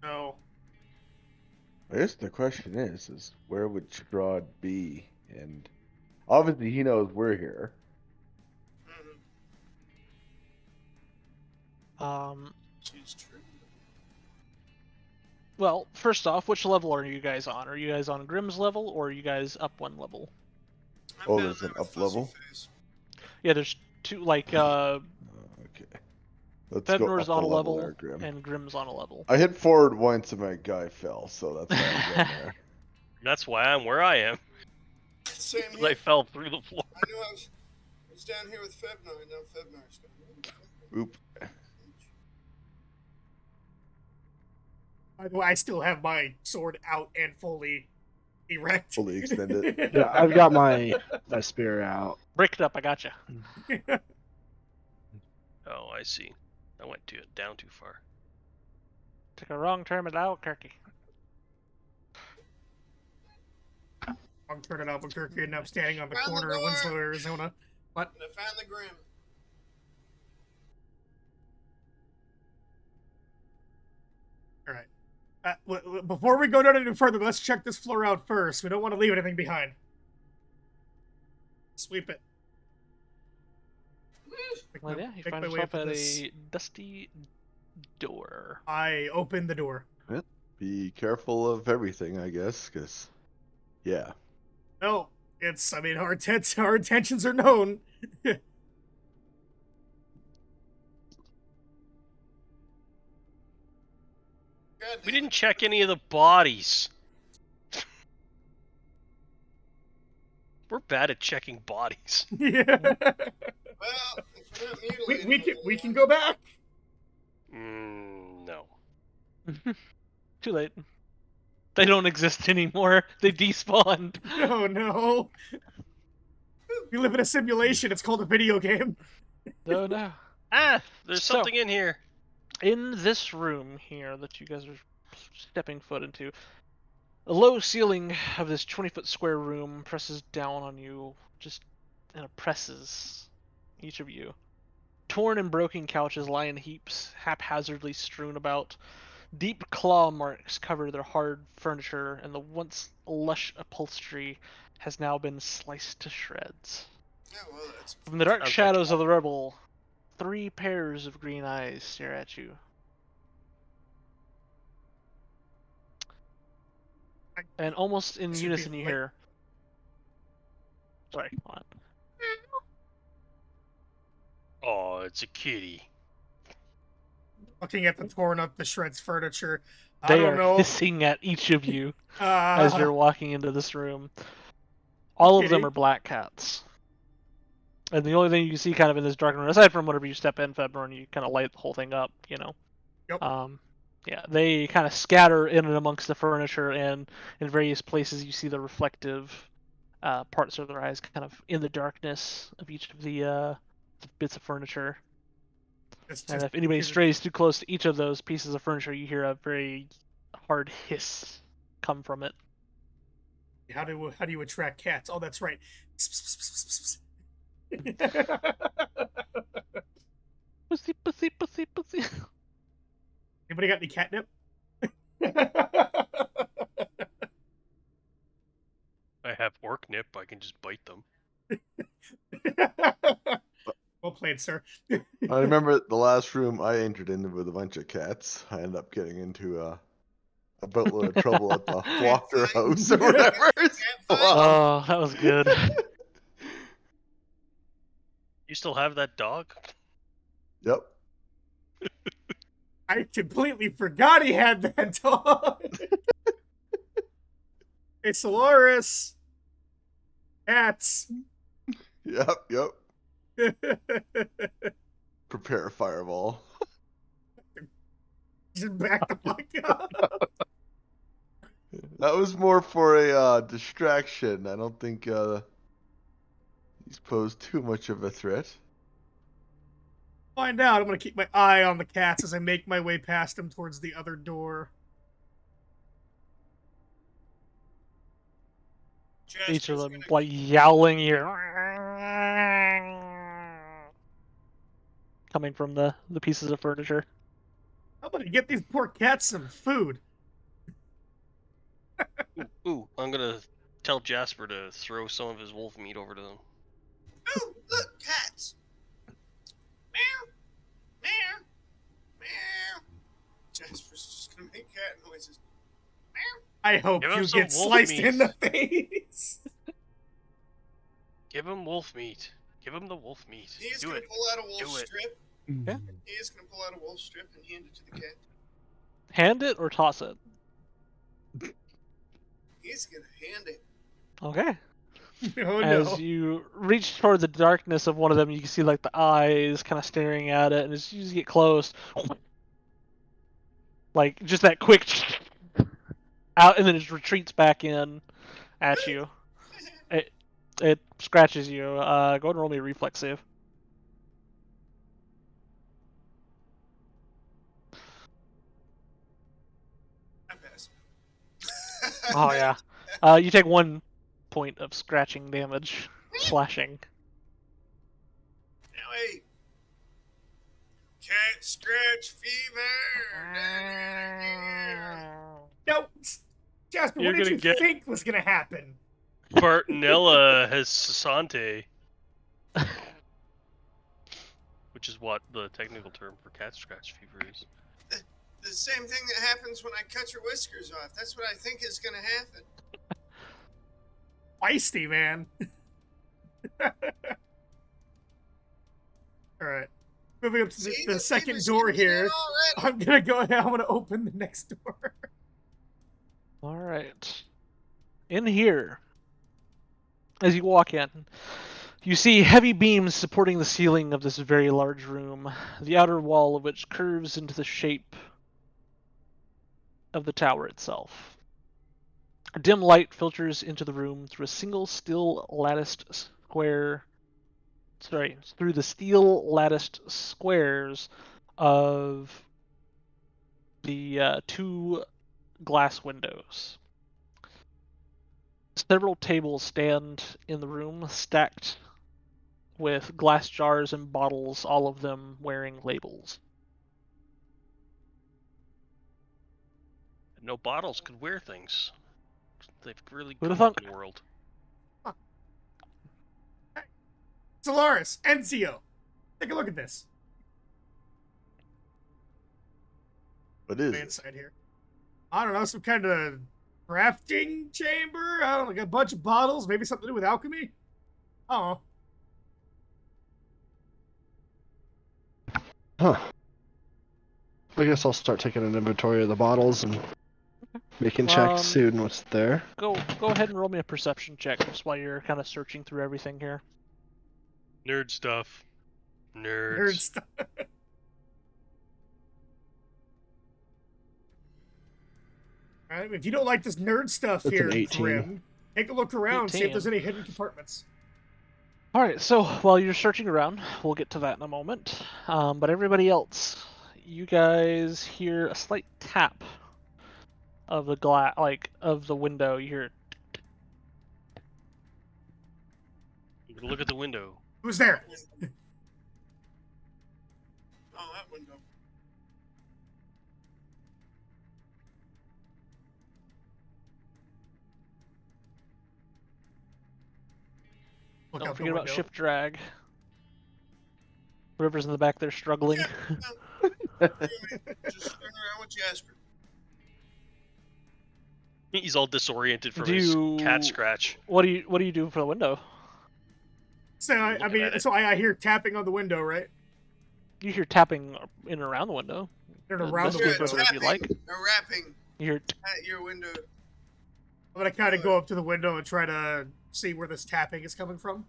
So, I guess the question is where would Strahd be? And obviously he knows we're here. She's true. well, first off, which level are you guys on? Are you guys on Grimm's level, or are you guys up one level? I'm Oh, down there's there an with up Fuzzy level? Face. Yeah, there's two, like, Okay. Let's go Fevnor's up on a a level level, there, Grim. and Grimm's on a level. I hit forward once and my guy fell, so that's why I'm getting there. That's why I'm where I am. Same 'Cause here. I fell through the floor. I knew I was down here with Fevnor, and now Fevnor's going. Oop. by the way, I still have my sword out and fully erect. Fully extended. Yeah, I've got my spear out. Break it up, I gotcha. Oh, I see. I went down too far. Took a wrong turn at Albuquerque. I'm turning Albuquerque and I'm standing on the Round the corner of door. Winslow, Arizona. What? And I found the Grim. All right. Before we go down any further, let's check this floor out first. We don't want to leave anything behind. Sweep it. Well, yeah, you Make find my way yourself up at this. a dusty door. I open the door. Be careful of everything, I guess, because, yeah. No, I mean, our intentions are known. God We damn didn't check any of the bodies. We're bad at checking bodies. Yeah. Well, if we're not mutilating we can go back. No. Too late. They don't exist anymore. They despawned. Oh no. We live in a simulation. It's called a video game. No. Ah, there's So- something in here. In this room here that you guys are stepping foot into, the low ceiling of this 20-foot square room presses down on you, and oppresses each of you. Torn and broken couches lie in heaps, haphazardly strewn about. Deep claw marks cover their hard furniture, and the once lush upholstery has now been sliced to shreds. Yeah, well, that's From the dark Sounds like shadows of the rubble 3 pairs of green eyes stare at you. And almost in Should be unison you lit. hear... Sorry, hold on. Oh, it's a kitty. Looking at the torn up the shreds furniture. I They don't are know. hissing at each of you as you're walking into this room. All of them kitty. are black cats. And the only thing you can see kind of in this dark room, aside from whenever you step in, February, and you kind of light the whole thing up, you know. Yep. Yeah, they kind of scatter in and amongst the furniture, and in various places you see the reflective parts of their eyes kind of in the darkness of each of the bits of furniture. And if anybody strays too close to each of those pieces of furniture, you hear a very hard hiss come from it. How do you attract cats? Oh, that's right. Pussy, pussy, pussy, pussy. Anybody got any catnip? I have orc nip. I can just bite them. Well played, sir. I remember the last room I entered in with a bunch of cats. I ended up getting into a boatload of trouble at the Walker house or whatever. Oh, that was good. You still have that dog? Yep. I completely forgot he had that dog. Hey, Solaris. Cats. Yep. Prepare a fireball. Just back the fuck up. That was more for a distraction. I don't think he's posed too much of a threat. Find out. I'm gonna keep my eye on the cats as I make my way past them towards the other door. Each of them like yowling here, coming from the pieces of furniture. I'm gonna get these poor cats some food. Ooh, I'm gonna tell Jasper to throw some of his wolf meat over to them. Ooh, look, cats. Meow, meow, meow. Jasper's just gonna make cat noises. Meow. I hope Give him you some get wolf sliced meat. in the face. Give him wolf meat. Give him the wolf meat. He is Do gonna it. pull out a wolf Do it. strip. Yeah. He is gonna pull out a wolf strip and hand it to the cat. Hand it or toss it? He's gonna hand it. Okay. Oh As no. you reach toward the darkness of one of them, you can see like the eyes kind of staring at it, and as you get close, like just that quick out, and then it just retreats back in at you. It scratches you. Go ahead and roll me a reflex save. I pass. Oh yeah. You take 1 point of scratching damage, slashing. Now wait. Cat scratch fever. No, Jasper, You're what did gonna you get- think was gonna happen? Bartonella has Sasante. Which is what the technical term for cat scratch fever is. The same thing that happens when I cut your whiskers off. That's what I think is gonna happen. Feisty, man. Alright. Moving up to See, the the second fever's door kicking in here. already. I'm gonna go ahead. I'm gonna open the next door. All right. In here, as you walk in, you see heavy beams supporting the ceiling of this very large room, the outer wall of which curves into the shape of the tower itself. A dim light filters into the room through a single steel latticed square. Through the steel latticed squares of the 2 glass windows. Several tables stand in the room, stacked with glass jars and bottles, all of them wearing labels. No bottles could wear things. They've really Who'da come up thunk? in the world. Solaris, Enzio. Take a look at this. What is it? inside here? I don't know, some kind of crafting chamber? I don't know, like a bunch of bottles, maybe something to do with alchemy? Oh. Huh. I guess I'll start taking an inventory of the bottles and making checks, seeing what's there. Go ahead and roll me a perception check just while you're kind of searching through everything here. Nerd stuff. Nerds. Nerd stuff. Right, if you don't like this nerd stuff That's here, an 18. Grim, take a look around, see if 18. there's any hidden compartments. Alright, so while you're searching around, we'll get to that in a moment. But everybody else, you guys hear a slight tap of the glass, like of the window. You hear, Look at the window. Who's there? Oh, that window. Look don't out the forget about window. ship drag. River's in the back there struggling. Just turn around with Jasper. He's all disoriented from Do his you- cat scratch. What do you do for the window? So I Looking mean, at it. so I hear tapping on the window, right? You hear tapping in and around the window. And around the Investigate window. further if you like. Or rapping You hear at your window. I'm gonna kind of go up to the window and try to see where this tapping is coming from.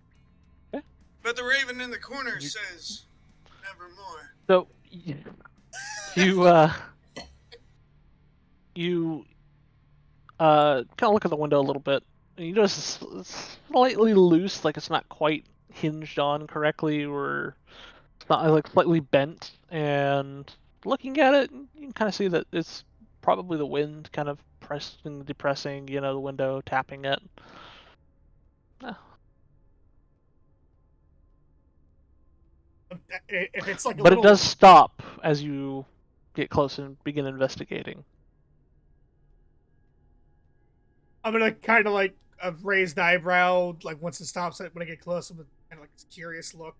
But the raven in the corner says, nevermore. so you kind of look at the window a little bit, and you notice it's slightly loose, like it's not quite hinged on correctly, or it's not like slightly bent. And looking at it, you can kind of see that it's probably the wind kind of pressing, depressing, the window, tapping it. If it's like a But little, it does stop as you get close and begin investigating. I'm gonna kind of like a raised eyebrow, like once it stops. When I get close, I'm gonna kind of like a curious look,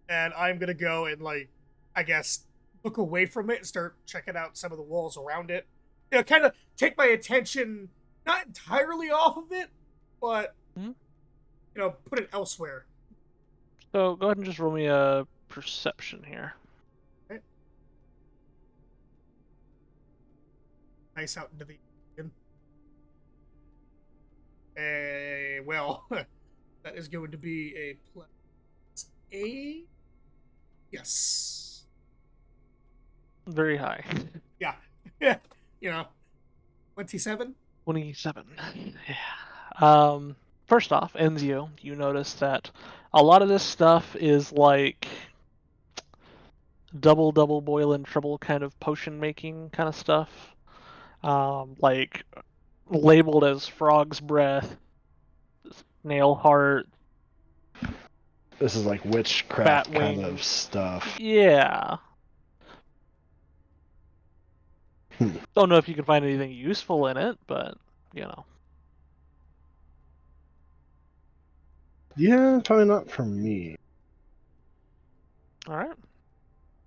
and I'm gonna go and like, I guess, look away from it and start checking out some of the walls around it. Kind of take my attention not entirely off of it, but Mhm. Put it elsewhere. So go ahead and just roll me a perception here. Nice out into the. Well, that is going to be a plus a. Yes. Very high. Yeah. 27. 27. Yeah. First off, Enzio, you notice that a lot of this stuff is like double boil and triple kind of potion making kind of stuff. Like labeled as frog's breath, snail heart. This is like witchcraft kind Batwing. of stuff. Yeah. Hmm. Don't know if you can find anything useful in it, but Yeah, probably not for me. All right.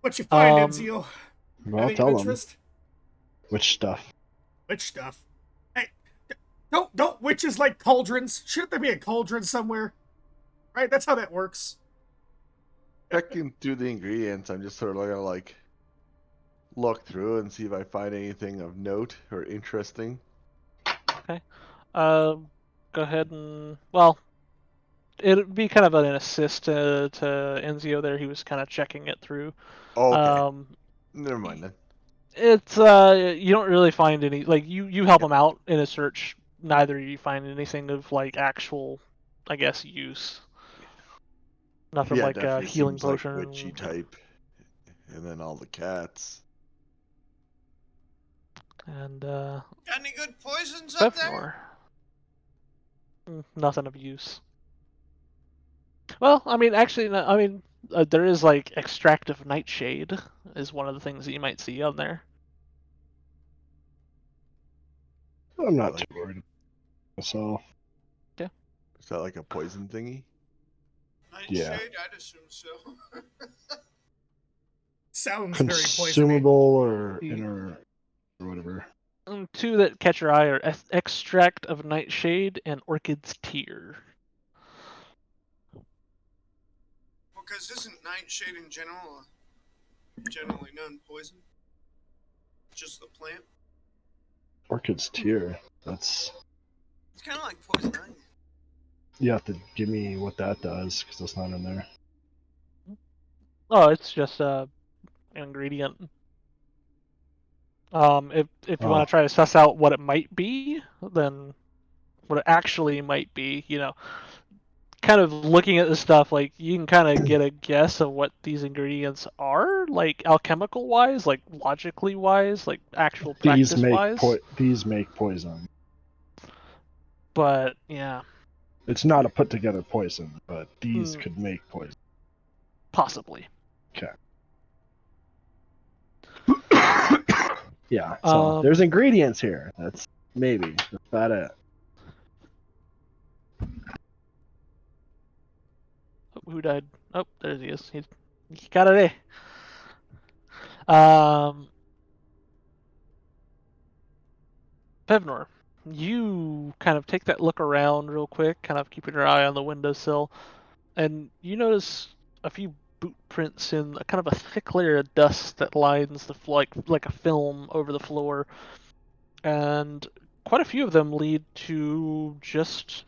What you find, Um, Enzio? But I'll Anything tell of them. interest? Which stuff? Which stuff? Hey, don't witches like cauldrons? Shouldn't there be a cauldron somewhere? Right? That's how that works. Checking through the ingredients, I'm just sort of gonna like look through and see if I find anything of note or interesting. Go ahead and it'd be kind of an assist to Enzio there. He was kind of checking it through. Oh, okay. Never mind then. It's you don't really find any, like, you help him out in a search. Neither you find anything of like actual, I guess, use. Nothing Yeah, like a definitely healing seems like potion. witchy type. And then all the cats. And Got any good poisons up there? Fevnor. Nothing of use. Well, I mean, actually, no, I mean, there is like extractive nightshade is one of the things that you might see on there. I'm not too worried. So Is that like a poison thingy? Yeah. Nightshade, I'd assume so. Sounds very poisony. consumable or The- inner or whatever. 2 that catch your eye are extract of nightshade and orchid's tear. Well, because isn't nightshade in general a generally known poison? Just the plant. Orchid's tear. That's. It's kind of like poison ivy. You have to give me what that does because that's not in there. Oh, it's just an ingredient. If you want to try to suss out what it might be, then what it actually might be, kind of looking at this stuff, like you can kind of get a guess of what these ingredients are, like alchemical wise, like logically wise, like actual practice wise. These make poison. But yeah, it's not a put together poison, but these could make poison. Possibly. Okay. Yeah. So there's ingredients here. That's about it. Who died? Oh, there he is. He got it. Fevnor, you kind of take that look around real quick, kind of keeping your eye on the windowsill, and you notice a few boot prints in a kind of a thick layer of dust that lines the like a film over the floor, and quite a few of them lead to just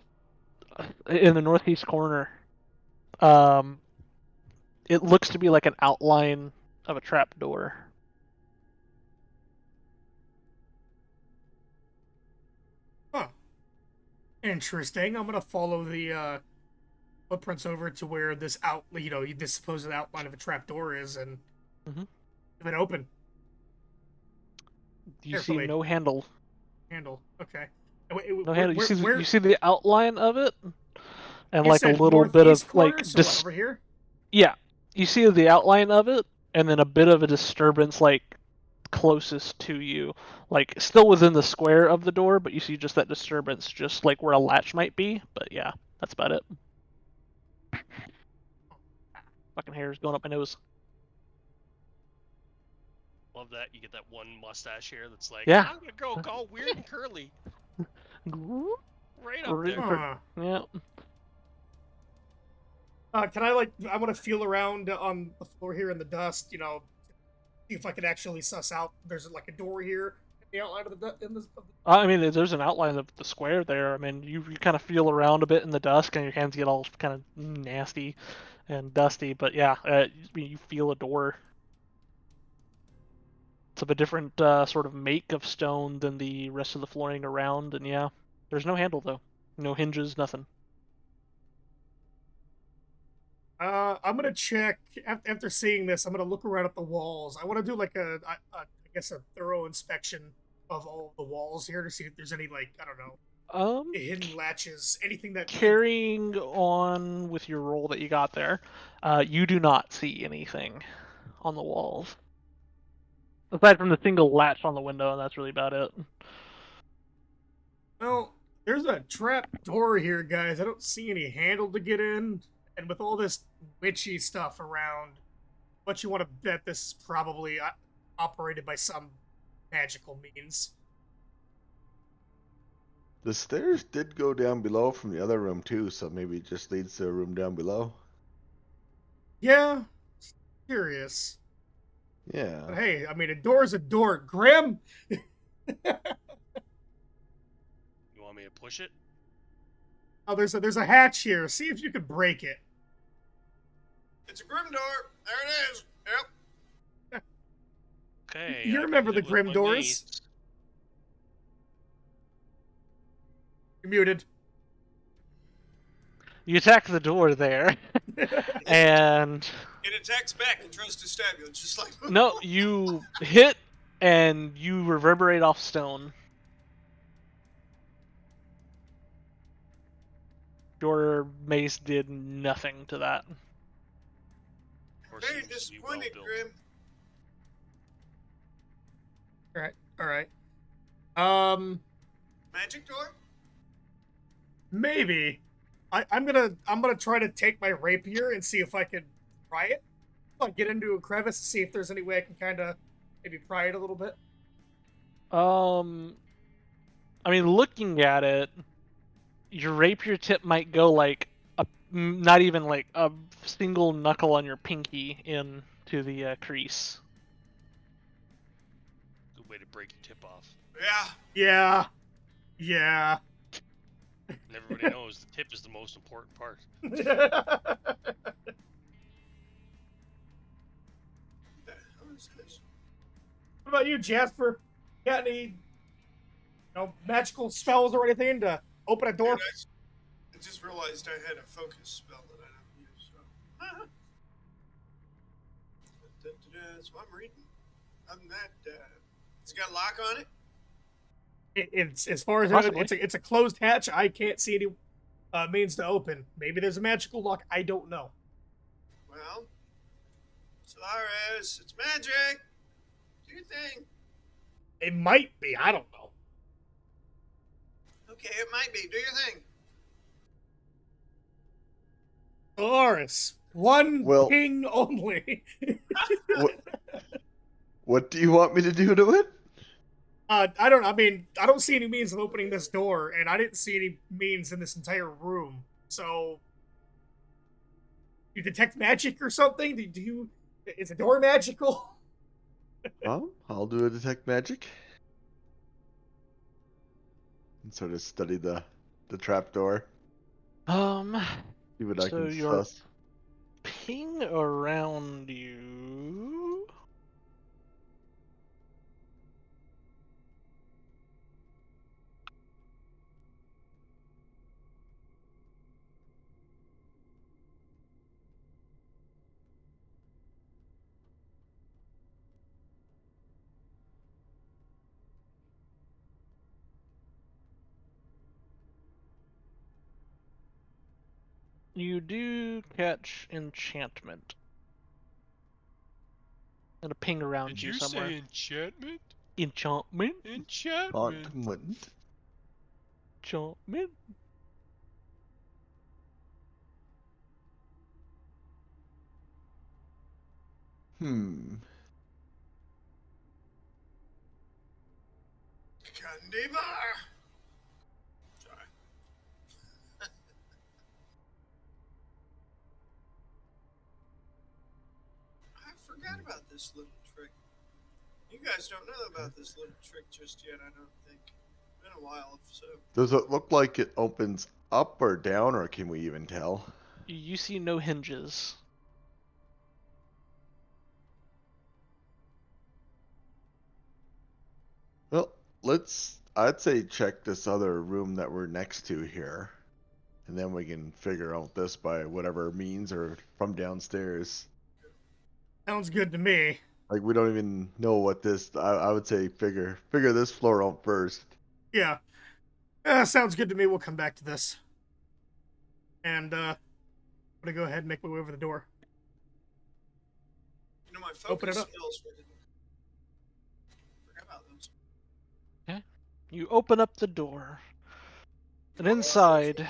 in the northeast corner. It looks to be like an outline of a trap door. Huh. Interesting. I'm gonna follow the footprints over to where this this supposed outline of a trap door is, and leave it open. You see no handle. Okay. No handle. You see the outline of it, and like a little northeast bit of corner, like so over here. Yeah, you see the outline of it, and then a bit of a disturbance like closest to you, like still within the square of the door, but you see just that disturbance, just like where a latch might be. But yeah, that's about it. Fucking hair is going up my nose. Love that. You get that one mustache here that's like, yeah. I'm gonna go all weird and curly. Right up there. Yeah. Can I I want to feel around on the floor here in the dust, see if I could actually suss out there's like a door here in the outline of the I mean, there's an outline of the square there. I mean, you kind of feel around a bit in the dusk, and your hands get all kind of nasty and dusty. But yeah, you feel a door. It's of a different sort of make of stone than the rest of the flooring around, and yeah, there's no handle though, no hinges, nothing. I'm gonna check after seeing this. I'm gonna look around at the walls. I want to do like I guess a thorough inspection of all the walls here to see if there's any hidden latches, anything that. Carrying on with your roll that you got there, you do not see anything on the walls aside from the single latch on the window, and that's really about it. Well, there's a trap door here, guys. I don't see any handle to get in. And with all this witchy stuff around, what you want to bet this is probably operated by some magical means. The stairs did go down below from the other room too, so maybe it just leads to a room down below. Yeah, curious. Yeah. But hey, I mean, a door is a door, Grim. You want me to push it? Oh, there's a hatch here. See if you can break it. It's a grim door. There it is. Yep. Okay. You remember the grim doors? You're muted. You attack the door there, and it attacks back and tries to stab you. It's just like no, you hit and you reverberate off stone. Your mace did nothing to that. Very disappointed, Grim. All right. Magic door? Maybe. I'm gonna try to take my rapier and see if I can pry it. I'll get into a crevice, see if there's any way I can kind of maybe pry it a little bit. I mean, looking at it, your rapier tip might go like not even like a single knuckle on your pinky into the crease. Good way to break your tip off. Yeah. Yeah. And everybody knows the tip is the most important part. What the hell is this? What about you, Jasper? Got any, magical spells or anything to open a door? Dude, I just realized I had a focus spell that I don't use. So. That's what I'm reading. Other than that, it's got a lock on it. It's as far as Possibly. it's a closed hatch. I can't see any means to open. Maybe there's a magical lock. I don't know. Well, Solaris, it's magic. Do your thing. It might be. I don't know. Okay, it might be. Do your thing. Solaris, one Well- ping only. What do you want me to do to it? I don't know. I mean, I don't see any means of opening this door, and I didn't see any means in this entire room. So, you detect magic or something? Do you? Is the door magical? Well, I'll do a detect magic. And sort of study the trapdoor. See what I So can your suss. ping around you. You do catch enchantment. And a ping around you somewhere. enchantment? Enchantment? Enchantment. Enchantment. Enchantment? Candy bar. Sorry. I forgot about this little trick. You guys don't know about this little trick just yet, I don't think. Been a while, so. Does it look like it opens up or down, or can we even tell? You see no hinges. Well, I'd say check this other room that we're next to here. And then we can figure out this by whatever means or from downstairs. Sounds good to me. Like, we don't even know what this, I would say figure this floor out first. Yeah. Sounds good to me. We'll come back to this. And, I'm gonna go ahead and make my way over the door. You know, my Open it focus up. spells were forgot about those. You open up the door. And inside,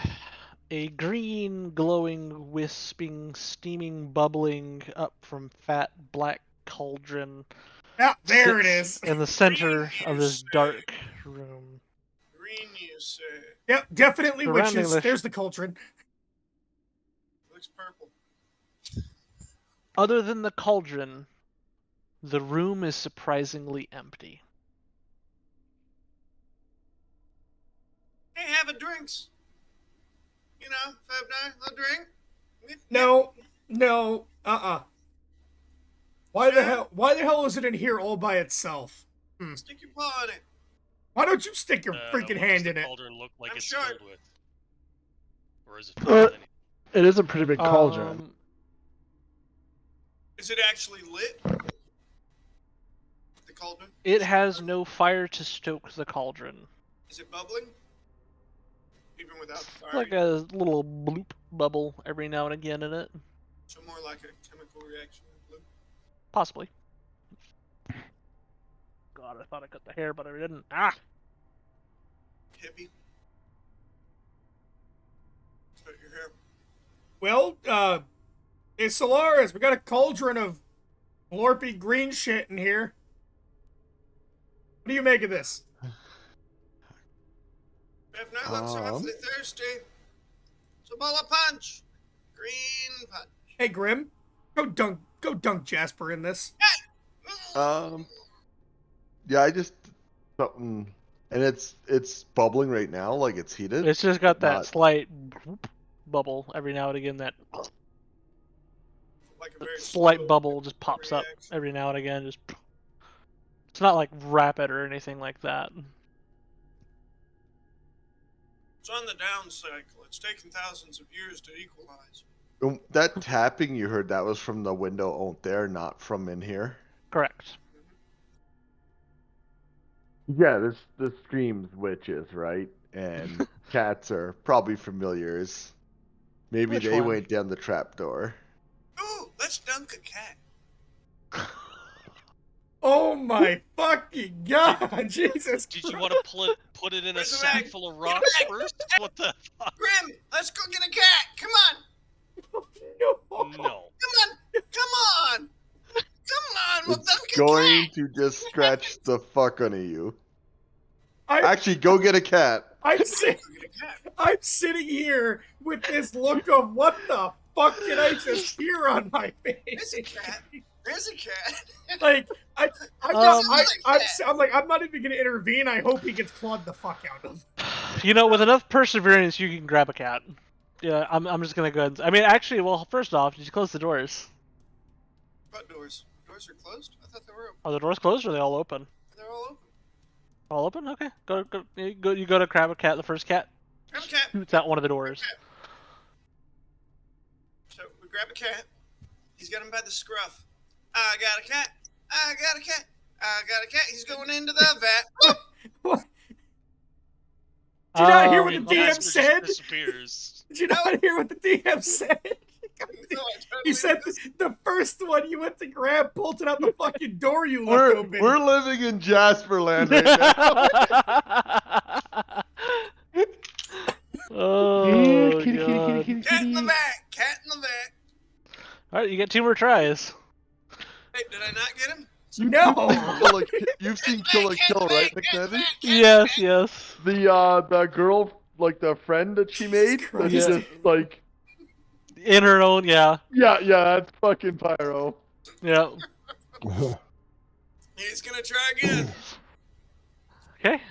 a green, glowing, wisping, steaming, bubbling up from fat black cauldron Ah, there it sits is. in the center Green, of you this say. dark room. Green, you say. Yep, definitely Surrounding witches. the- There's the cauldron. Looks purple. Other than the cauldron, the room is surprisingly empty. Hey, have a drinks. You know, Fevnor, a drink. No, Why the hell is it in here all by itself? Stick your paw in it. Why don't you stick your freaking What hand does in the it? cauldron look like I'm it's sure. filled with? Or is it filled with anything? It is a pretty big cauldron. Is it actually lit? The cauldron? It has no fire to stoke the cauldron. Is it bubbling? Even without the fire? Like a little bloop bubble every now and again in it. So more like a chemical reaction. Possibly. God, I thought I cut the hair, but I didn't. Ah! Hippie. Cut your hair. Well, hey Solaris, we got a cauldron of glorpy green shit in here. What do you make of this? Fevnor looks awfully thirsty. So ball of punch. Green punch. Hey, Grim, go dunk Jasper in this. Yeah, I just something, and it's bubbling right now, like it's heated. It's just got that Not- slight bubble every now and again. That Like a very slight slow bubble just pops up reaction. every now and again. Just it's not like rapid or anything like that. It's on the down cycle. It's taken thousands of years to equalize. That tapping you heard, that was from the window out there, not from in here. Correct. Yeah, this screams witches, right? And cats are probably familiars. Maybe Which they one? went down the trapdoor. Ooh, let's dunk a cat. Oh my fucking god, Jesus! Did you Christ. want to put it in a Where's the sack bag? full of Get rocks the bag. first? What the fuck? Grim, let's go get a cat. Come on. No. No. Come on. We'll It's dunk a going cat. to just scratch the fuck out of you. I'm, Actually, go get a cat. I'm, sit- Go get a cat. I'm sitting here with this look of what the fuck did I just hear on my There's face? a cat. There's a cat. Like I'm not even gonna intervene. I hope he gets clawed the fuck out of. You know, with enough perseverance, you can grab a cat. Yeah, I'm just gonna go ahead. I mean, actually, well, first off, did you close the doors? What doors? Doors are closed? I thought they were open. Are the doors closed or are they all open? They're all open. All open? Okay. You go to grab a cat. The first cat Grab a cat. shoots out one of the doors. So we grab a cat. He's got him by the scruff. I got a cat. I got a cat. I got a cat. He's going into the vat. Did you not hear what the Um, DM Jasper just said? disappears. Did you not hear what the DM said? No, I totally He said missed. the first one you went to grab bolted out the fucking door you left open. We're living in Jasper land right now. Oh, Kitty, kitty, God. kitty, Cat in the kitty. vat. Cat in the vat. All right, you get 2 more tries. Hey, did I not get him? No. You've seen Kill a Kill, right, McNevy? Yes, yes. The girl, like the friend that she made, that's Christ. just like, In her own, yeah. yeah, that's fucking pyro. Yeah. He's gonna try again. Okay.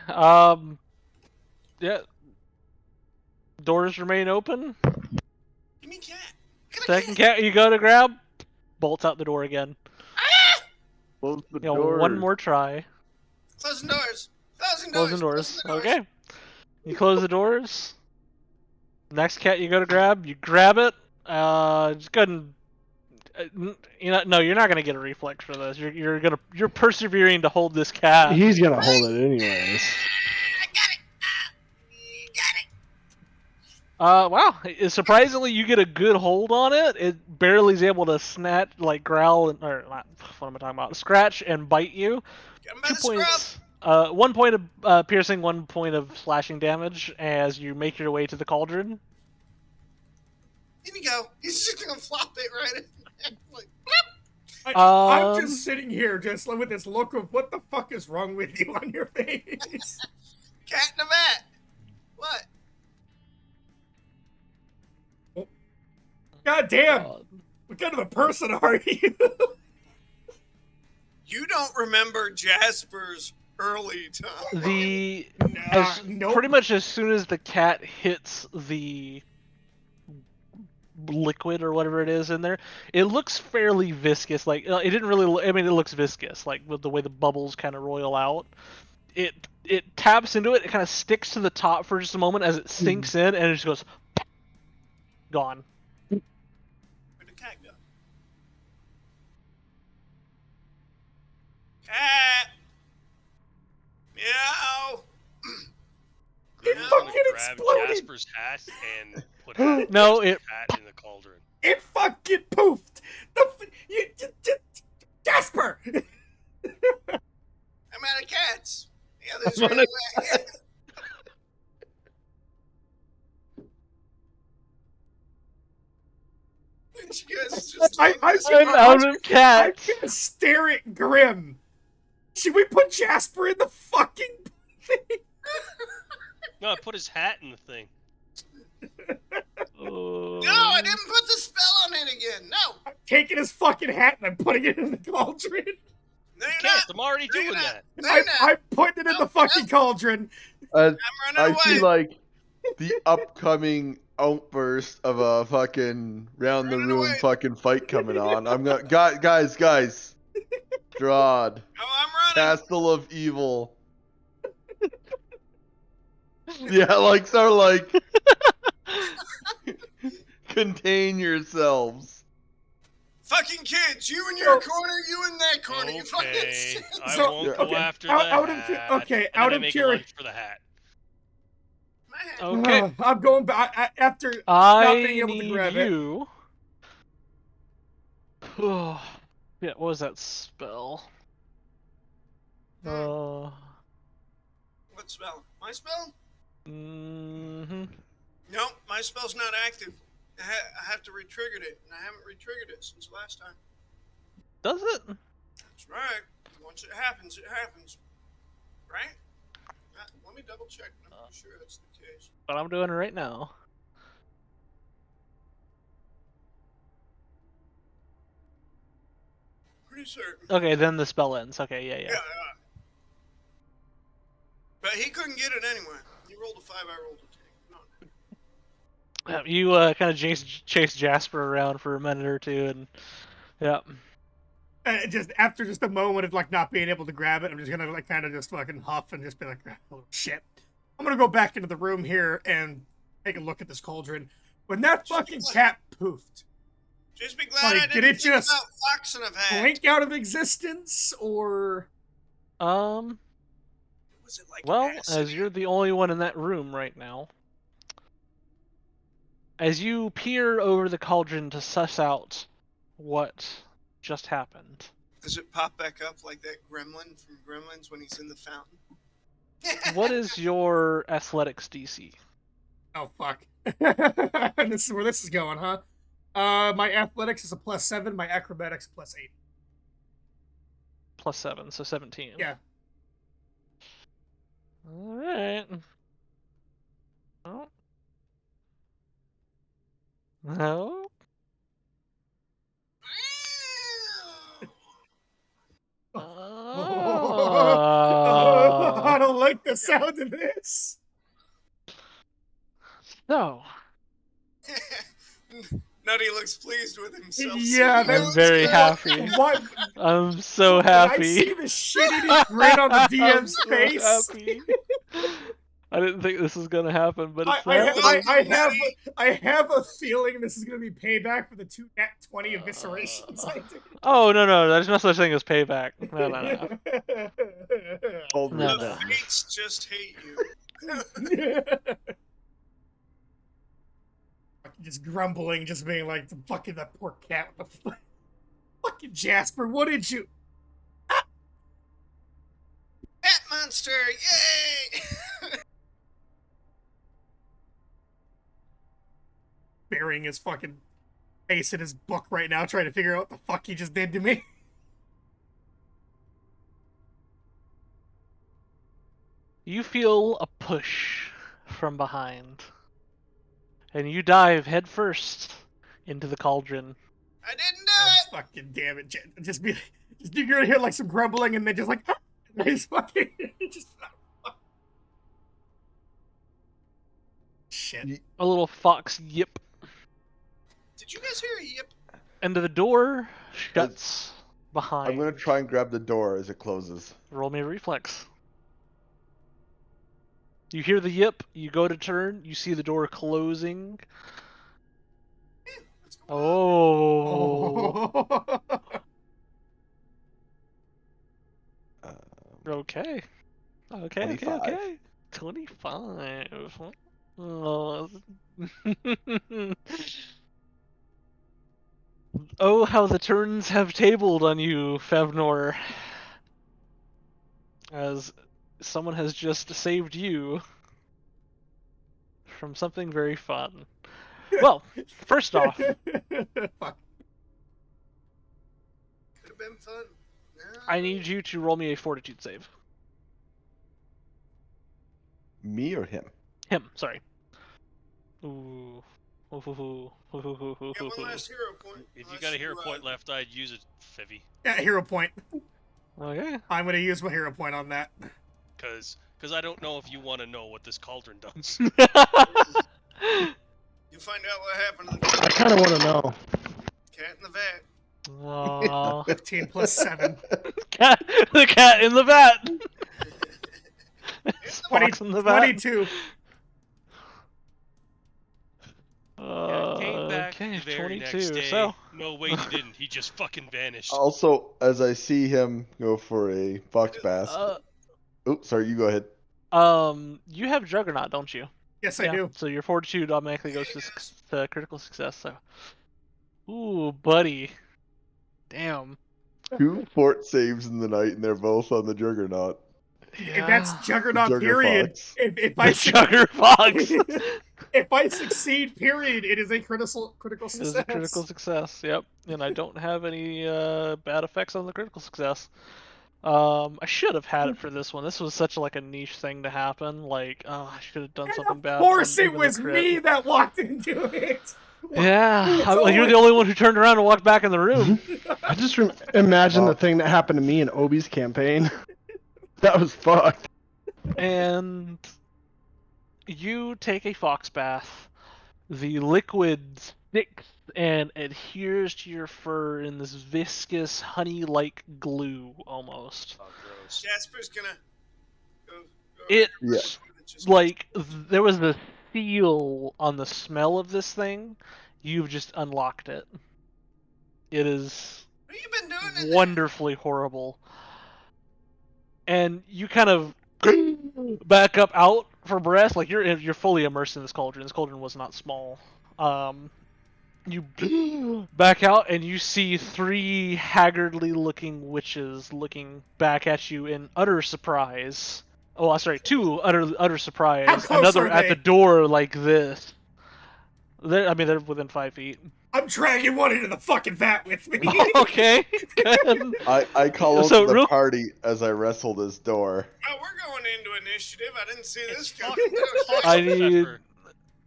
Yeah. Doors remain open. Give me a cat. Give me a Second cat you go to grab, bolts out the door again. Close the You know, door. one more try. Closing doors. Closing doors. Closing doors. Closing the doors. Okay. You close the doors. Next cat you go to grab, you grab it. Just go ahead and. No, you're not gonna get a reflex for this. You're persevering to hold this cat. He's gonna hold it anyways. I got it. You got it. Wow. Surprisingly, you get a good hold on it. It barely is able to snatch, like growl, or not. What am I talking about? Scratch and bite you. Get him by 2 the scruff. points. 1 point of piercing, 1 point of slashing damage as you make your way to the cauldron. Here we go. He's just gonna flop it right in. Like, I'm just sitting here, just with this look of what the fuck is wrong with you on your face. cat in the vat. What? God damn! What kind of a person are you? You don't remember Jasper's early time. Nope. Pretty much as soon as the cat hits the liquid or whatever it is in there, it looks fairly viscous. Like it didn't really. I mean, it looks viscous, like with the way the bubbles kind of roil out. It taps into it. It kind of sticks to the top for just a moment as it sinks in, and it just goes gone. Where'd the cat go? Cat! Meow! It Meow. fucking Grab exploded. Jasper's hat and put hat, No, it- hat in the cauldron. It fucking poofed. Jasper. I'm out of cats. The others I'm are out of away. And you guys just I'm I'm out of I'm cats. gonna stare at Grim Should we put Jasper in the fucking thing? No, I put his hat in the thing. No, I didn't put the spell on it again. No. I'm taking his fucking hat and I'm putting it in the cauldron. No, you're Can't. not. I'm already No, doing you're not. that. No, you're not. I'm putting it in the fucking cauldron. I'm I running see away. like the upcoming outburst of a fucking round the Running room away. fucking fight coming on. I'm gonna guys. Strahd, Oh, I'm running. Castle of Evil. Yeah, like sort of like contain yourselves. Fucking kids, you in your corner, you in that corner. You fucking Okay, I So- won't okay, go after out- the out of hat. cu- okay, and out then I of make curi- a lunge for the hat. Man. Okay. I'm going back after not I being able to need grab it. you. Yeah, what was that spell? What spell? My spell? Mm-hmm. Nope, my spell's not active. I have to re-trigger it, and I haven't re-triggered it since last time. Does it? That's right. Once it happens, it happens. Right? Let me double check. I'm sure that's the case. But I'm doing it right now. Pretty certain. Okay, then the spell ends. Okay, yeah. Yeah. But he couldn't get it anyway. He rolled a 5, I rolled a 10. Come on. You kind of chase Jasper around for a minute or two, and yeah. Just after just a moment of like not being able to grab it, I'm just gonna like kind of just fucking huff and just be like, oh shit. I'm gonna go back into the room here and take a look at this cauldron. When that fucking cat poofed, Just be glad Like, I did didn't it think just about Fox and a hat. blink out of existence, or Was it like Well, acid? as you're the only one in that room right now, as you peer over the cauldron to suss out what just happened, Does it pop back up like that gremlin from Gremlins when he's in the fountain? what is your athletics DC? oh fuck. This is where this is going, huh? My athletics is a +7, my acrobatics +8. +7, so 17. Yeah. Alright. Oh. No. I don't like the sound of this. No. Nutty looks pleased with himself. Yeah, See, that's I'm very what's happy. What? I'm so When I happy. see the shitty grin on the I'm DM's so face. happy. I didn't think this was gonna happen, but it's I happening. have a feeling this is gonna be payback for the 2 nat 20 eviscerations I did. Oh no, there's no such thing as payback. No. Hold No, me The no. fates just hate you. Just grumbling, just being like, the fucking that poor cat. What the fuck? Fucking Jasper, what did you? Cat monster! Yay! Burying his fucking face in his book right now, trying to figure out what the fuck he just did to me. You feel a push from behind, and you dive headfirst into the cauldron. I didn't Oh, do it! fucking damn it! Just you're gonna hear like some grumbling, and then just like, and he's fucking just. Shit. A little fox yip, Did you guys hear a yip? and the door shuts behind. I'm gonna try and grab the door as it closes. Roll me a reflex. You hear the yip, you go to turn, you see the door closing. What's going on? Oh. Um, Okay. 25. 25. Oh. Oh, how the turns have tabled on you, Fevnor. As someone has just saved you from something very fun. Well, first off, Fuck. Could have been fun. No. I need you to roll me a fortitude save. Me or him? Him, sorry. Ooh. Ooh, ooh, ooh, ooh, ooh, ooh, ooh, Yeah, one ooh. last hero point. If you unless got a hero you, point left, I'd use it, Fevy. Yeah, hero point. Okay. I'm gonna use my hero point on that. Because I don't know if you want to know what this cauldron does. You find out what happened to the I kind of want to know. cat in the vat. Aw. 15 plus 7. The cat in the vat. It's Fox in the vat. 22. Came back Okay, the very 22. next day. So, No, wait, he didn't. He just fucking vanished. Also, as I see him go for a fox bath. Oops, sorry, you go ahead. you have Juggernaut, don't you? Yes, I do. So your fortitude automatically goes to critical success. So, ooh, buddy, damn. 2 fort saves in the night, and they're both on the Juggernaut. If that's Yeah. Juggernaut, Jugger period. Fox. If The I Jugger Fox if I succeed, period, it is a critical is success. a critical success. Yep, and I don't have any bad effects on the critical success. I should have had it for this one. This was such like a niche thing to happen. Like, oh, I should have done something bad. Of course, it even the was crit. me that walked into it. Yeah, It's well, you're always- the only one who turned around and walked back in the room. I just imagine the thing that happened to me in Obi's campaign. That was fucked. And you take a fox bath. The liquid sticks and adheres to your fur in this viscous, honey-like glue, almost. Oh, gross. Jasper's gonna go It's Yeah. just like there was a seal on the smell of this thing. You've just unlocked it. It is what have you been doing in there? wonderfully horrible. And you kind of back up out for breath, like you're fully immersed in this cauldron. This cauldron was not small. You back out and you see 3 haggardly looking witches looking back at you in utter surprise. Oh, sorry, 2 utter surprise. How close Another are at they? the door like this. They're within 5 feet. I'm dragging one into the fucking vat with me. Okay. Good. I call out So to the real- party as I wrestle this door. Oh, we're going into initiative. I didn't see It's this coming. fucking I awesome, need Pepper.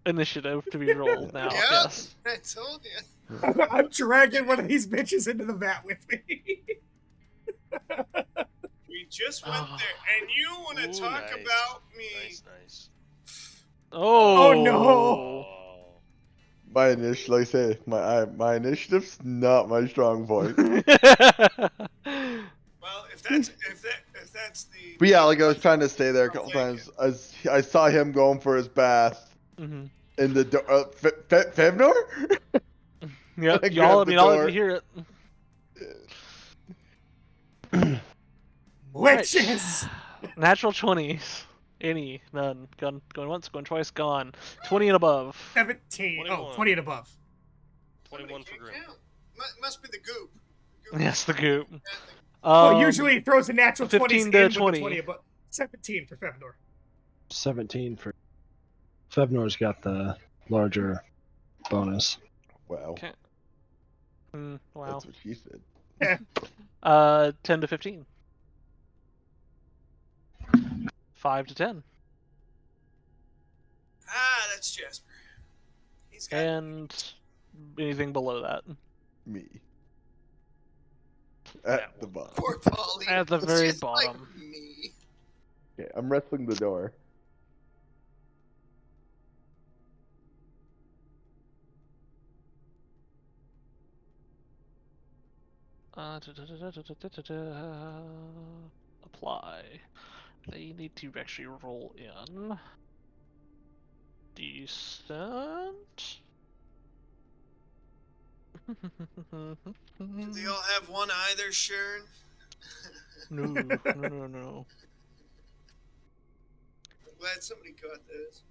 initiative to be rolled now. Yeah. Yes. I told you. I'm dragging one of these bitches into the vat with me. We just went Oh. there, and you want to Ooh, talk nice. about me? Nice. Oh. Oh, no. Oh. My initiative, like I say, my initiative's not my strong point. Well, if that's the. But yeah, like I was trying to stay there a I'll couple take times. I saw him going for his bath hmm in the door. Fevnor? Yep. I Y'all. I grabbed the mean, all of door. you hear it. Witches! Natural 20s. Any, none. Going once, going twice, gone. 20 and above. 17. 21. 20 and above. 21 for Grim. Must be the goop. Yes, the goop. Well, usually he throws a natural 15 20s to in with 20. the 20 above. 17 for Fevnor. 17 for Fevnor's got the larger bonus. Wow. Okay. Wow. That's what she said. 10 to 15. 5 to 10. Ah, that's Jasper. He's got And anything below that. Me. At the bottom. poor Paulie. At the It's very just like bottom. me. Okay, I'm wrestling the door. Apply. They need to actually roll in. Decent. Do they all have one eye they're sharing? No. I'm glad somebody caught this.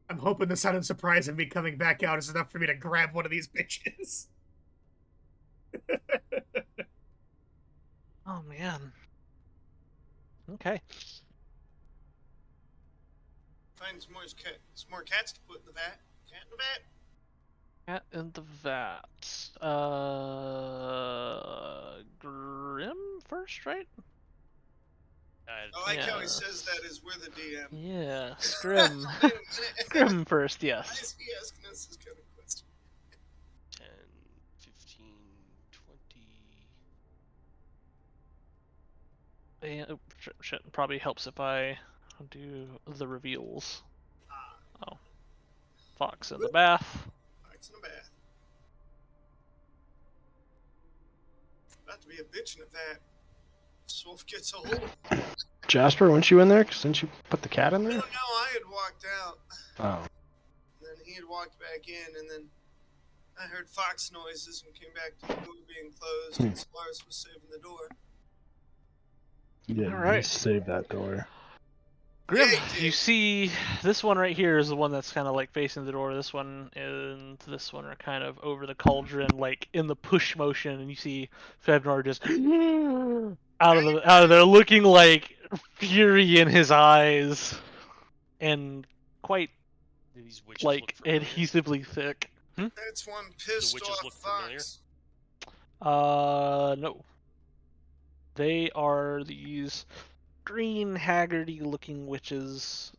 I'm hoping the sudden surprise of me coming back out is enough for me to grab one of these bitches. Oh man. Okay. Find some more cats to put in the vat. Cat in the vat. Cat in the vat. Grim first, right? I like how he Yes. says that as we're the DM. Yeah, Grim. Wait a minute. Grim first, Why yes. is he asking us this kind of question? 10, 15, 20. And, probably helps if I do the reveals. Oh. Fox in the bath. Fox in the bath. About to be a bitch in a vat. Swolf gets a hold of him. Jasper, weren't you in there? Didn't you put the cat in No, there? I had walked out. Oh. Then he had walked back in, and then I heard fox noises and came back to the door being closed, and Solaris was saving the door. Yeah, All right. you saved that door. Grim, Yeah, he you did. see this one right here is the one that's kind of like facing the door. This one and this one are kind of over the cauldron, like in the push motion, and you see Fevnor just out of there, looking like fury in his eyes, and quite Do these witches like look familiar? adhesively thick. That's one pissed witches off look familiar? fox. No, they are these green, haggardy-looking witches,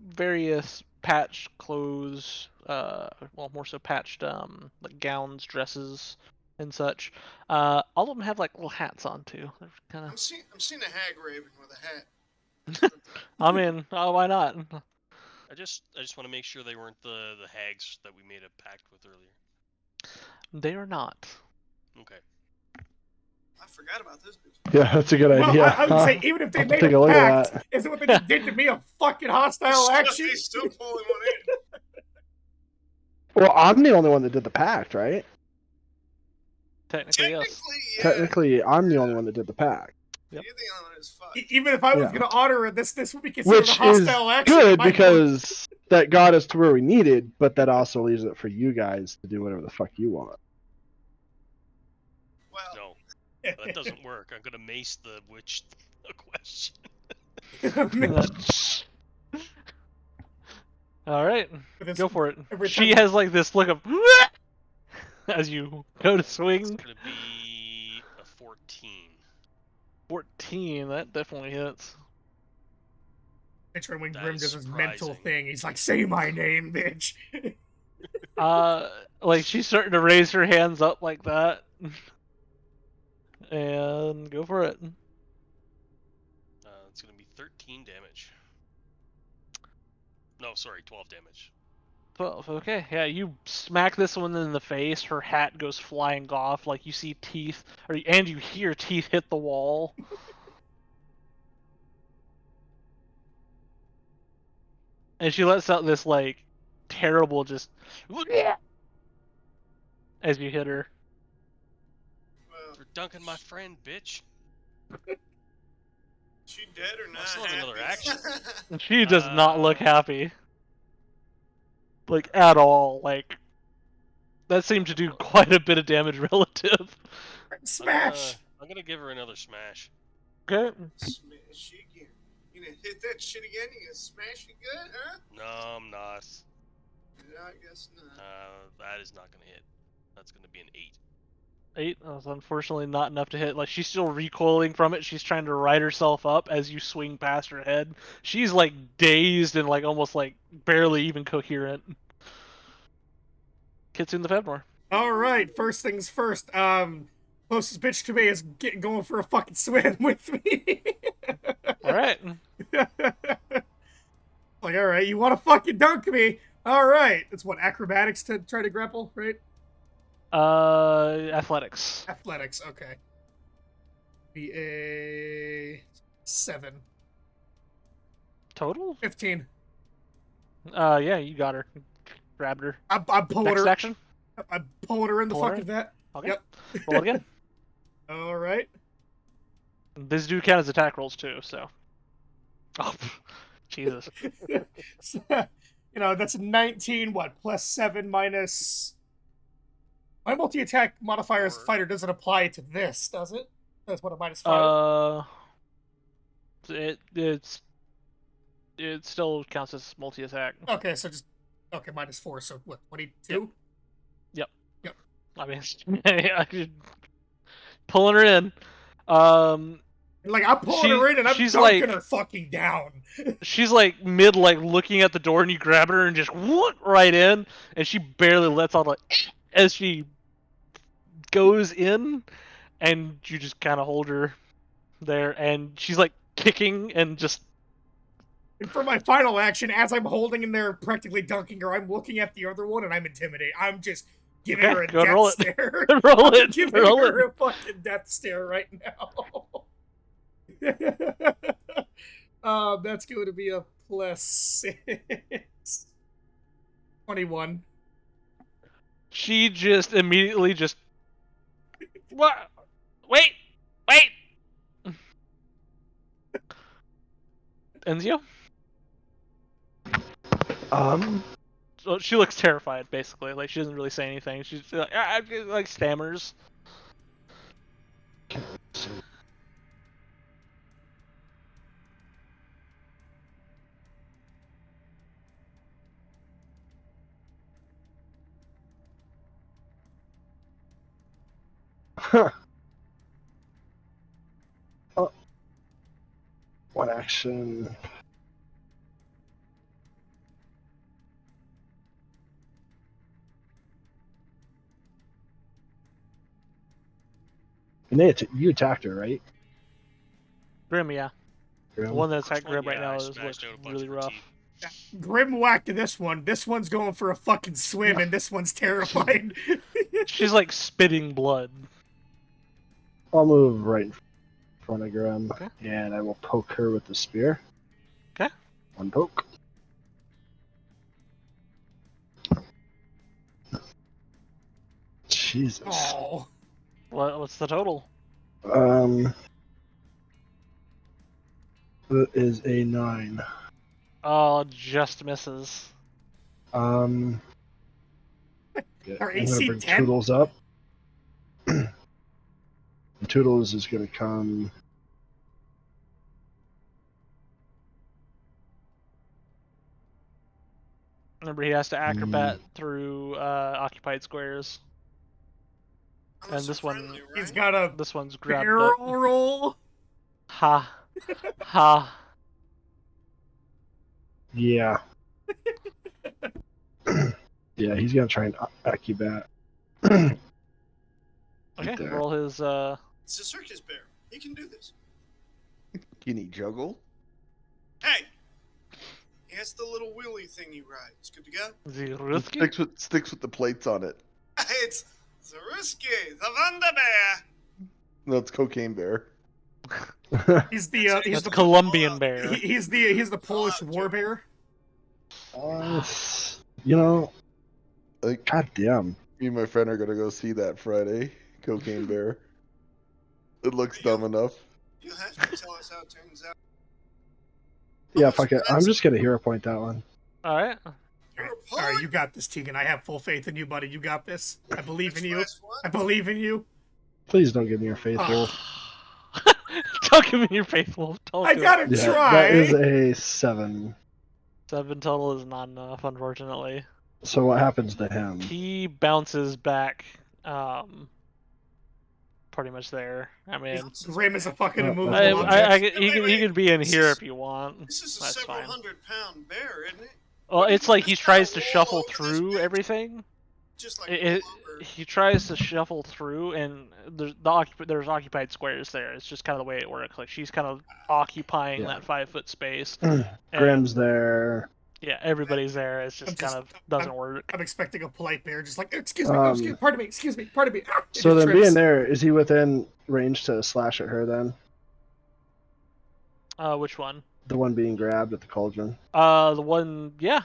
various patched clothes, well, more so patched, like gowns, dresses, and such. All of them have like little hats on too. They're kind I'm of. seeing a hag raven with a hat. I mean, why not? I just want to make sure they weren't the hags that we made a pact with earlier. They are not. Okay. I forgot about this bitch. Yeah, that's a good Well, idea. I would say, even if they I'll made take a a look at pact, that. isn't what they just did to me a fucking hostile action? He's still pulling one in. Well, I'm the only one that did the pact, right? Technically, yes. Technically, yeah. Technically, I'm the only one that did the pact. Yep. You're the only one who's fucked. Even if I was Yeah. going to honor it, this would be considered Which a hostile is action. in good my book. because that got us to where we needed, but that also leaves it for you guys to do whatever the fuck you want. Well, No, that doesn't work. I'm gonna mace the witch. A question. All right, This- go for it. every She time- has like this look of as you go to It's swing. gonna be a 14. 14. That definitely hits. Picturing when That Grim is does his mental surprising. thing, he's like, "Say my name, bitch." Like she's starting to raise her hands up like that, and go for it. It's gonna be 13 damage. No, sorry, 12 damage. 12. Okay, yeah, you smack this one in the face. Her hat goes flying off. Like you see teeth, and you hear teeth hit the wall. And she lets out this like terrible just as you hit her. well, You're dunking my friend, bitch. she dead or not? still have another happy? And she does not look happy. Like at all. Like that seemed to do quite a bit of damage relative. Smash. I'm gonna give her another smash. Okay. Smash it again. You gonna hit that shit again? You gonna smash it good, huh? No, I'm not. No, I guess not. That is not gonna hit. That's gonna be an 8. 8. That's unfortunately not enough to hit. Like she's still recoiling from it. She's trying to right herself up as you swing past her head. She's like dazed and like almost like barely even coherent. Kitsune the Fevnor. All right, first things first. Closest bitch to me is going for a fucking swim with me. All right. Like, all right, you want to fucking dunk me? All right, it's what, acrobatics to try to grapple, right? Athletics. Athletics, okay. Be a 7. Total? 15. Yeah, you got her. Grabbed her. I'm pulling Next her. action. I'm pulling her in the Pull her fucking vat. Okay. Yep. Roll it again. All right. These do count as attack rolls too, so. Oh, Jesus. So, that's a 19. What? Plus 7 minus. My multi-attack modifier as a fighter doesn't apply to this, does it? That's what, a minus 5. It still counts as multi-attack. Okay, so just minus 4. So what? 22. I mean, I could pulling her in. Like, I'm pulling her in and I'm she's dunking like- her fucking down. She's like mid, like looking at the door, and you grab her and just whoop right in, and she barely lets out like as she goes in, and you just kind of hold her there, and she's like kicking and just. And for my final action, as I'm holding in there, practically dunking her, I'm looking at the other one and I'm intimidated. I'm just giving Okay, her a go and death roll it. stare. Roll I'm it. giving Roll her it. a fucking death stare right now. That's going to be a +6. 21. She just immediately just. What? Wait! Enzio? So she looks terrified, basically. Like, she doesn't really say anything. She's like stammers. Oh. One action. And you attacked her, right? Grim, yeah. Grim? The one that's First at Grim one, right yeah, I now is smashed looks out a bunch really of her rough. teeth. Grim whack to this one. This one's going for a fucking swim, and this one's terrified. She's like spitting blood. I'll move right in front of Grim, Okay. and I will poke her with the spear. Okay. One poke. Jesus. Oh. What's the total? That is a 9. Oh, just misses. Yeah, Our I'm gonna AC bring 10? Toodles up. And Toodles is gonna come. Remember, he has to acrobat through occupied squares. Unless And this they're one- friendly, right? He's got a This one's grabbed barrel up. roll. Ha. Ha. Yeah. Yeah, he's gonna try and acrobat. Okay, there. roll his, It's a circus bear. He can do this. Can he juggle? Hey! He has the little wheelie thing he rides. Good to go? Ziruski? Sticks with the plates on it. It's Zaruski, the Wonder Bear. No, it's Cocaine Bear. He's the That's he's the Colombian bear. he's the Polish war bear. You know, Like, god damn. me and my friend are gonna go see that Friday. Cocaine Bear. It looks dumb enough. You'll have to tell us how it turns out. Yeah, fuck it. I'm just gonna hero point that one. Alright. You're a All right, poet. you got this, Tegan. I have full faith in you, buddy. You got this. I believe in you. Last one. I believe in you. Please don't give me your faithful. Don't give me your faithful. Don't I do gotta it. Yeah, try. that is a 7. 7 total is not enough, unfortunately. So what happens to him? He bounces back, pretty much there. I mean, Grim is a fucking Oh, immovable okay. object. he could be in here if you want. This is a That's several fine. 100-pound bear, isn't it? Well, it's like he Just tries to kinda shuffle roll over this through bitch. everything. Just like It, roll over. he tries to shuffle through, and there's there's occupied squares there. It's just kind of the way it works. Like she's kind of occupying Yeah. that 5-foot space. Grim's there. Yeah, everybody's there. It's just kind of doesn't work. I'm expecting a polite bear, just like, excuse me, pardon me, excuse me, pardon me. Ah, So it then trips. being there, is he within range to slash at her then? Which one? The one being grabbed at the cauldron. The one, yeah,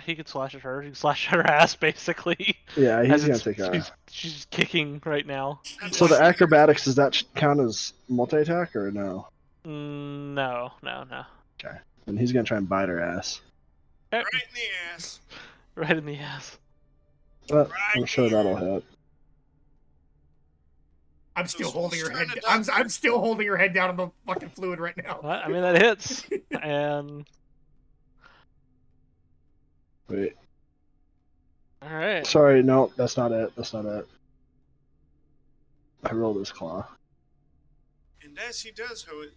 he could slash at her. He can slash at her ass, basically. Yeah, he's As gonna it's- take a. she's kicking right now. So the acrobatics, does that count as multi-attack or no? No. And he's gonna try and bite her ass. Right in the ass. Right in the ass. But I'm sure that'll hit. I'm still So holding her she's head. trying to I'm still holding her head down in the fucking fluid right now. I mean, that hits. And Wait. all right. Sorry, no, that's not it. That's not it. I roll this claw. And as he does so, it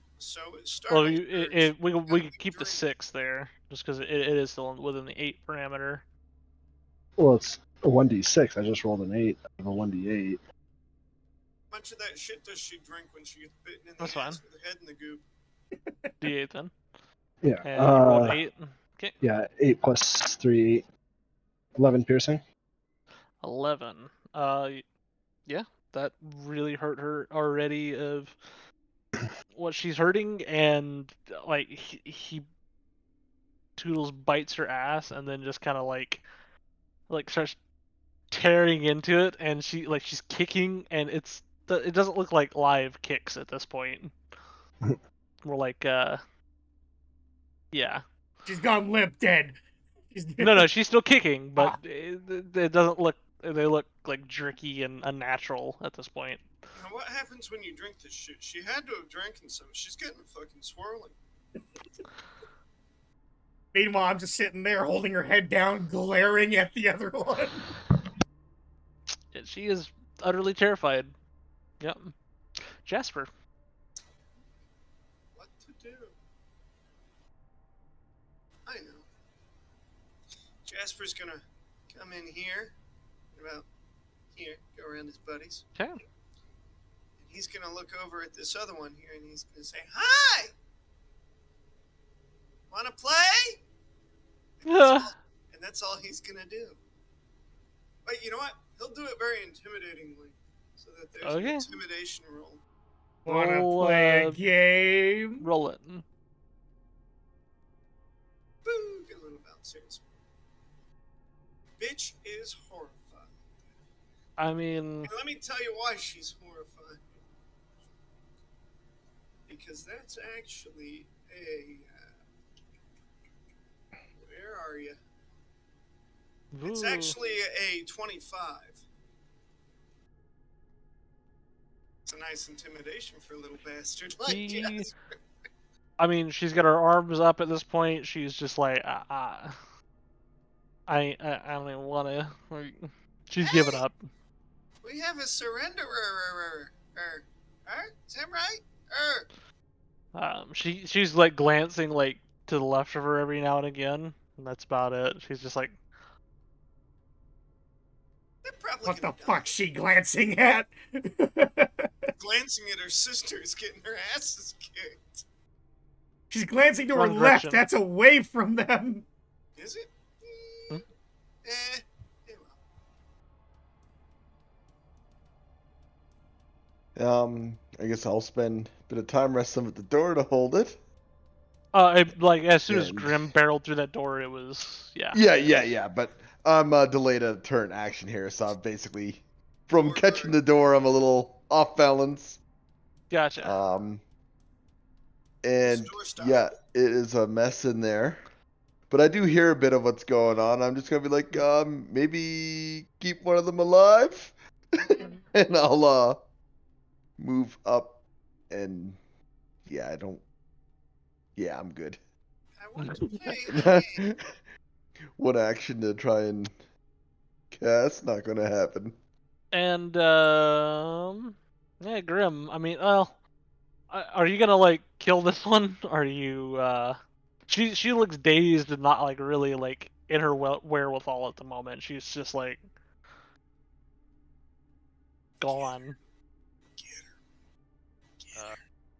Well, startles Urge. we could keep the 6 there, just because it is still within the 8 parameter. Well, it's a 1d6. I just rolled an 8 out of a 1d8. How much of that shit does she drink when she gets bitten in the That's ass fine. with her head in the goop? D8 then. Yeah. And you rolled 8. Okay. Yeah, 8 plus 3, 8. 11 piercing. 11. Yeah, that really hurt her already of what she's hurting, and like he Toodles bites her ass and then just kind of like starts tearing into it, and she's kicking, and it doesn't look like live kicks at this point. More like yeah. She's gone limp, dead. No, she's still kicking, but it doesn't look. They look like jerky and unnatural at this point. Now, what happens when you drink this shit? She had to have drinking some. She's getting fucking swirling. Meanwhile, I'm just sitting there holding her head down, glaring at the other one. She is utterly terrified. Yep. Jasper. What to do? I know. Jasper's gonna come in here, about here, go around his buddies. Okay. And he's gonna look over at this other one here, and he's gonna say, "Hi! Wanna play?" And that's all he's gonna do. But you know what? He'll do it very intimidatingly, so that there's an intimidation roll. Wanna play a game? Roll it. Boo! Get a little bounce here. Bitch is horrified. I mean, And let me tell you why she's horrified. Because that's actually a. Where are you? It's actually a 25. It's a nice intimidation for a little bastard like Jasper. I mean, she's got her arms up at this point. She's just like, I don't even want to. She's giving up. We have a surrenderer. Is that right? She's like glancing like to the left of her every now and again, and that's about it. She's just like, What the fuck's she glancing at? Glancing at her sisters getting her asses kicked. She's glancing to her Wrong left. direction. That's away from them. Is it? Hmm? I guess I'll spend a bit of time resting at the door to hold it. like as soon as And- Grim barreled through that door, it was yeah. Yeah. But I'm delayed a turn action here, so I'm basically from catching the door, I'm a little off balance. Gotcha. And yeah, it is a mess in there. But I do hear a bit of what's going on. I'm just gonna be like, maybe keep one of them alive, and I'll move up. And yeah, I'm good. I want to play. One action to try and cast, not gonna happen. And yeah, Grim. I mean, well, are you gonna like kill this one? Or are you? She looks dazed and not like really like in her wherewithal at the moment. She's just like gone.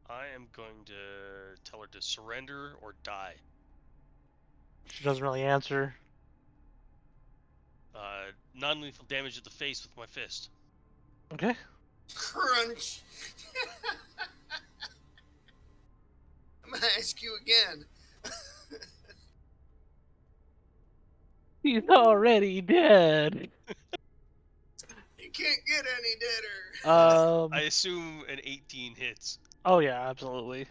I am going to tell her to surrender or die. She doesn't really answer. Non-lethal damage to the face with my fist. Okay. Crunch. I'm gonna ask you again. He's already dead. You can't get any deader. I assume an 18 hits. Oh yeah, absolutely.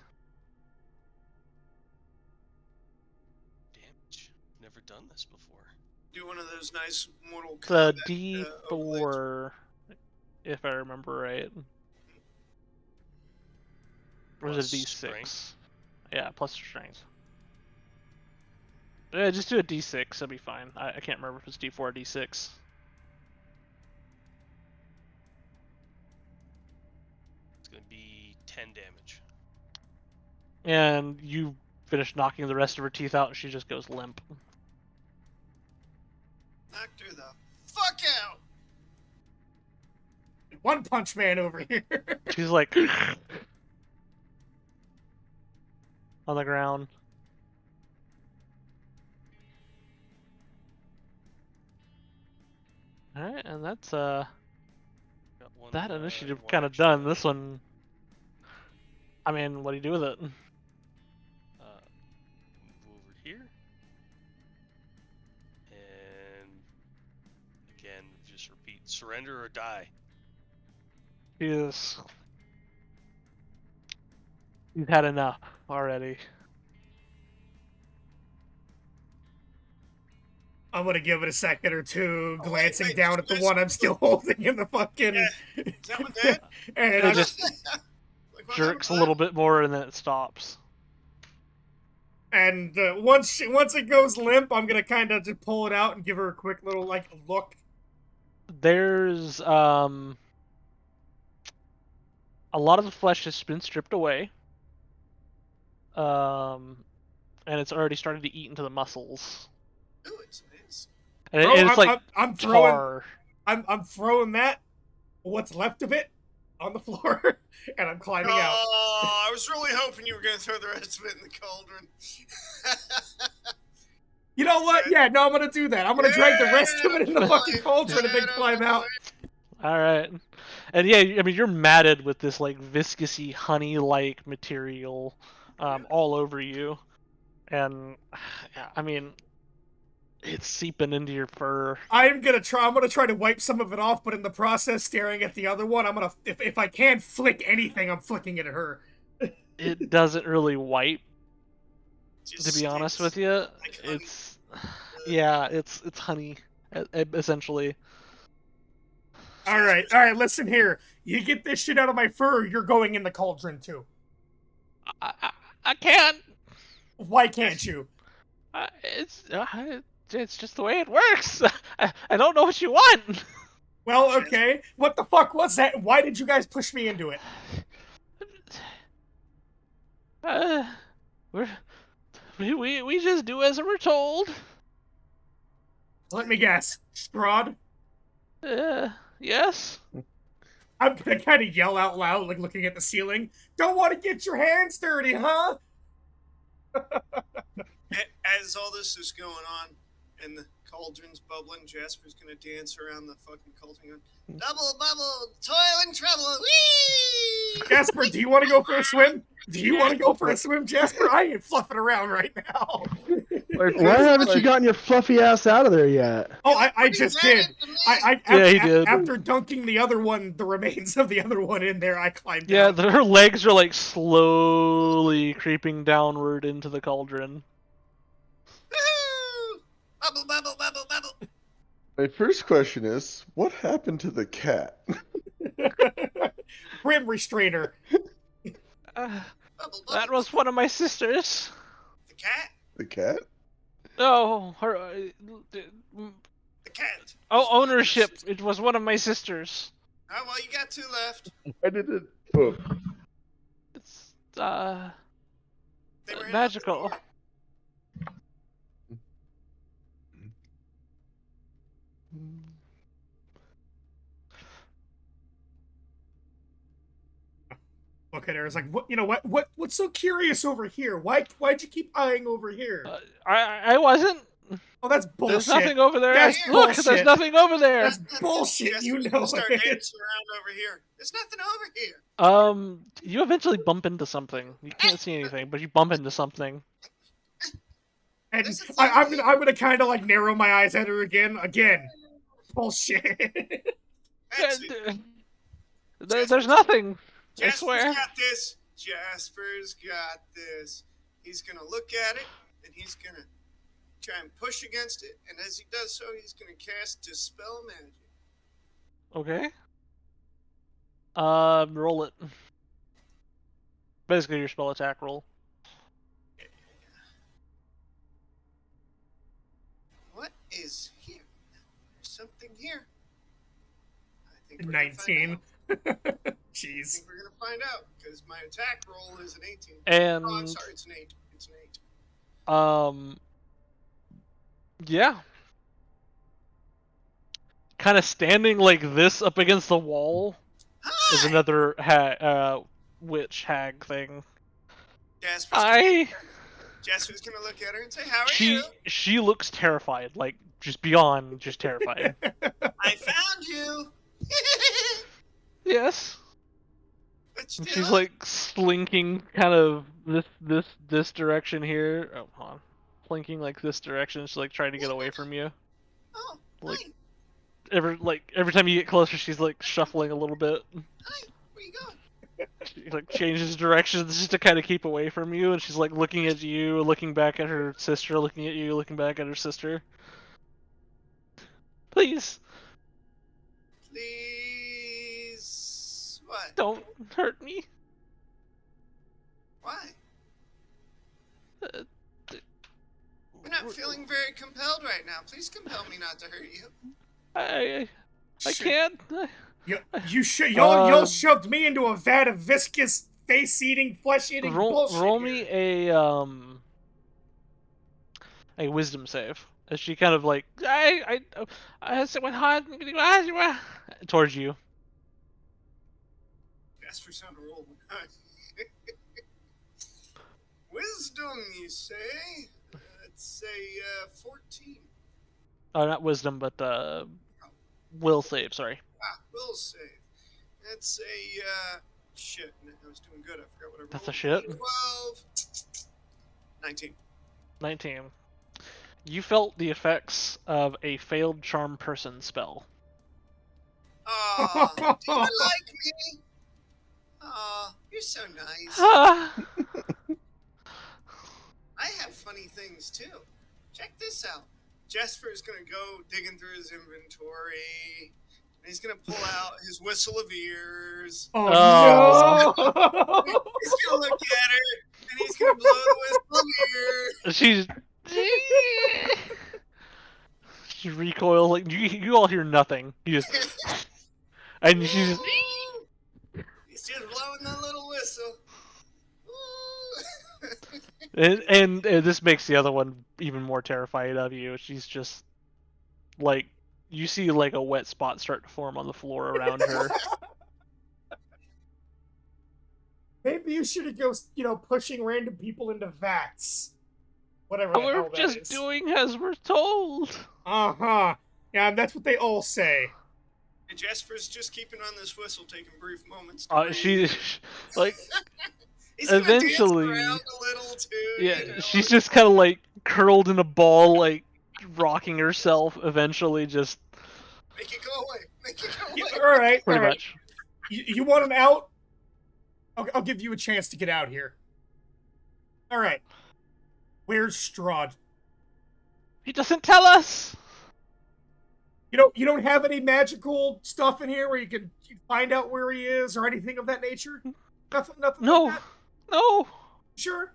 Damage. Never done this before. Do one of those nice Mortal It's a Kombat. D4, if I remember right. Or is it a Plus D6? strength. Yeah, plus strength. Yeah, just do a D6. That'll be fine. I can't remember if it's D4 or D6. going to be 10 damage. And you finish knocking the rest of her teeth out, and she just goes limp. Knocked her the fuck out. One Punch Man over here. She's like on the ground. Alright, and that's Got one, that initiative one kind of action done. left. This one, I mean, what do you do with it? Move over here. And again, just repeat: surrender or die. Jesus, you've had enough already. I'm gonna give it a second or two, Oh, glancing wait, down at the this- one I'm still holding in the fucking. Yeah. Is that one dead? And It I'm just Like, what jerks a happened? little bit more, and then it stops. And once it goes limp, I'm gonna kind of just pull it out and give her a quick little like look. There's a lot of the flesh has been stripped away. And it's already started to eat into the muscles. Ooh, it's nice. And Bro, it's like I'm throwing tar. I'm throwing that, what's left of it, on the floor, and I'm climbing out. Oh, I was really hoping you were going to throw the rest of it in the cauldron. You know what? Yeah, no, I'm gonna do that. I'm gonna drag the rest of it in the fucking cauldron and then climb out. All right, and yeah, I mean you're matted with this like viscousy honey-like material all over you, and I mean it's seeping into your fur. I'm gonna try to wipe some of it off, but in the process, staring at the other one, I'm gonna, if I can flick anything, I'm flicking it at her. It doesn't really wipe, Just to be honest stinks with you. like honey. It's yeah, it's honey essentially. All right, listen here. You get this shit out of my fur, you're going in the cauldron too. I can't. Why can't you? It's just the way it works. I don't know what you want. Well, okay. What the fuck was that? Why did you guys push me into it? We just do as we're told. Let me guess. Strahd? Yes. I'm gonna kind of yell out loud, like looking at the ceiling. Don't want to get your hands dirty, huh? As all this is going on and the cauldron's bubbling, Jasper's gonna dance around the fucking cauldron going, double bubble, toil and trouble, whee! Jasper, do you want to go for a swim? Do you want to go for a swim, Jasper? I ain't fluffing around right now. Why haven't you gotten your fluffy ass out of there yet? Oh, I just did. Yeah, he did. After dunking the remains of the other one in there, I climbed Yeah, out. her legs are like slowly creeping downward into the cauldron. Woohoo! Bubble, bubble, bubble, bubble. My first question is, what happened to the cat? Grim restrainer. Bubble, That bubble. was one of my sisters. The cat? The cat? No, her. The cat. Ownership. It was one of my sisters. Oh, well, you got two left. Why did it poop? It's They were in magical. Look at her. It's like, what? You know what? What's so curious over here? Why'd you keep eyeing over here? I wasn't. Oh, that's bullshit. There's nothing over there. That's Look, bullshit. there's nothing over there. That's bullshit. Jasper's You know gonna start it. dancing around over here. There's nothing over here. You eventually bump into something. You can't see anything, but you bump into something. And This is I'm gonna kind of like narrow my eyes at her again. Bullshit. That's it. There's nothing. I Jasper's swear. got this. Jasper's got this. He's gonna look at it, and he's gonna try and push against it, and as he does so, he's gonna cast Dispel Magic. Okay. Roll it. Basically, your spell attack roll. What is here? There's something here. I think we're gonna find 19. out. Jeez. think we're gonna find out because my attack roll is an 18. And Oh, I'm sorry, it's an 8. It's an 8. Yeah. Kind of standing like this up against the wall is Hi! another witch hag thing. Jasper's gonna look at her and say, "How are She you? looks terrified, like just beyond just terrified. I found you." Yes. What you And doing? she's like slinking kind of this direction here. Oh, hold on. Slinking like this direction. She's like trying to get away from you. Oh, Like hi. every time you get closer, she's like shuffling a little bit. Hi. Where you going? She like changes directions just to kind of keep away from you, and she's like looking at you, looking back at her sister, looking at you, looking back at her sister. Please, Please. What? don't hurt me. Why? Uh, I'm not feeling very compelled right now. Please compel me not to hurt you. I Shit. can't. Y'all shoved me into a vat of viscous, face-eating, flesh-eating bullshit. Roll here. me a wisdom save. As she kind of like I went hard towards you. Jasper's on a roll. Wisdom, you say? Let's say 14. Not wisdom, but will save. Sorry. Will save. That's a shit. I was doing good. I forgot what I rolled. That's a shit. 12. 19. 19. You felt the effects of a failed charm person spell. Aw, do you like me? Aw, you're so nice. Ah! I have funny things too. Check this out. Jasper's gonna go digging through his inventory. And he's gonna pull out his whistle of ears. Oh, no! He's gonna look at her, and he's gonna blow the whistle of ears. She recoils like you all hear nothing. You just and she's just He's just blowing that little whistle. and this makes the other one even more terrified of you. She's just like you see like a wet spot start to form on the floor around her. Maybe you should go, pushing random people into vats. Whatever the hell We're that just is. doing as we're told. Uh-huh. Yeah, that's what they all say. And Jasper's just keeping on this whistle, taking brief moments. She's like He's gonna eventually dance around a little too. yeah, she's just kind of like curled in a ball, like rocking herself. Eventually, just Make it go away. Make it go away. Yeah, all right. pretty much. You want an out? I'll give you a chance to get out here. All right. Where's Strahd? He doesn't tell us. You don't have any magical stuff in here where you can find out where he is or anything of that nature? Nothing. No, Like that? no. Sure.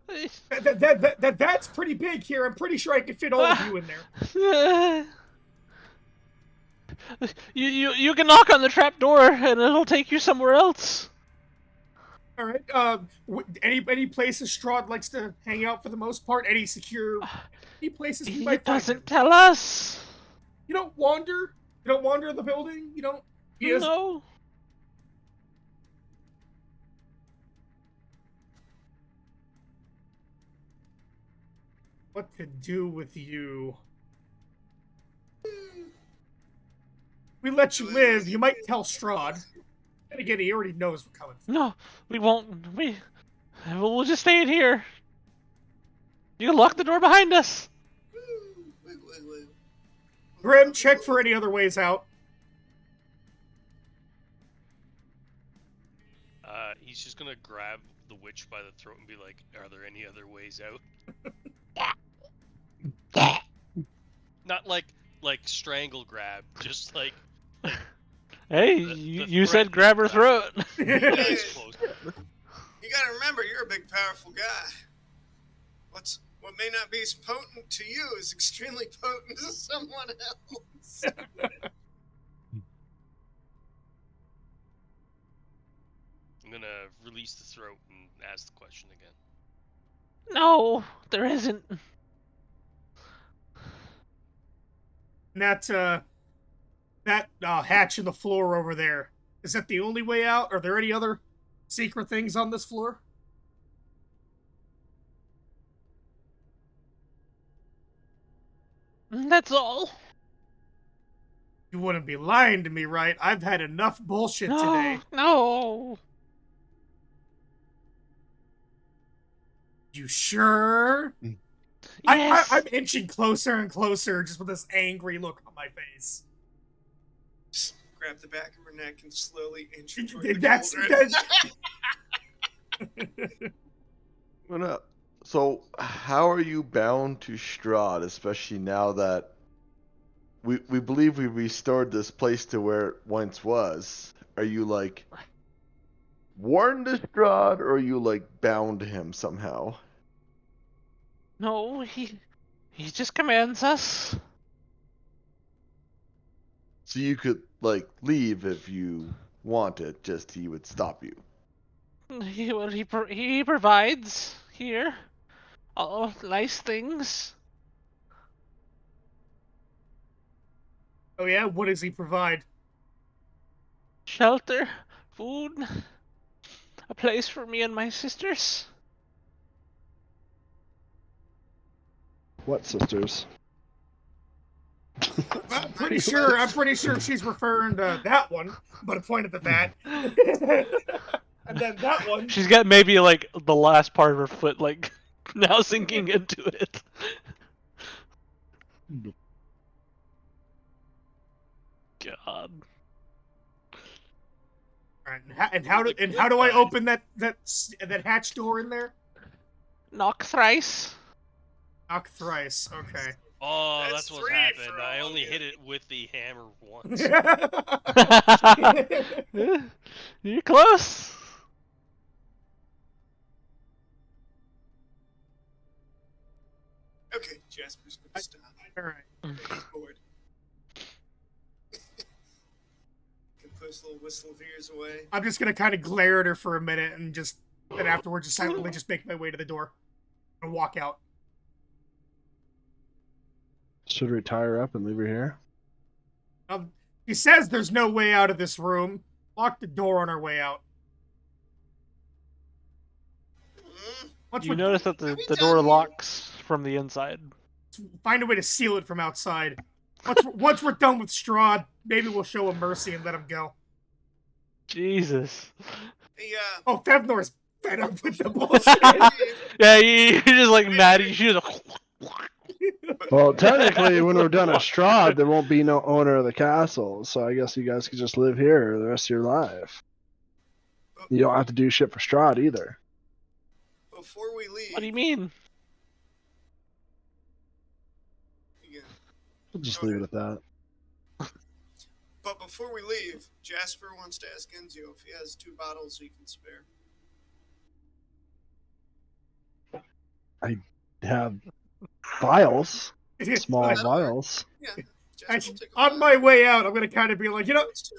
That's pretty big here. I'm pretty sure I could fit all of you in there. You can knock on the trap door and it'll take you somewhere else. All right. Any places Strahd likes to hang out for the most part? Any places we He might find him? doesn't tell us. You don't wander. You don't wander the building. You don't. No. What to do with you? We let you live. You might tell Strahd. And again, he already knows we're coming. No, we won't. We'll just stay in here. You can lock the door behind us. Grim, check for any other ways out. He's just gonna grab the witch by the throat and be like, "Are there any other ways out?" Not like strangle grab, just like Hey, you said grab her throat. eyes closed. You gotta remember, you're a big, powerful guy. What may not be as potent to you is extremely potent to someone else. release the throat and ask the question again. No, there isn't. And that hatch in the floor over there, is that the only way out? Are there any other secret things on this floor? That's all. You wouldn't be lying to me, right? I've had enough bullshit today. No. You sure? Yes. I'm inching closer and closer, just with this angry look on my face. Just grab the back of her neck and slowly inch her toward the That's cauldron. So, how are you bound to Strahd, especially now that we believe we restored this place to where it once was? Are you like warned to Strahd, or are you like bound to him somehow? No, he just commands us. So you could like leave if you wanted, just he would stop you. He provides here all nice things. Oh yeah? What does he provide? Shelter, food, a place for me and my sisters. What sisters? I'm pretty sure she's referring to that one, but I pointed at that. And then that one. She's got maybe like the last part of her foot like now sinking into it. God. Alright, and how do I open that hatch door in there? Knock thrice. Knock thrice. Okay. Oh, That's that's what's 3 happened. for I all only of hit you. it with the hammer once. You're close. Okay, Jasper's gonna stop. All right. He's bored. Can push little whistle of ears away. I'm just gonna kind of glare at her for a minute and then afterwards just silently just make my way to the door and walk out. Should we tie her up and leave her here? He says there's no way out of this room. Lock the door on our way out. Once You we're- notice that the door locks from the inside. Find a way to seal it from outside. Once we're done with Strahd, maybe we'll show him mercy and let him go. Jesus. Hey, Oh, Fevnor's fed up with the bullshit. Yeah, you're just like mad. You should. Well, technically, when we're done at Strahd, there won't be no owner of the castle, so I guess you guys could just live here the rest of your life. You don't have to do shit for Strahd either. before we leave, What do you mean? yeah. We'll just leave it at that. But before we leave, Jasper wants to ask Enzio if he has 2 bottles he can spare. I have vials, small I- vials. Yeah. I- Jasper will take a on bottle. my way out, I'm gonna kind of be like,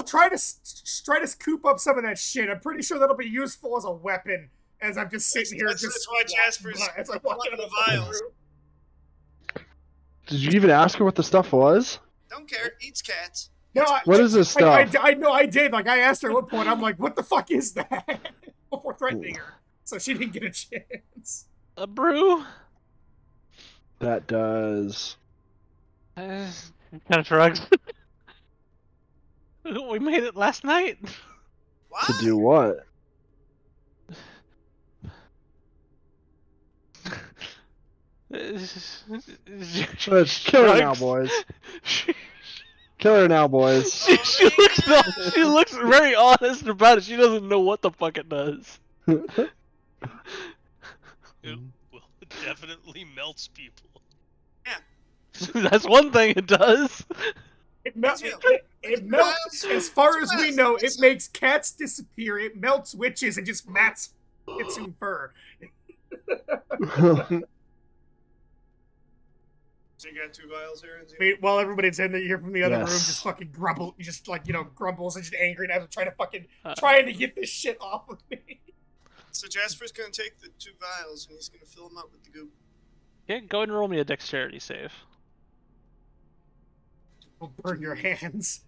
try to scoop up some of that shit. I'm pretty sure that'll be useful as a weapon. As I'm just sitting here, That's why Jasper's It's like walking walking the on vials. Did you even ask her what the stuff was? Don't care. Eats cats. No, What is this stuff? I know I did. Like I asked her at one point, I'm like, "What the fuck is that?" Before threatening her, so she didn't get a chance. A brew? That does. Kind of shrugs. We made it last night. Why? To do what? Let's kill her now, boys. Kill her now, boys. She looks very honest about it. She doesn't know what the fuck it does. It definitely melts people. That's one thing it does. It melts. As far as we know, it makes cats disappear. It melts witches and just mats its in fur. So you got 2 vials there, Enzio? Wait, while everybody's in there, you hear from the other room, Yes. just fucking grumble, just like grumbles and just angry, and I'm trying to Uh, trying to get this shit off of me. So Jasper's gonna take the 2 vials and he's gonna fill them up with the goop. Okay, go ahead and roll me a dexterity save. Don't burn your hands.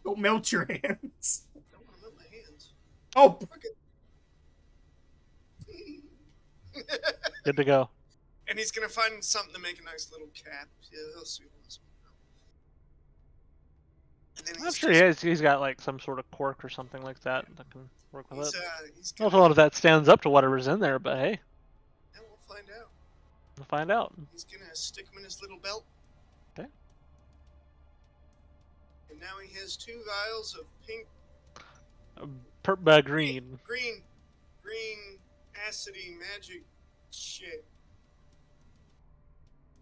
Don't melt your hands. I don't want to melt my hands. Oh, Good to go. And he's gonna find something to make a nice little cap. Yeah, he'll see what's. And then I'm sure he's got like some sort of cork or something like that that can work with it. He's Not gonna, a lot of that stands up to whatever's in there, but hey, yeah, we'll find out. we'll find out. He's gonna stick him in his little belt. Okay. And now he has 2 vials of pink, Green. green, acidy magic shit.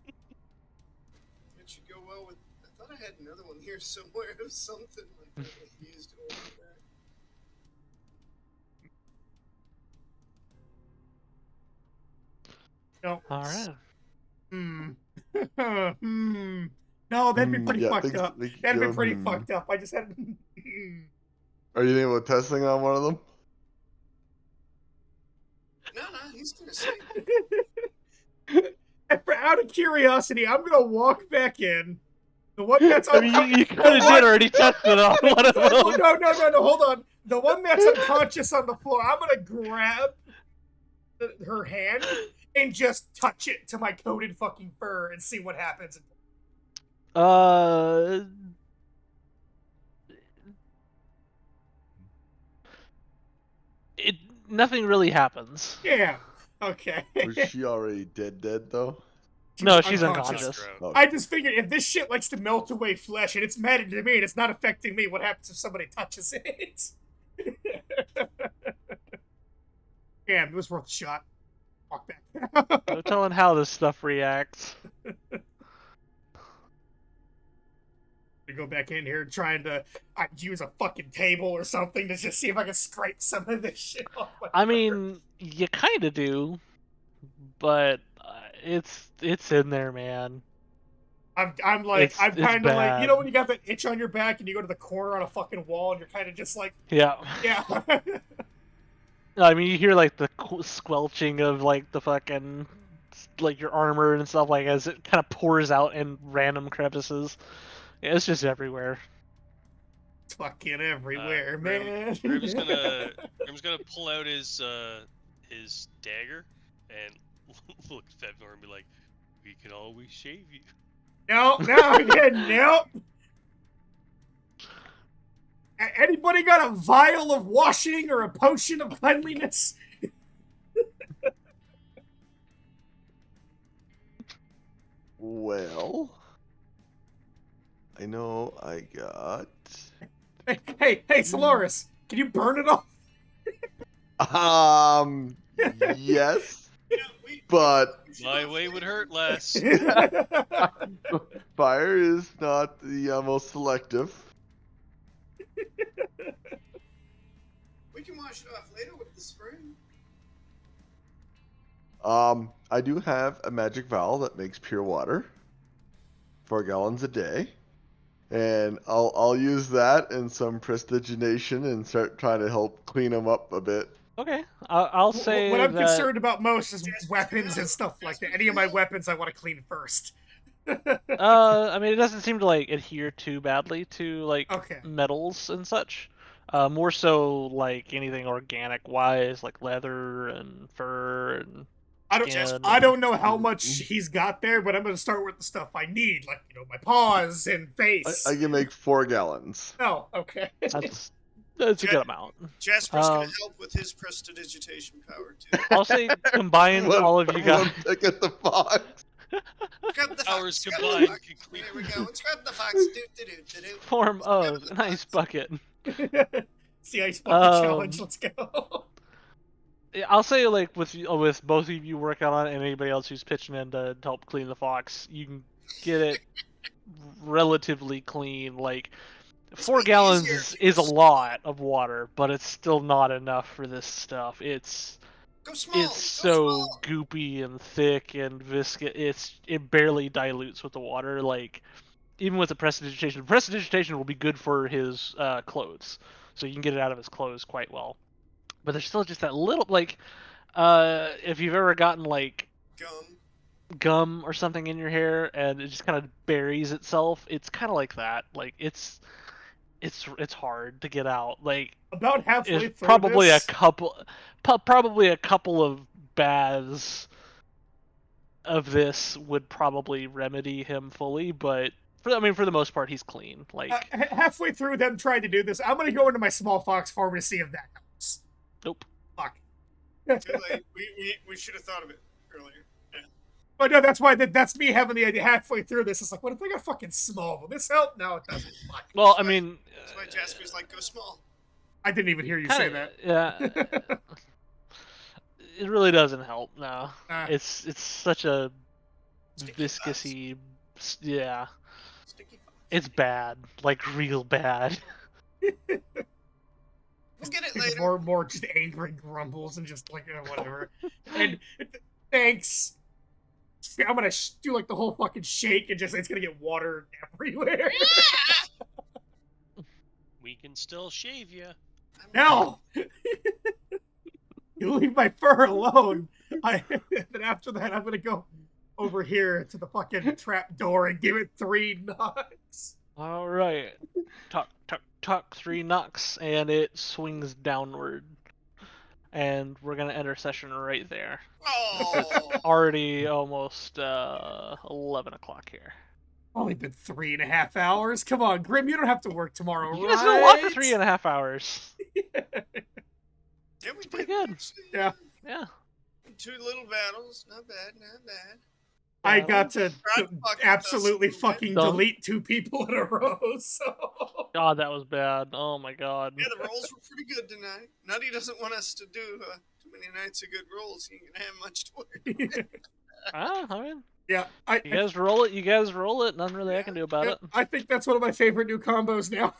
It should go well with. I thought I had another one here somewhere of something like that I used a while back. no. All right. No, that'd be pretty yeah, fucked things up. make you That'd be go, pretty fucked up. I just had. Are you thinking about testing on one of them? No, he's gonna say. Out of curiosity, I'm gonna walk back in. The one that's I mean, you could have did already tested on one of them. No, hold on. The one that's unconscious on the floor, I'm gonna grab her hand and just touch it to my coated fucking fur and see what happens. Nothing really happens. Yeah. Okay. Was she already dead though? No, she's unconscious. Oh. I just figured if this shit likes to melt away flesh and it's mad to me and it's not affecting me, what happens if somebody touches it? Damn, it was worth a shot. Walk back. No telling how this stuff reacts. To go back in here trying to use a fucking table or something to just see if I can scrape some of this shit off. I mean, you kind of do, but it's in there, man. I'm kind of like, bad. you know when you got that itch on your back and you go to the corner on a fucking wall and you're kind of just like, Yeah. yeah. I mean, you hear like the squelching of like the fucking like your armor and stuff like as it kind of pours out in random crevices. Yeah, it's just everywhere. It's fucking everywhere, man. Grim's gonna pull out his dagger and look at Fevnor and be like, "We can always shave you." No. Anybody got a vial of washing or a potion of cleanliness? Well, I know I got. Hey, Solaris, can you burn it off? Yes, but My way would hurt less. fire is not the most selective. We can wash it off later with the spray. I do have a magic vial that makes pure water, 4 gallons a day, and I'll use that and some prestidigitation and start trying to help clean them up a bit. Okay, I'll say what I'm that... concerned about most is weapons and stuff like that. Any of my weapons I want to clean first. I mean, it doesn't seem to like adhere too badly to like metals and such. More so like anything organic wise, like leather and fur and. I don't know how much he's got there, but I'm gonna start with the stuff I need, like my paws and face. I can make 4 gallons. Oh, okay. That's a good amount. Jasper's gonna help with his prestidigitation power too. I'll say combine all of you guys. Look at the fox. Scrub the Powers fox. combined. Here we go. Scrub the fox. Form of an ice bucket. See, ice bucket challenge. Let's go. I'll say like with both of you working on it and anybody else who's pitching in to help clean the fox, you can get it relatively clean. Like 4 gallons is a lot of water, but it's still not enough for this stuff. It's so goopy and thick and viscous. It barely dilutes with the water. Like even with the prestidigitation will be good for his clothes, so you can get it out of his clothes quite well. but there's still just that little like, if you've ever gotten like gum or something in your hair and it just kind of buries itself, it's kind of like that. Like it's hard to get out. Like About halfway it's through probably this, probably a couple of baths of this would probably remedy him fully, but for the most part he's clean. Like halfway through them trying to do this, I'm gonna go into my small fox farm to see if that helps. Nope. Fuck. Too late. We should have thought of it earlier. Yeah. But no, that's why that's me having the idea halfway through this. It's like, what if I got fucking small? Will this help? No, it doesn't. Fuck. Well, I mean, that's why Jasper's like, go small. I didn't even hear you say that. Yeah. It really doesn't help. No. It's such a viscousy. Yeah. It's bad. Like real bad. We'll get it later. More just angry grumbles and just like whatever. And thanks. I'm gonna do like the whole fucking shake and just it's gonna get water everywhere. We can still shave you. No. You leave my fur alone. Then after that, I'm gonna go over here to the fucking trap door and give it 3 knocks. All right. Tuck, 3 knocks, and it swings downward. And we're gonna enter session right there. Oh. Already almost 11 o'clock here. Only been 3.5 hours. Come on, Grim, you don't have to work tomorrow, You right? guys been walking 3.5 hours. Yeah, we pretty did. good. Yeah. Yeah. 2 little battles. Not bad, not bad. I got to fucking absolutely does fucking Dumb. delete 2 people in a row, so... God, that was bad. Oh my god. Yeah, the rolls were pretty good tonight. Nutty doesn't want us to do too many nights of good rolls. He ain't gonna have much to work with. I mean, Yeah, you guys roll it. You guys roll it. Nothing really I can do about it. I think that's one of my favorite new combos now.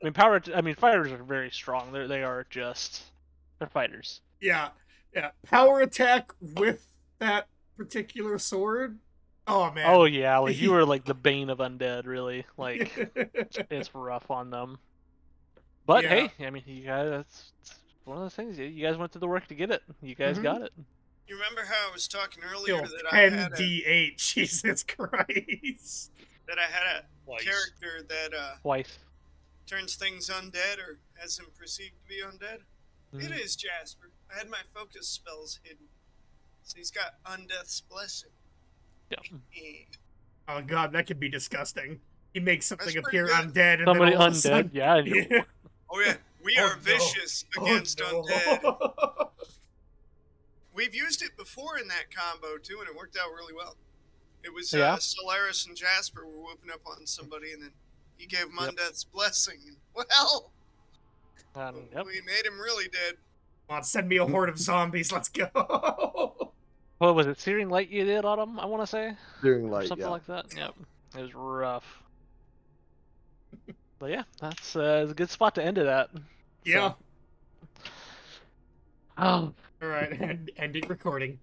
I mean, fighters are very strong. They're fighters. Yeah. Power attack with that particular sword. Oh man. Oh yeah, like you were like the bane of undead, really. Like it's rough on them. But Yeah. hey, I mean, you guys, that's one of those things. You guys went to the work to get it. You guys got it. You remember how I was talking earlier Still that I had 10d8. Jesus Christ. a character that Twice. turns things undead or has him perceived to be undead? It is Jasper. I had my focus spells hidden. So he's got Undeath's Blessing. Yeah. Oh god, that could be disgusting. He makes something That's appear pretty good. undead and Somebody then all of a undead. sudden... Yeah. Yeah. Oh yeah, we Oh, are no. vicious Oh, against no. undead. We've used it before in that combo too, and it worked out really well. It was Solaris and Jasper were whooping up on somebody, and then he gave him Undeath's Blessing. And, well, we made him really dead. Come on, send me a horde of zombies. Let's go. What was it? Searing Light you did, Autumn? I want to say. Searing Light, Something yeah. like that. Yep. It was rough. But yeah, that's a good spot to end it at. Yeah. So. Oh. All right, ending recording.